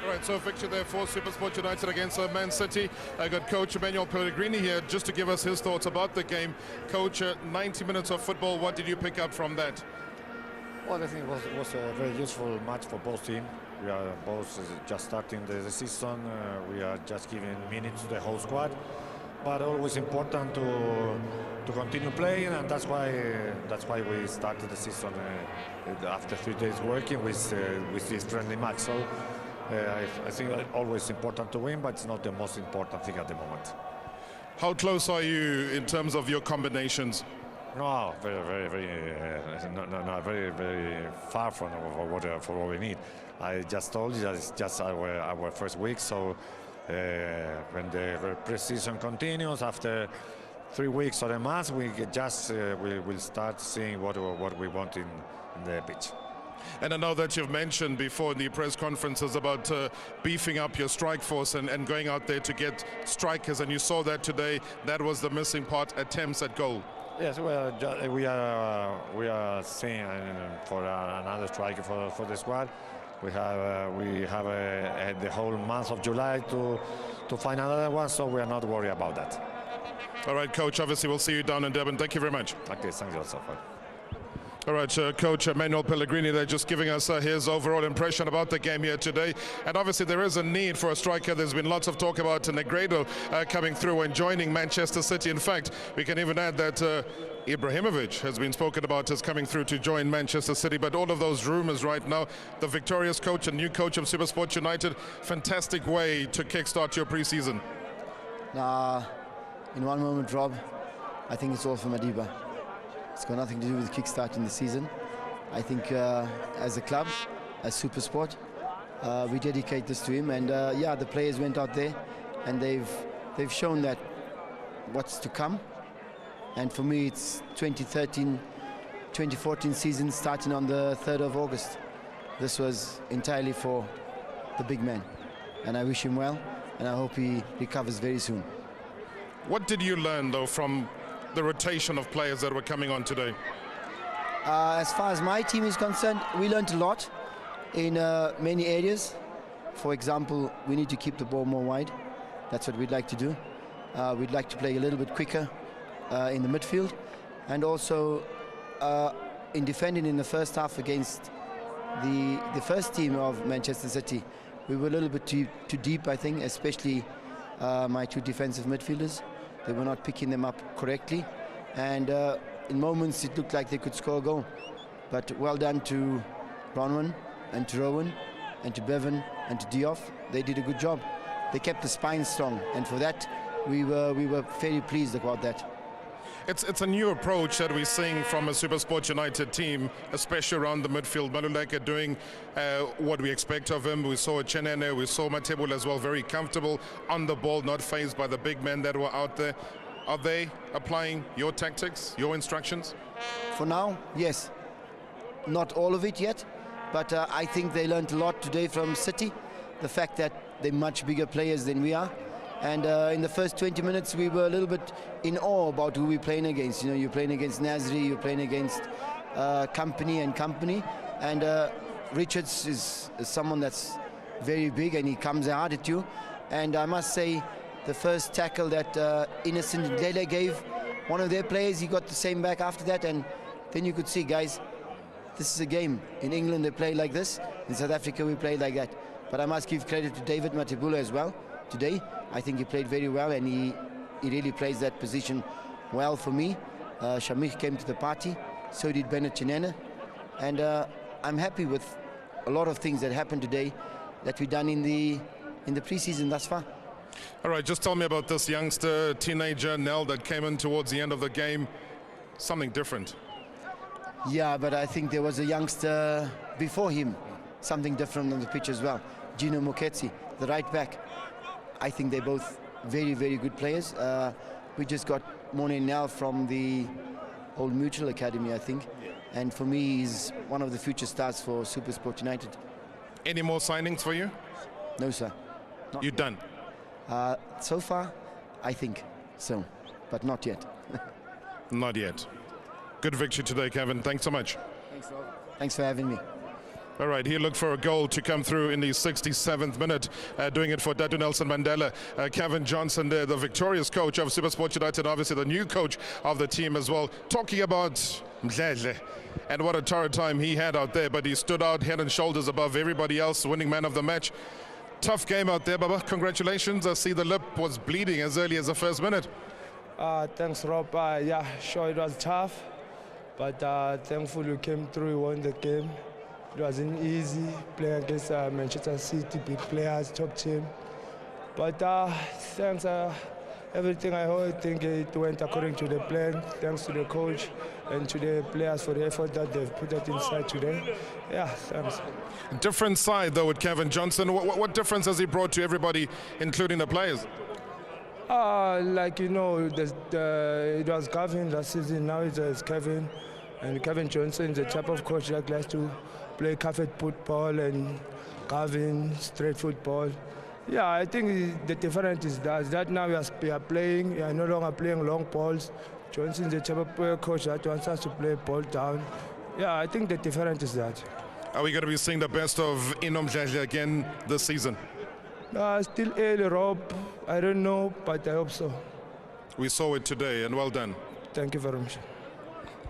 All right, so victory there for SuperSport United against Man City. I got Coach Manuel Pellegrini here just to give us his thoughts about the game. Coach, 90 minutes of football, what did you pick up from that? Well, I think it was a very useful match for both teams. We are both just starting the season. We are just giving minutes to the whole squad, but always important to continue playing, and that's why we started the season after 3 days working with this friendly match. So I think always important to win, but it's not the most important thing at the moment. How close are you in terms of your combinations? No, very far from what we need. I just told you that it's just our first week, so when the pre-season continues after 3 weeks or a month, we will start seeing what we want in the pitch. And I know that you've mentioned before in the press conferences about beefing up your strike force and going out there to get strikers, and you saw that today. That was the missing part, attempts at goal. Yes, well, we are seeing for another striker for the squad. We have the whole month of July to find another one, so we are not worried about that. All right, Coach, obviously we'll see you down in Durban. Thank you very much. Okay, thank you also. All right, Coach Manuel Pellegrini, they're just giving us his overall impression about the game here today. And obviously there is a need for a striker. There's been lots of talk about Negredo coming through and joining Manchester City. In fact, we can even add that Ibrahimovic has been spoken about as coming through to join Manchester City. But all of those rumours right now, the victorious coach and new coach of SuperSport United, fantastic way to kickstart your pre-season. In one moment, Rob, I think it's all for Madiba. It's got nothing to do with kickstarting the season. I think as a club, as SuperSport, we dedicate this to him. And yeah, the players went out there and they've shown that what's to come. And for me, it's 2013-2014 season starting on the 3rd of August. This was entirely for the big man. And I wish him well, and I hope he recovers very soon. What did you learn, though, from the rotation of players that were coming on today? As far as my team is concerned, we learned a lot in many areas. For example, we need to keep the ball more wide. That's what we'd like to do. We'd like to play a little bit quicker in the midfield, and also in defending in the first half against the first team of Manchester City. We were a little bit too deep, I think, especially my two defensive midfielders. They were not picking them up correctly, and in moments it looked like they could score a goal. But well done to Bronwyn and to Rowan and to Bevan and to Diouf. They did a good job. They kept the spine strong, and for that we were very pleased about that. It's a new approach that we're seeing from a SuperSport United team, especially around the midfield. Maluleke doing what we expect of him. We saw Chenene, we saw Matebula as well, very comfortable on the ball, not fazed by the big men that were out there. Are they applying your tactics, your instructions? For now, yes. Not all of it yet, but I think they learned a lot today from City. The fact that they're much bigger players than we are. And in the first 20 minutes, we were a little bit in awe about who we're playing against. You know, you're playing against Nasri, you're playing against Company. And Richards is someone that's very big, and he comes hard at you. And I must say, the first tackle that Innocent Ndlele gave one of their players, he got the same back after that. And then you could see, guys, this is a game. In England, they play like this. In South Africa, we play like that. But I must give credit to David Matebula as well today. I think he played very well, and he really plays that position well for me. Shamik came to the party, so did Bennett Chinene, and I'm happy with a lot of things that happened today that we've done in the pre-season thus far. All right, just tell me about this youngster, teenager Nell, that came in towards the end of the game. Something different. Yeah, but I think there was a youngster before him, something different on the pitch as well. Gino Moketsi, the right back. I think they're both very, very good players. We just got Mone Nell from the Old Mutual Academy, I think. And for me, he's one of the future stars for SuperSport United. Any more signings for you? No, sir. You're done? So far, I think so, but not yet. Not yet. Good victory today, Kevin. Thanks so much. Thanks for having me. All right, he looked for a goal to come through in the 67th minute, doing it for Dadu Nelson Mandela. Kevin Johnson there, the victorious coach of SuperSport United, obviously the new coach of the team as well. Talking about Mdledle and what a torrid time he had out there, but he stood out head and shoulders above everybody else, winning man of the match. Tough game out there, Baba. Congratulations. I see the lip was bleeding as early as the first minute. Thanks, Rob. Yeah, sure, it was tough, but thankfully we came through, we won the game. It wasn't easy playing against Manchester City, big players, top team. But thanks, everything I think it went according to the plan. Thanks to the coach and to the players for the effort that they've put it inside today. Yeah, thanks. Different side though with Kevin Johnson. What difference has he brought to everybody, including the players? Like you know, it was Gavin last season. Now it's Kevin, and Kevin Johnson is the type of coach that likes to play carpet football, and Gavin straight football. Yeah, I think the difference is that now we are playing. We are no longer playing long balls. Johnson is the type of coach that wants us to play ball down. Yeah, I think the difference is that. Are we going to be seeing the best of Inom Mdledle again this season? Still early, Rob. I don't know, but I hope so. We saw it today, and well done. Thank you very much.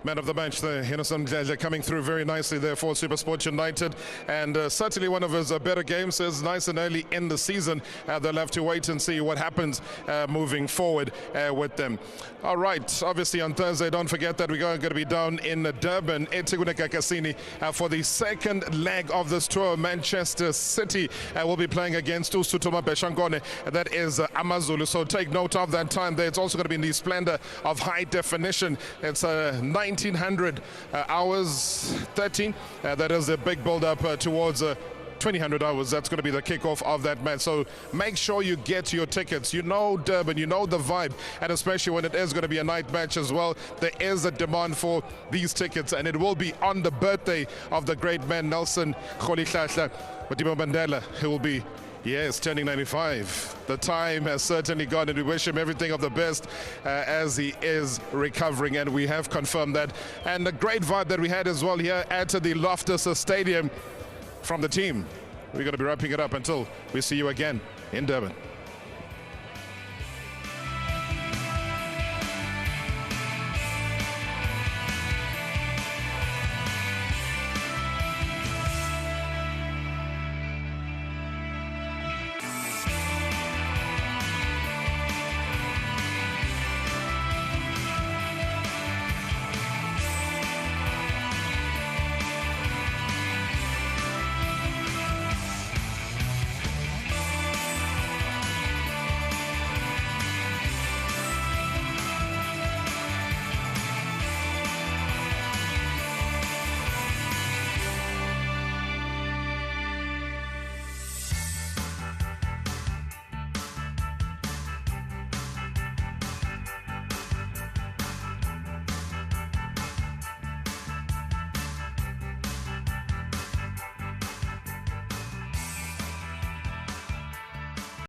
Man of the match there, Nelson Mandela, coming through very nicely there for SuperSport United, and certainly one of his better games is nice and early in the season. They'll have to wait and see what happens moving forward with them. All right, obviously on Thursday, don't forget that we're going to be down in Durban, eThekwini Kakasini, for the second leg of this tour. Manchester City will be playing against Usutuma Beshangone, that is Amazulu, so take note of that time there. It's also going to be in the splendor of high definition. It's 1900 hours 13. That is a big build up towards 2000 hours. That's going to be the kickoff of that match. So make sure you get your tickets. You know Durban, you know the vibe, and especially when it is going to be a night match as well, there is a demand for these tickets, and it will be on the birthday of the great man Nelson Mandela, who will be turning 95. The time has certainly gone, and we wish him everything of the best as he is recovering, and we have confirmed that. And the great vibe that we had as well here at the Loftus Stadium from the team. We're going to be wrapping it up until we see you again in Durban.